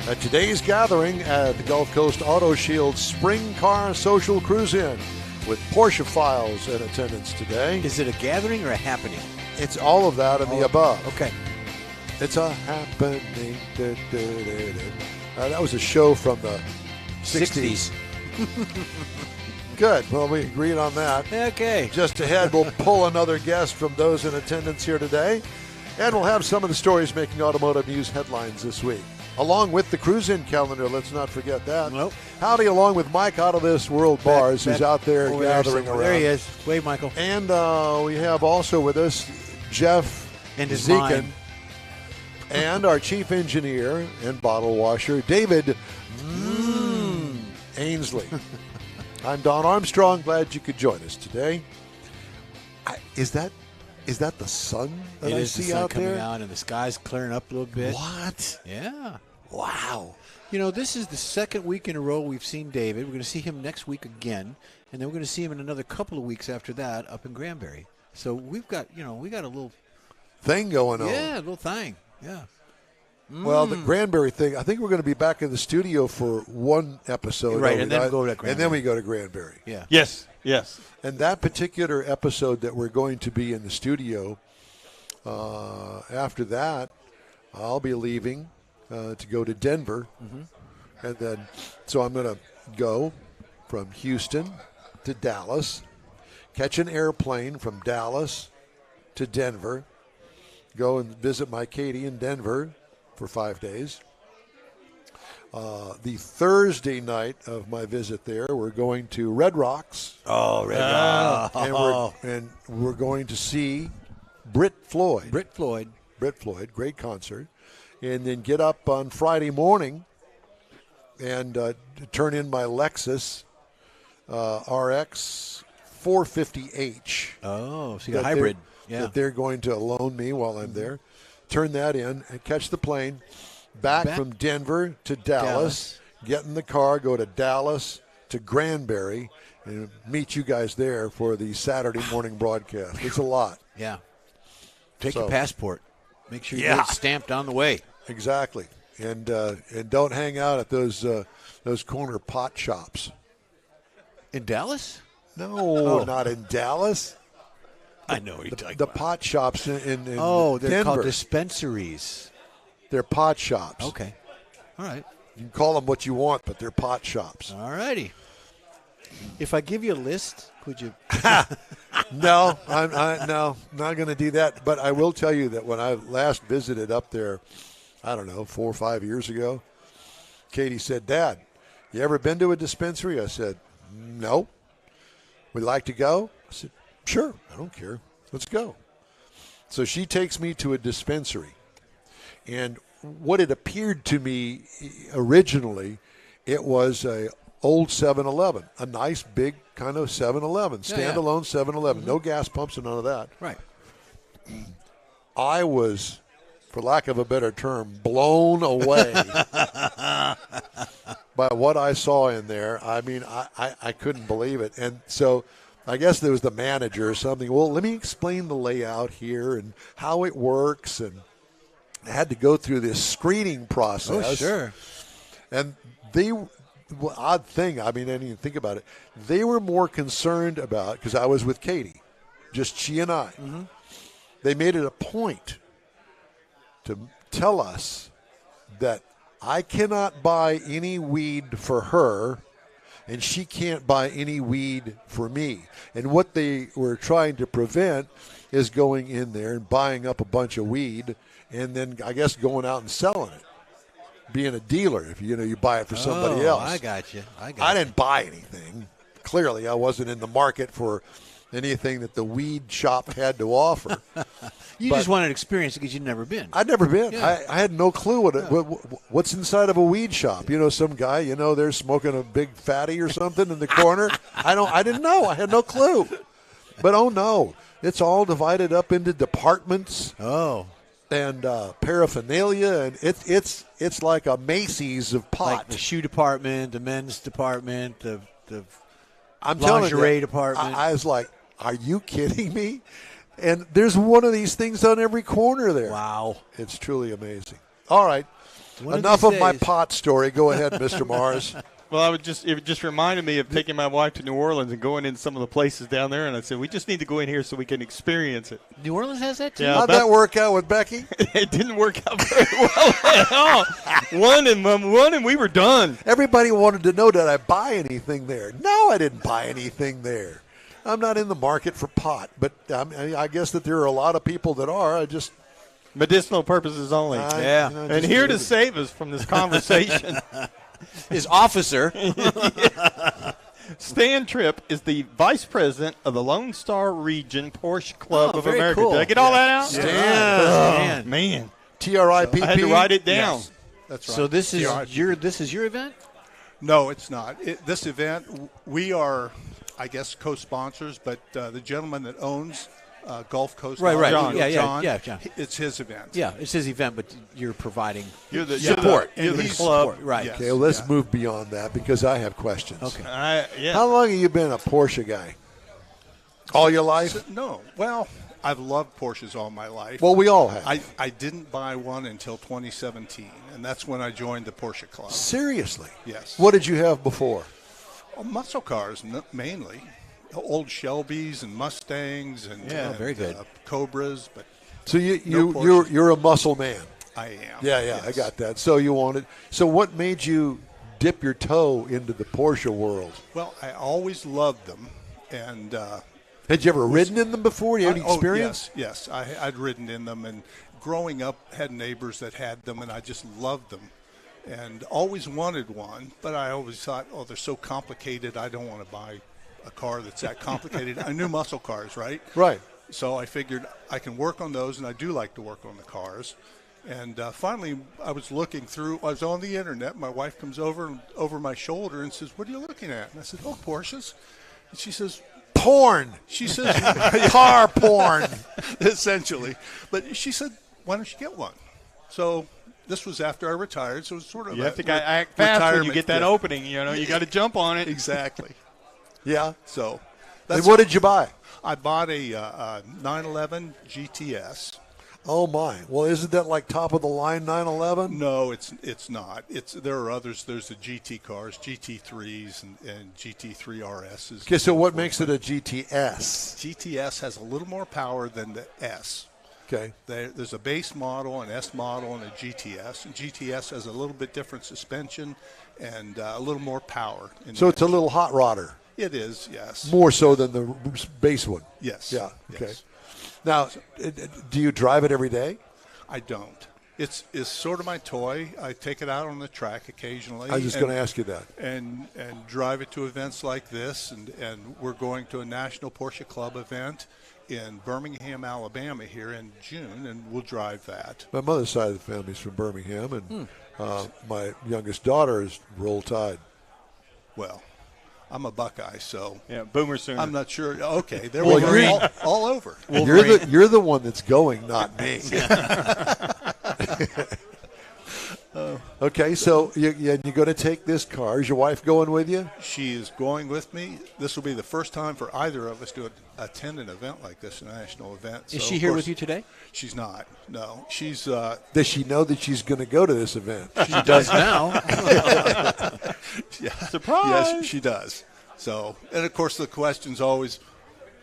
At today's gathering at the Gulf Coast Auto Shield Spring Car Social Cruise-In with Porsche Files in attendance today. Is it a gathering or a happening? It's all of that and the above. Okay. It's a happening. That was a show from the 60s. Good. Well, we agreed on that. Okay. Just ahead, we'll pull another guest from those in attendance here today. And we'll have some of the stories making automotive news headlines this week. Along with the cruise-in calendar, let's not forget that. Nope. Howdy, along with Mike out of this World Bars, who's out there gathering around. There he is. Wave, Michael. And we have also with us Jeff and his Zekin, mind. and our chief engineer and bottle washer, David Ainsley. I'm Don Armstrong. Glad you could join us today. Is that the sun that I see out there? It is the sun coming out, and the sky's clearing up a little bit. What? Yeah. Wow. You know, this is the second week in a row we've seen David. We're going to see him next week again, and then we're going to see him in another couple of weeks after that up in Granbury. So we've got, we got a little thing going on. Yeah, a little thing. Yeah. Well, the Granbury thing, I think we're going to be back in the studio for one episode. Right, and then go to Granbury. And then we go to Granbury. Yeah. Yes. And that particular episode that we're going to be in the studio, after that, I'll be leaving to go to Denver. Mm-hmm. And then, so I'm going to go from Houston to Dallas, catch an airplane from Dallas to Denver, go and visit my Katie in Denver for 5 days. The Thursday night of my visit there, we're going to Red Rocks. Oh, Red Rocks. And we're going to see Brit Floyd. Brit Floyd, great concert. And then get up on Friday morning and turn in my Lexus RX 450H. Oh, so you got a hybrid. That they're going to loan me while I'm there. Turn that in and catch the plane back from Denver to Dallas, get in the car, go to Dallas to Granbury, and meet you guys there for the Saturday morning broadcast. It's a lot. Yeah. Take your passport. Make sure you get it stamped on the way. Exactly. And don't hang out at those corner pot shops. In Dallas? No, not in Dallas. I know what you're talking the about. pot shops in they're Denver. called dispensaries. They're pot shops. Okay. All right. You can call them what you want, but they're pot shops. All righty. If I give you a list, could you? No, no, not going to do that. But I will tell you that when I last visited up there, I don't know, 4 or 5 years ago, Katie said, "Dad, you ever been to a dispensary?" I said, "No." "Would you like to go?" I said, "Sure, I don't care. Let's go." So she takes me to a dispensary. And what it appeared to me originally, it was a old 7-Eleven, a nice big kind of 7-Eleven, standalone 7-Eleven, no gas pumps and none of that. Right. I was, for lack of a better term, blown away by what I saw in there. I mean, I couldn't believe it. And so I guess there was the manager or something. Well, let me explain the layout here and how it works. And I had to go through this screening process. Oh, sure. And odd thing, I mean, I didn't even think about it. They were more concerned about, because I was with Katie, just she and I. Mm-hmm. They made it a point to tell us that I cannot buy any weed for her and she can't buy any weed for me. And what they were trying to prevent is going in there and buying up a bunch of weed and then I guess going out and selling it. Being a dealer, if you buy it for somebody else. I got you. I didn't buy anything. Clearly, I wasn't in the market for anything that the weed shop had to offer. You just wanted to experience it because you'd never been. I'd never been. Yeah. I had no clue what's inside of a weed shop. Some guy, they're smoking a big fatty or something in the corner. I didn't know. I had no clue. But oh no, it's all divided up into departments. Oh. And paraphernalia, and it's like a Macy's of pot. Like the shoe department, the men's department, the I'm lingerie department. I was like, are you kidding me? And there's one of these things on every corner there. Wow. It's truly amazing. All right. One Enough of of my these pot story. Go ahead, Mr. Mars. Well, it just reminded me of taking my wife to New Orleans and going in some of the places down there, and I said, we just need to go in here so we can experience it. New Orleans has that too? Yeah, How'd that work out with Becky? It didn't work out very well at all. One and we were done. Everybody wanted to know, did I buy anything there? No, I didn't buy anything there. I'm not in the market for pot, but I guess that there are a lot of people that are. I just medicinal purposes only. And here to save us from this conversation. His officer. Stan Tripp is the vice president of the Lone Star Region Porsche Club of America. Cool. Did I get all that out? Stan. Man. TRIPP. I had to write it down. Yes, that's right. So this is your event? No, it's not. This event, we are, I guess, co-sponsors, but the gentleman that owns Gulf Coast, right, John, John. It's his event. Yeah, it's his event, but you're providing support. You're the club, support. right? Yes. Okay, well, let's move beyond that because I have questions. Okay. How long have you been a Porsche guy? All your life? No. Well, I've loved Porsches all my life. Well, we all have. I didn't buy one until 2017, and that's when I joined the Porsche Club. Seriously? Yes. What did you have before? Muscle cars, mainly. Old Shelbys and Mustangs and very good. Cobras, but so Porsches. you're a muscle man. I am. Yeah, yes. I got that. So what made you dip your toe into the Porsche world? Well, I always loved them, and had you ever ridden in them before? Do you have any experience? Yes, I'd ridden in them, and growing up had neighbors that had them, and I just loved them, and always wanted one. But I always thought, they're so complicated. I don't want to buy a car that's that complicated. I knew muscle cars, right? Right. So I figured I can work on those, and I do like to work on the cars. And finally, I was looking through. I was on the internet. My wife comes over my shoulder and says, "What are you looking at?" And I said, "Oh, Porsches." And she says, "Porn." She says, "Car porn," essentially. But she said, "Why don't you get one?" So this was after I retired. So it was sort of you have to act fast when you get that opening. You got to jump on it. Exactly. Yeah. So. And what did you buy? I bought a 911 GTS. Oh my! Well, isn't that like top of the line 911? No, it's not. There are others. There's the GT cars, GT3s, and GT3 RSs. Okay, so what makes it a GTS? GTS has a little more power than the S. Okay. There's a base model, an S model, and a GTS. And GTS has a little bit different suspension and a little more power. So it's a little hot rodder. It is, yes. More so than the base one. Yes. Yeah. Okay. Yes. Now, do you drive it every day? I don't. It's sort of my toy. I take it out on the track occasionally. I was just going to ask you that. And drive it to events like this. And we're going to a National Porsche Club event in Birmingham, Alabama here in June, and we'll drive that. My mother's side of the family's from Birmingham, and my youngest daughter is Roll Tide. Well, I'm a Buckeye, so yeah, Boomer Sooner. I'm not sure. Okay, there Well, we go. All over. You're the one that's going, not me. Okay, so you're going to take this car. Is your wife going with you? She is going with me. This will be the first time for either of us to attend an event like this, a national event. Is So, she of here course, with you today? She's not. No, she's. Does she know that she's going to go to this event? She does now. Yeah. Surprise! Yes, she does. So, and of course, the question's always,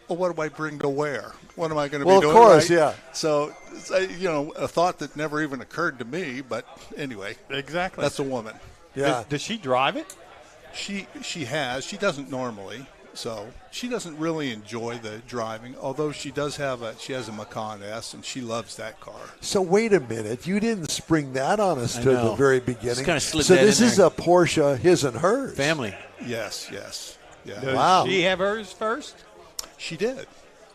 well, what do I bring to wear? What am I going to be doing? Well, of course, right? yeah. So, it's, a thought that never even occurred to me, but anyway. Exactly. That's a woman. Yeah. Does she drive it? She has. She doesn't normally. So she doesn't really enjoy the driving, although she has a Macan S, and she loves that car. So wait a minute. You didn't spring that on us I to know. the very beginning. Just kinda slid so that this in is there. a Porsche, his and hers. Family. Yes. Yeah. Does Wow. she have hers first? She did.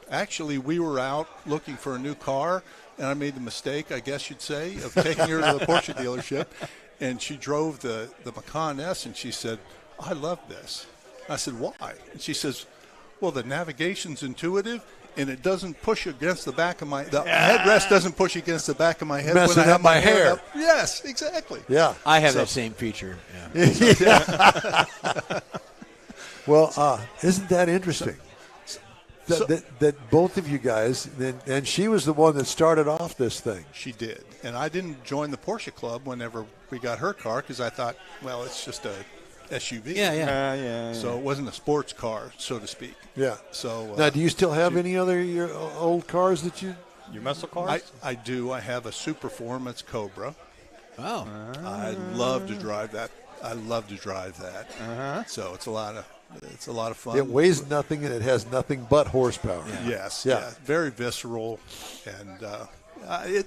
Actually, we were out looking for a new car, and I made the mistake, I guess you'd say, of taking her to the Porsche dealership. And she drove the Macan S, and she said, I love this. I said, why? And she says, well, the navigation's intuitive, and it doesn't push against the back of the headrest doesn't push against the back of my head Messing when I have up my hair. up. Yes, exactly. Yeah. I have So- that same feature. Yeah. Well, isn't that interesting? That both of you guys, and she was the one that started off this thing. She did. And I didn't join the Porsche Club whenever we got her car because I thought, well, it's just a SUV. Yeah. So it wasn't a sports car, so to speak. Yeah. So Now, do you still have any other your old cars that you? Your muscle cars? I do. I have a Superformance Cobra. Oh. I love to drive that. So it's a lot of fun. It weighs nothing and it has nothing but horsepower. Yes. Yeah. Yeah. Very visceral, and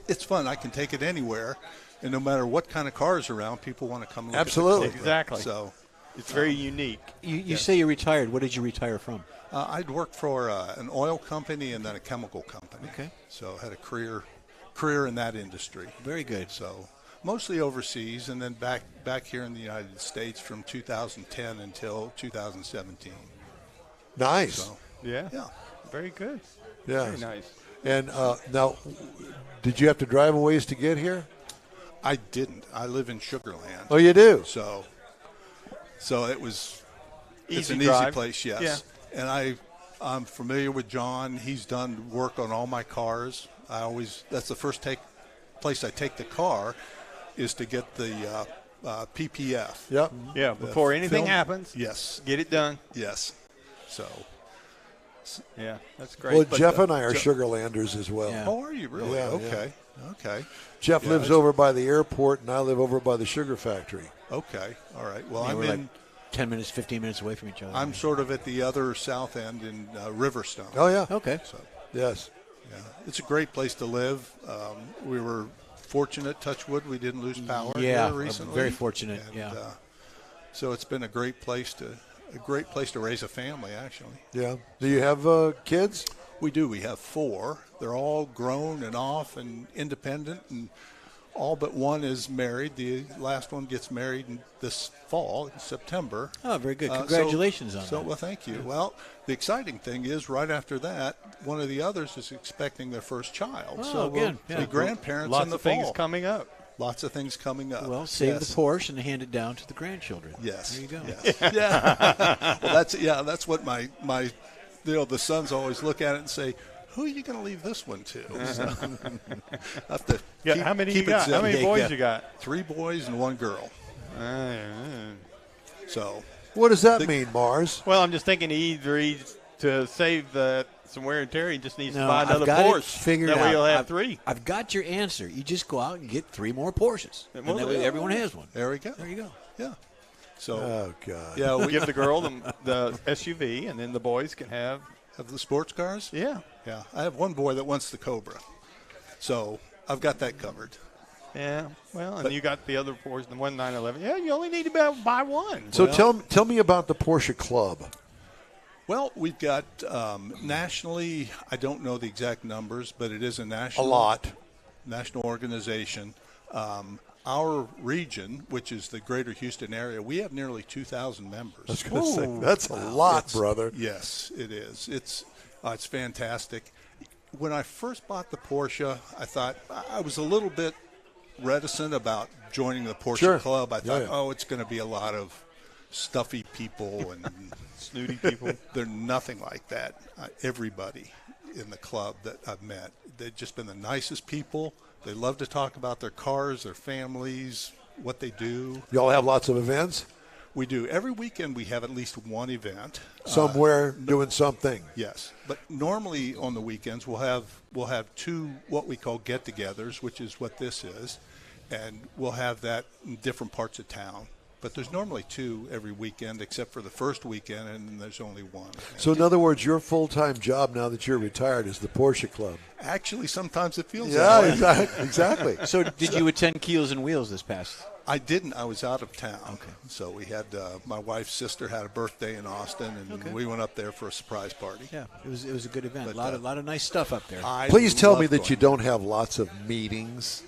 it's fun. I can take it anywhere, and no matter what kind of car is around, people want to come look Absolutely. at the Cobra. Exactly. So It's very unique. You say you retired. What did you retire from? I'd worked for an oil company and then a chemical company. Okay. So I had a career in that industry. Very good. So mostly overseas, and then back here in the United States from 2010 until 2017. Nice. So, Yeah. yeah. Very good. Yeah. Very nice. And now, did you have to drive a ways to get here? I didn't. I live in Sugar Land. Oh, you do? So it was it's Easy an drive. easy place, yes. Yeah. And I'm familiar with John. He's done work on all my cars. That's the first place I take the car is to get the PPF. Yep. Yeah, before anything film. happens, Yes. get it done. Yes. So. Yeah, that's great. Well, But, Jeff and I are Jeff- Sugarlanders as well. Yeah. Oh, are you really? Yeah, okay. Okay. Jeff Yeah, lives it's- over by the airport, and I live over by the sugar factory. Okay. All right. Well, Yeah, I'm we're in. like 10 minutes, 15 minutes away from each other. I'm sort of at the other south end in Riverstone. Oh, yeah. Okay. So, Yes. yeah, it's a great place to live. We were fortunate, touch wood, we didn't lose power Yeah, here recently. very fortunate, And, yeah. So it's been a great place to raise a family, actually. Yeah. Do you have kids? We do. We have 4. They're all grown and off and independent, and all but one is married. The last one gets married this fall, in September. Oh, very good. Congratulations on that. Well, thank you. Well, the exciting thing is right after that, one of the others is expecting their first child. Oh, so again, we'll yeah. be grandparents Lots in the of things fall. coming up. Lots of things coming up. Well, save Yes. the Porsche and hand it down to the grandchildren. Yes. There you go. Yes. Yeah. Well, that's what my the sons always look at it and say, who are you going to leave this one to? So, I have to Yeah, keep- how many keep you it got? How simple. many boys you got? 3 boys and 1 girl. So What does that mean, Mars? Well, I'm just thinking to save some wear and tear, he just needs No, to buy another I've got Porsche. it figured that out. way he'll have I've, 3. I've got your answer. You just go out and get 3 more Porsches. And Well, that way yeah. everyone has one. there we go. There you go. Yeah. So Oh, God. yeah, we Give the girl the SUV, and then the boys can have. have the sports cars. Yeah. Yeah, I have one boy that wants the Cobra, so I've got that covered. Yeah, well, and you got the other Porsche, the 1911. Yeah, you only need to buy one. So tell me about the Porsche Club. Well, we've got nationally, I don't know the exact numbers, but it is a national organization. Our region, which is the greater Houston area, we have nearly 2,000 members. I was going to say, that's a lot, brother. Yes, it is. It's fantastic. When I first bought the Porsche, I thought I was a little bit reticent about joining the Porsche Club. I thought, it's going to be a lot of stuffy people and snooty people. They're nothing like that. Everybody in the club that I've met, they've just been the nicest people. They love to talk about their cars, their families, what they do. Y'all have lots of events? We do. Every weekend we have at least one event. Somewhere doing something. Yes. But normally on the weekends we'll have two what we call get-togethers, which is what this is. And we'll have that in different parts of town. But there's normally two every weekend, except for the first weekend, and then there's only one. So in other words, your full-time job now that you're retired is the Porsche Club. Actually, sometimes it feels that way. Exactly. So did you attend Keels and Wheels this past? I didn't. I was out of town. Okay. So we had my wife's sister had a birthday in Austin, and we went up there for a surprise party. Yeah, it was a good event. But, a lot of nice stuff up there. Please tell me that you don't have lots of meetings.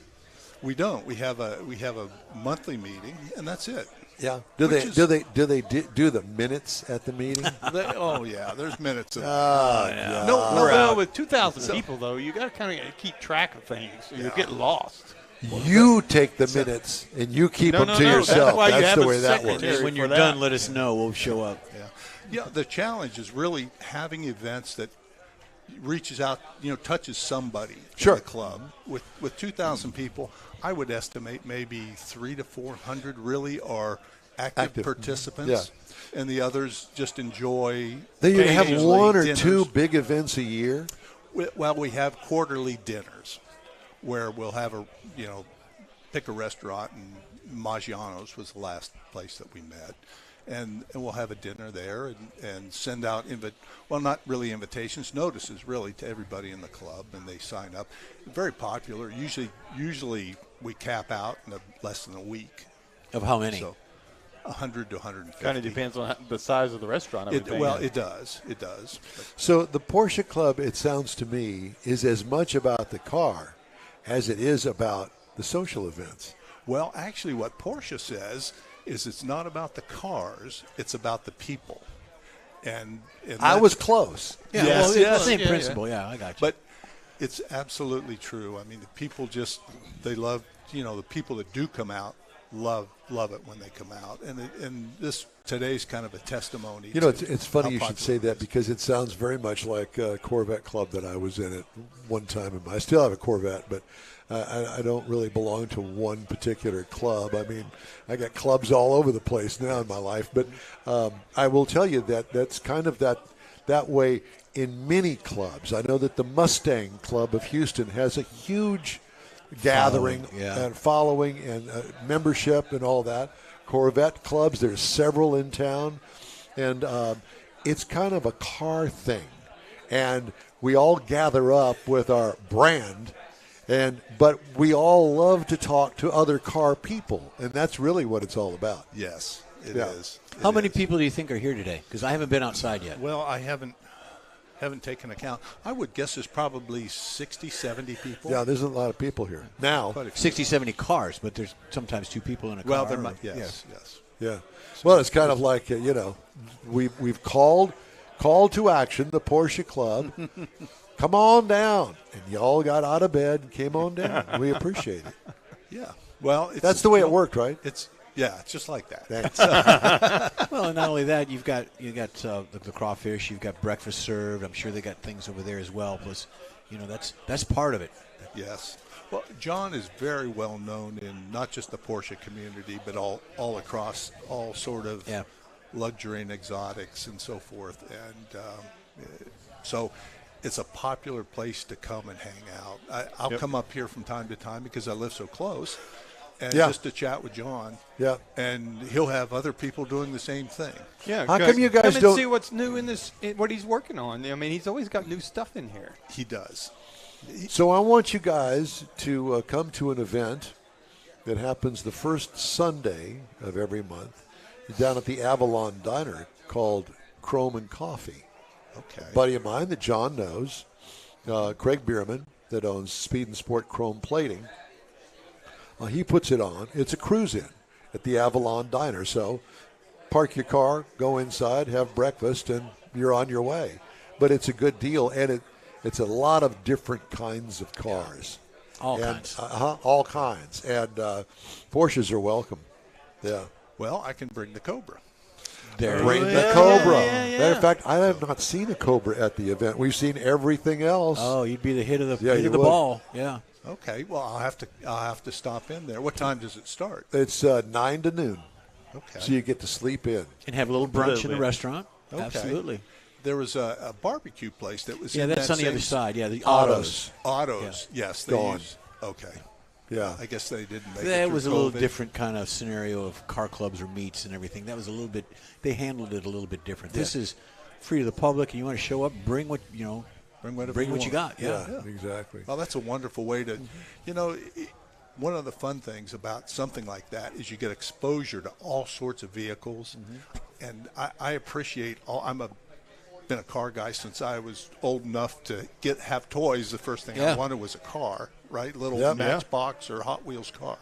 We don't. We have a monthly meeting, and that's it. Yeah. Do they do the minutes at the meeting? There's minutes. No, with 2,000 people though, you got to kind of keep track of things. So you get lost. You take the minutes and you keep them to yourself. That's the way that works. When you're done, let us know. We'll show up. Yeah. The challenge is really having events that reaches out, touches somebody in the club. With 2,000 people, I would estimate maybe 300 to 400 really are active participants, and the others just enjoy. They have one or two big events a year. Well, we have quarterly dinners where we'll have pick a restaurant, and Maggiano's was the last place that we met. And we'll have a dinner there and send out not really invitations, notices really to everybody in the club, and they sign up. Very popular. Usually we cap out in less than a week. Of how many? So 100 to 150. Kind of depends on the size of the restaurant. It does. It does. So the Porsche Club, it sounds to me, is as much about the car as it is about the social events. Well, actually, what Porsche says is it's not about the cars, it's about the people. And I was close. Yeah, it's the same principle. Yeah, I got you. But it's absolutely true. I mean, the people they love, the people that do come out love it when they come out. And today's kind of a testimony. It's funny you should say that, because it sounds very much like a Corvette club that I was in at one time. I still have a Corvette, but I don't really belong to one particular club. I mean, I got clubs all over the place now in my life. But I will tell you that's kind of that way in many clubs. I know that the Mustang Club of Houston has a huge gathering and following and membership and all that. Corvette clubs, there's several in town. And it's kind of a car thing. And we all gather up with our brand. But we all love to talk to other car people, and that's really what it's all about. Yes, it is. How many people do you think are here today? Because I haven't been outside yet. Well, I haven't taken account. I would guess there's probably 60, 70 people. Yeah, there's a lot of people here now. 60, 70 cars, but there's sometimes two people in a car. Well, there might. Yes. Yeah. Well, it's kind of like we've called to action the Porsche Club. Come on down. And y'all got out of bed and came on down. We appreciate it. Yeah. Well, that's the way it worked, right? It's just like that. Thanks. Well, and not only that, you've got the crawfish, you've got breakfast served. I'm sure they got things over there as well. Plus, that's part of it. Yes. Well, John is very well known in not just the Porsche community, but all across all sort of luxury and exotics and so forth. And so it's a popular place to come and hang out. I'll come up here from time to time because I live so close, and just to chat with John. Yeah. And he'll have other people doing the same thing. Yeah. How come you guys don't see what's new in what he's working on? I mean, he's always got new stuff in here. He does. So I want you guys to come to an event that happens the first Sunday of every month down at the Avalon Diner called Chrome and Coffee. Okay. A buddy of mine that John knows, Craig Bierman, that owns Speed and Sport Chrome Plating, he puts it on. It's a cruise-in at the Avalon Diner. So park your car, go inside, have breakfast, and you're on your way. But it's a good deal, and it's a lot of different kinds of cars. All kinds. All kinds. And Porsches are welcome. Yeah. Well, I can bring the Cobra. Bring the Cobra. Matter of fact, I have not seen a Cobra at the event. We've seen everything else. Oh, you'd be the hit of the you the would. ball. Yeah. Okay. Well, I'll have to stop in there. What time does it start? It's 9 to noon. Okay. So you get to sleep in. And have a little brunch in the restaurant. Okay. Absolutely. There was a barbecue place that was Yeah, in that's that on the other same- side. Yeah, the Autos. Autos. Yeah. Yes. They Gone. use- okay. Yeah. I guess they didn't make it. That through was a little COVID. different kind of scenario of car clubs or meets and everything. That was a little bit. They handled it a little bit different. This is free to the public, and you want to show up, bring what you know, Bring whatever bring you what you want. got. Yeah. Exactly. Well, that's a wonderful way to, one of the fun things about something like that is you get exposure to all sorts of vehicles, and I appreciate been a car guy since I was old enough to have toys. The first thing I wanted was a car, right? Little Matchbox or Hot Wheels car,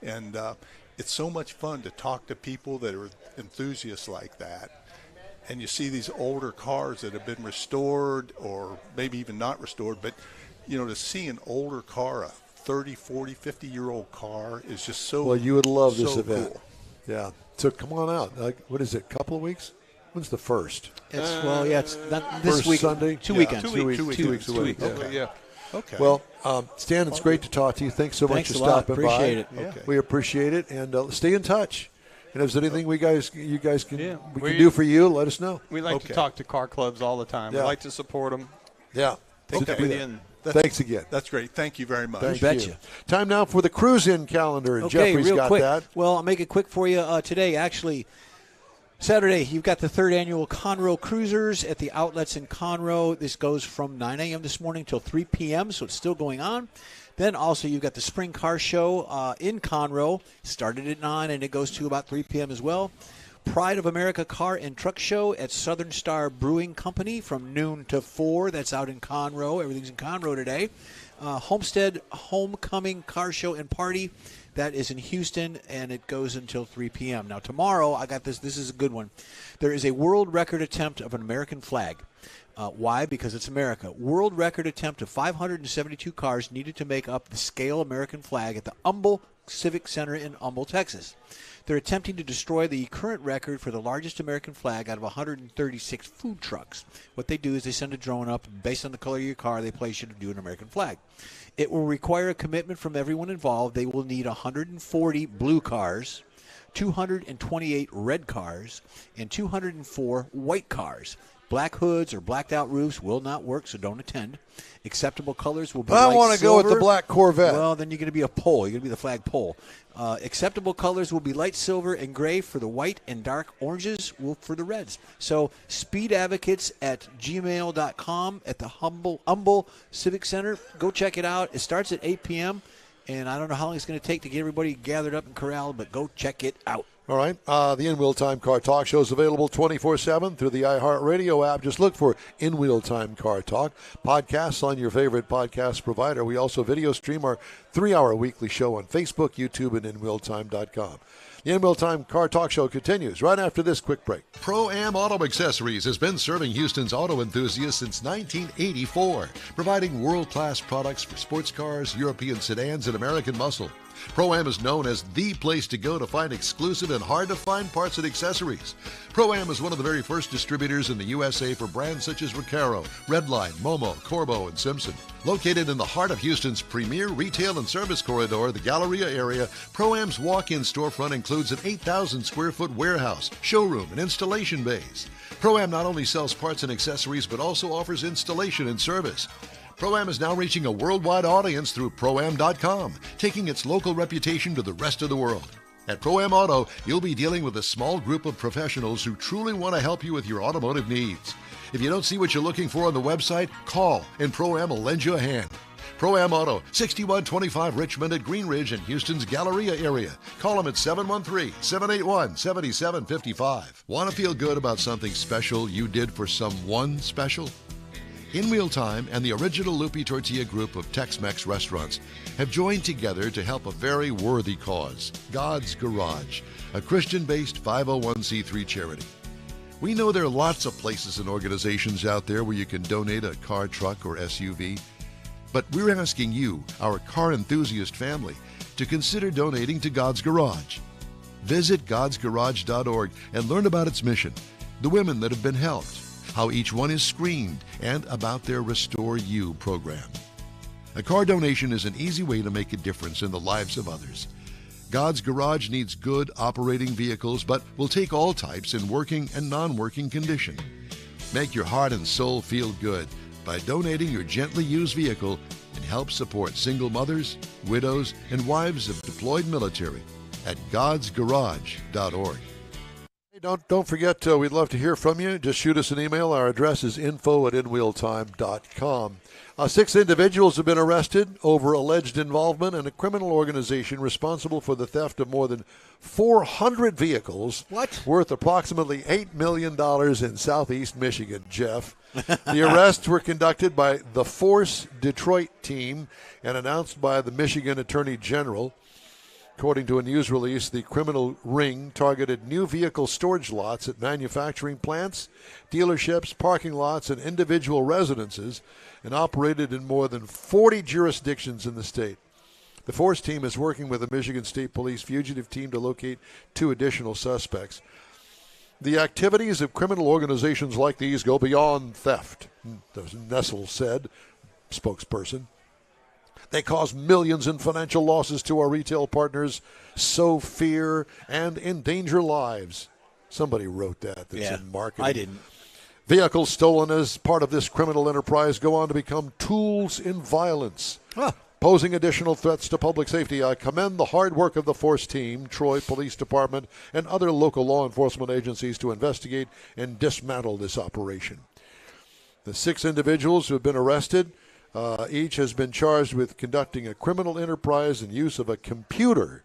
and it's so much fun to talk to people that are enthusiasts like that. And you see these older cars that have been restored or maybe even not restored, but to see an older car, a 30, 40, 50-year-old car is just so Well, you would love this so event. cool. Yeah. So come on out. What is it, a couple of weeks? When's the first? It's not this First week. Sunday? 2 weekends. 2 weeks away. Okay. Yeah. Okay. Well, Stan, it's great to talk to you. Thanks so much Thanks for a lot. stopping Appreciate by. it. Okay. We appreciate it, and stay in touch. And if there's anything you guys can We- do for you, let us know. We like to talk to car clubs all the time. Yeah. We like to support them. Yeah. Okay. Thanks again. That's great. Thank you very much. Thank betcha. you. Time now for the cruise-in calendar, and Okay, Jeffrey's real got quick. that. Well, I'll make it quick for you today. Actually, Saturday, you've got the 3rd annual Conroe Cruisers at the outlets in Conroe. This goes from 9 a.m. this morning till 3 p.m., so it's still going on. Then also you've got the Spring Car Show in Conroe. Started at 9 and it goes to about 3 p.m. as well. Pride of America Car and Truck Show at Southern Star Brewing Company from noon to 4. That's out in Conroe. Everything's in Conroe today. Homestead Homecoming Car Show and Party. That is in Houston, and it goes until 3 p.m. Now, tomorrow, I got this. This is a good one. There is a world record attempt of an American flag. Why? Because it's America. World record attempt of 572 cars needed to make up the scale American flag at the Humble Civic Center in Humble, Texas. They're attempting to destroy the current record for the largest American flag out of 136 food trucks. What they do is they send a drone up. Based on the color of your car, they place you to do an American flag. It will require a commitment from everyone involved. They will need 140 blue cars, 228 red cars, and 204 white cars. Black hoods or blacked out roofs will not work, so don't attend. Acceptable colors will be I light want to go with the silver. black Corvette. Well, then you're going to be a pole. You're going to be the flag pole. Acceptable colors will be light silver and gray for the white and dark oranges for the reds. So speedadvocates at gmail.com at the Humble Civic Center. Go check it out. It starts at 8 p.m., and I don't know how long it's going to take to get everybody gathered up and corralled, but go check it out. All right. The In-Wheel Time Car Talk Show is available 24/7 through the iHeartRadio app. Just look for In-Wheel Time Car Talk. Podcasts on your favorite podcast provider. We also video stream our 3-hour weekly show on Facebook, YouTube, and InWheelTime.com. The In-Wheel Time Car Talk Show continues right after this quick break. Pro-Am Auto Accessories has been serving Houston's auto enthusiasts since 1984, providing world-class products for sports cars, European sedans, and American muscle. Pro-Am is known as the place to go to find exclusive and hard-to-find parts and accessories. Pro-Am is one of the very first distributors in the USA for brands such as Recaro, Redline, Momo, Corbo, and Simpson. Located in the heart of Houston's premier retail and service corridor, the Galleria area, Pro-Am's walk-in storefront includes an 8,000-square-foot warehouse, showroom, and installation bays. Pro-Am not only sells parts and accessories, but also offers installation and service. Pro-Am is now reaching a worldwide audience through Pro-Am.com, taking its local reputation to the rest of the world. At Pro-Am Auto, you'll be dealing with a small group of professionals who truly want to help you with your automotive needs. If you don't see what you're looking for on the website, call and Pro-Am will lend you a hand. Pro-Am Auto, 6125 Richmond at Green Ridge and Houston's Galleria area. Call them at 713-781-7755. Want to feel good about something special you did for someone special? In Wheel Time and the original Lupi Tortilla group of Tex-Mex restaurants have joined together to help a very worthy cause, God's Garage, a Christian-based 501c3 charity. We know there are lots of places and organizations out there where you can donate a car, truck, or SUV, but we're asking you, our car enthusiast family, to consider donating to God's Garage. Visit godsgarage.org and learn about its mission, the women that have been helped, how each one is screened, and about their Restore You program. A car donation is an easy way to make a difference in the lives of others. God's Garage needs good operating vehicles, but will take all types in working and non-working condition. Make your heart and soul feel good by donating your gently used vehicle and help support single mothers, widows, and wives of deployed military at godsgarage.org. Don't forget, we'd love to hear from you. Just shoot us an email. Our address is info@inwheeltime.com. 6 individuals have been arrested over alleged involvement in a criminal organization responsible for the theft of more than 400 vehicles worth approximately $8 million in southeast Michigan, Jeff. The arrests were conducted by the Force Detroit team and announced by the Michigan Attorney General. According to a news release, the criminal ring targeted new vehicle storage lots at manufacturing plants, dealerships, parking lots, and individual residences, and operated in more than 40 jurisdictions in the state. The Force team is working with the Michigan State Police fugitive team to locate 2 additional suspects. The activities of criminal organizations like these go beyond theft, Nessel said, spokesperson. They cause millions in financial losses to our retail partners, sow fear, and endanger lives. Somebody wrote that's in marketing. I didn't. Vehicles stolen as part of this criminal enterprise go on to become tools in violence, posing additional threats to public safety. I commend the hard work of the Force team, Troy Police Department, and other local law enforcement agencies to investigate and dismantle this operation. The 6 individuals who have been arrested, each has been charged with conducting a criminal enterprise and use of a computer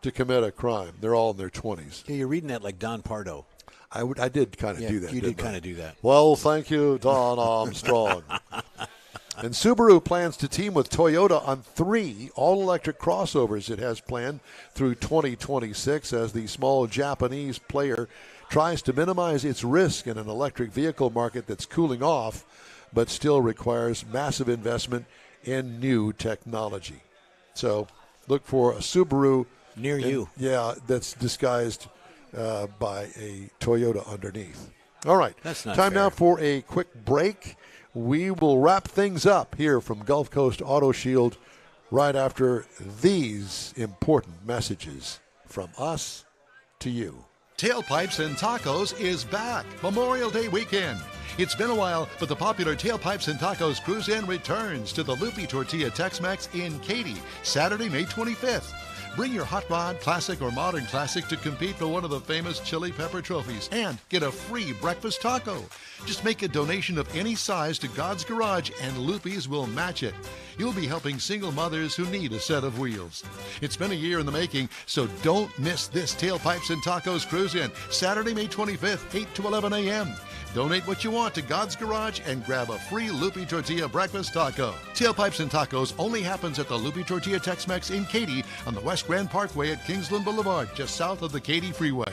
to commit a crime. They're all in their 20s. Yeah, you're reading that like Don Pardo. I did kind of do that. You did kind of do that. Well, thank you, Don Armstrong. And Subaru plans to team with Toyota on 3 all-electric crossovers it has planned through 2026 as the small Japanese player tries to minimize its risk in an electric vehicle market that's cooling off but still requires massive investment in new technology. So look for a Subaru near you. Yeah, that's disguised by a Toyota underneath. All right, that's not time fair. now for a quick break. We will wrap things up here from Gulf Coast Auto Shield right after these important messages from us to you. Tailpipes and Tacos is back. Memorial Day weekend. It's been a while, but the popular Tailpipes and Tacos Cruise-In returns to the Lupi Tortilla Tex-Mex in Katy, Saturday, May 25th. Bring your hot rod, classic, or modern classic to compete for one of the famous chili pepper trophies and get a free breakfast taco. Just make a donation of any size to God's Garage and Lupi's will match it. You'll be helping single mothers who need a set of wheels. It's been a year in the making, so don't miss this Tailpipes and Tacos Cruise-In, Saturday, May 25th, 8 to 11 a.m. Donate what you want to God's Garage and grab a free Lupi Tortilla breakfast taco. Tailpipes and Tacos only happens at the Lupi Tortilla Tex-Mex in Katy on the West Grand Parkway at Kingsland Boulevard, just south of the Katy Freeway.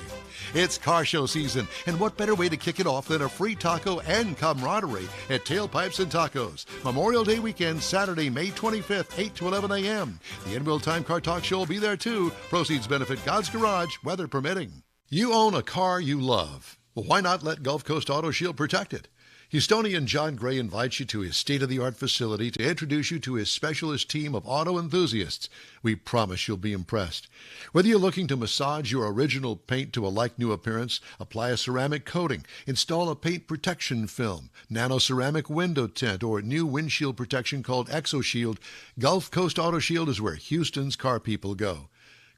It's car show season, and what better way to kick it off than a free taco and camaraderie at Tailpipes and Tacos. Memorial Day weekend, Saturday, May 25th, 8 to 11 a.m. The In Real Time Car Talk Show will be there too. Proceeds benefit God's Garage, weather permitting. You own a car you love. Well, why not let Gulf Coast Auto Shield protect it? Houstonian John Gray invites you to his state-of-the-art facility to introduce you to his specialist team of auto enthusiasts. We promise you'll be impressed. Whether you're looking to massage your original paint to a like-new appearance, apply a ceramic coating, install a paint protection film, nano-ceramic window tint, or new windshield protection called ExoShield, Gulf Coast Auto Shield is where Houston's car people go.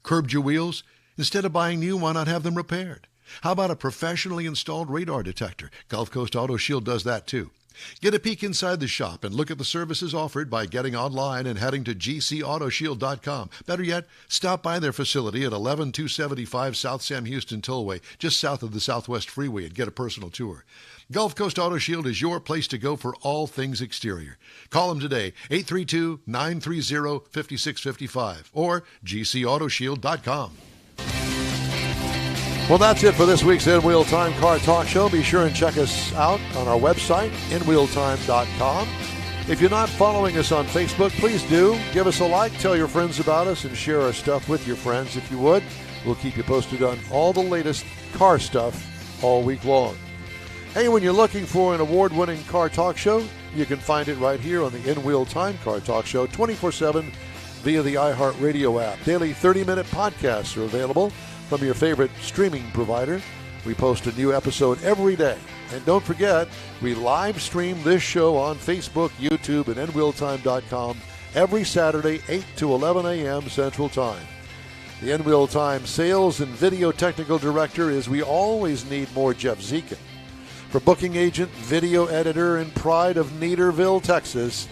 Curbed your wheels? Instead of buying new, why not have them repaired? How about a professionally installed radar detector? Gulf Coast Auto Shield does that too. Get a peek inside the shop and look at the services offered by getting online and heading to gcautoshield.com. Better yet, stop by their facility at 11275 South Sam Houston Tollway, just south of the Southwest Freeway, and get a personal tour. Gulf Coast Auto Shield is your place to go for all things exterior. Call them today, 832-930-5655 or gcautoshield.com. Well, that's it for this week's In Wheel Time Car Talk Show. Be sure and check us out on our website, inwheeltime.com. If you're not following us on Facebook, please do. Give us a like, tell your friends about us, and share our stuff with your friends if you would. We'll keep you posted on all the latest car stuff all week long. Hey, when you're looking for an award-winning car talk show, you can find it right here on the In Wheel Time Car Talk Show 24/7 via the iHeartRadio app. Daily 30-minute podcasts are available from your favorite streaming provider. We post a new episode every day. And don't forget, we live stream this show on Facebook, YouTube, and InWheelTime.com every Saturday, 8 to 11 a.m. Central Time. The In Wheel Time Sales and Video Technical Director is we always need more Jeff Zekin. For booking agent, video editor, and pride of Neaterville, Texas,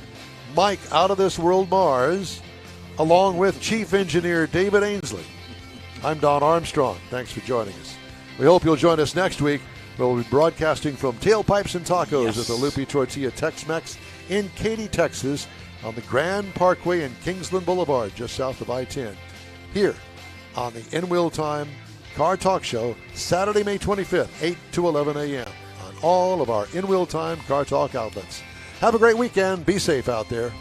Mike Out of This World Mars, along with Chief Engineer David Ainsley. I'm Don Armstrong. Thanks for joining us. We hope you'll join us next week. We'll be broadcasting from Tailpipes and Tacos at the Lupe Tortilla Tex-Mex in Katy, Texas, on the Grand Parkway and Kingsland Boulevard, just south of I-10. Here on the In Wheel Time Car Talk Show, Saturday, May 25th, 8 to 11 a.m. on all of our In Wheel Time Car Talk outlets. Have a great weekend. Be safe out there.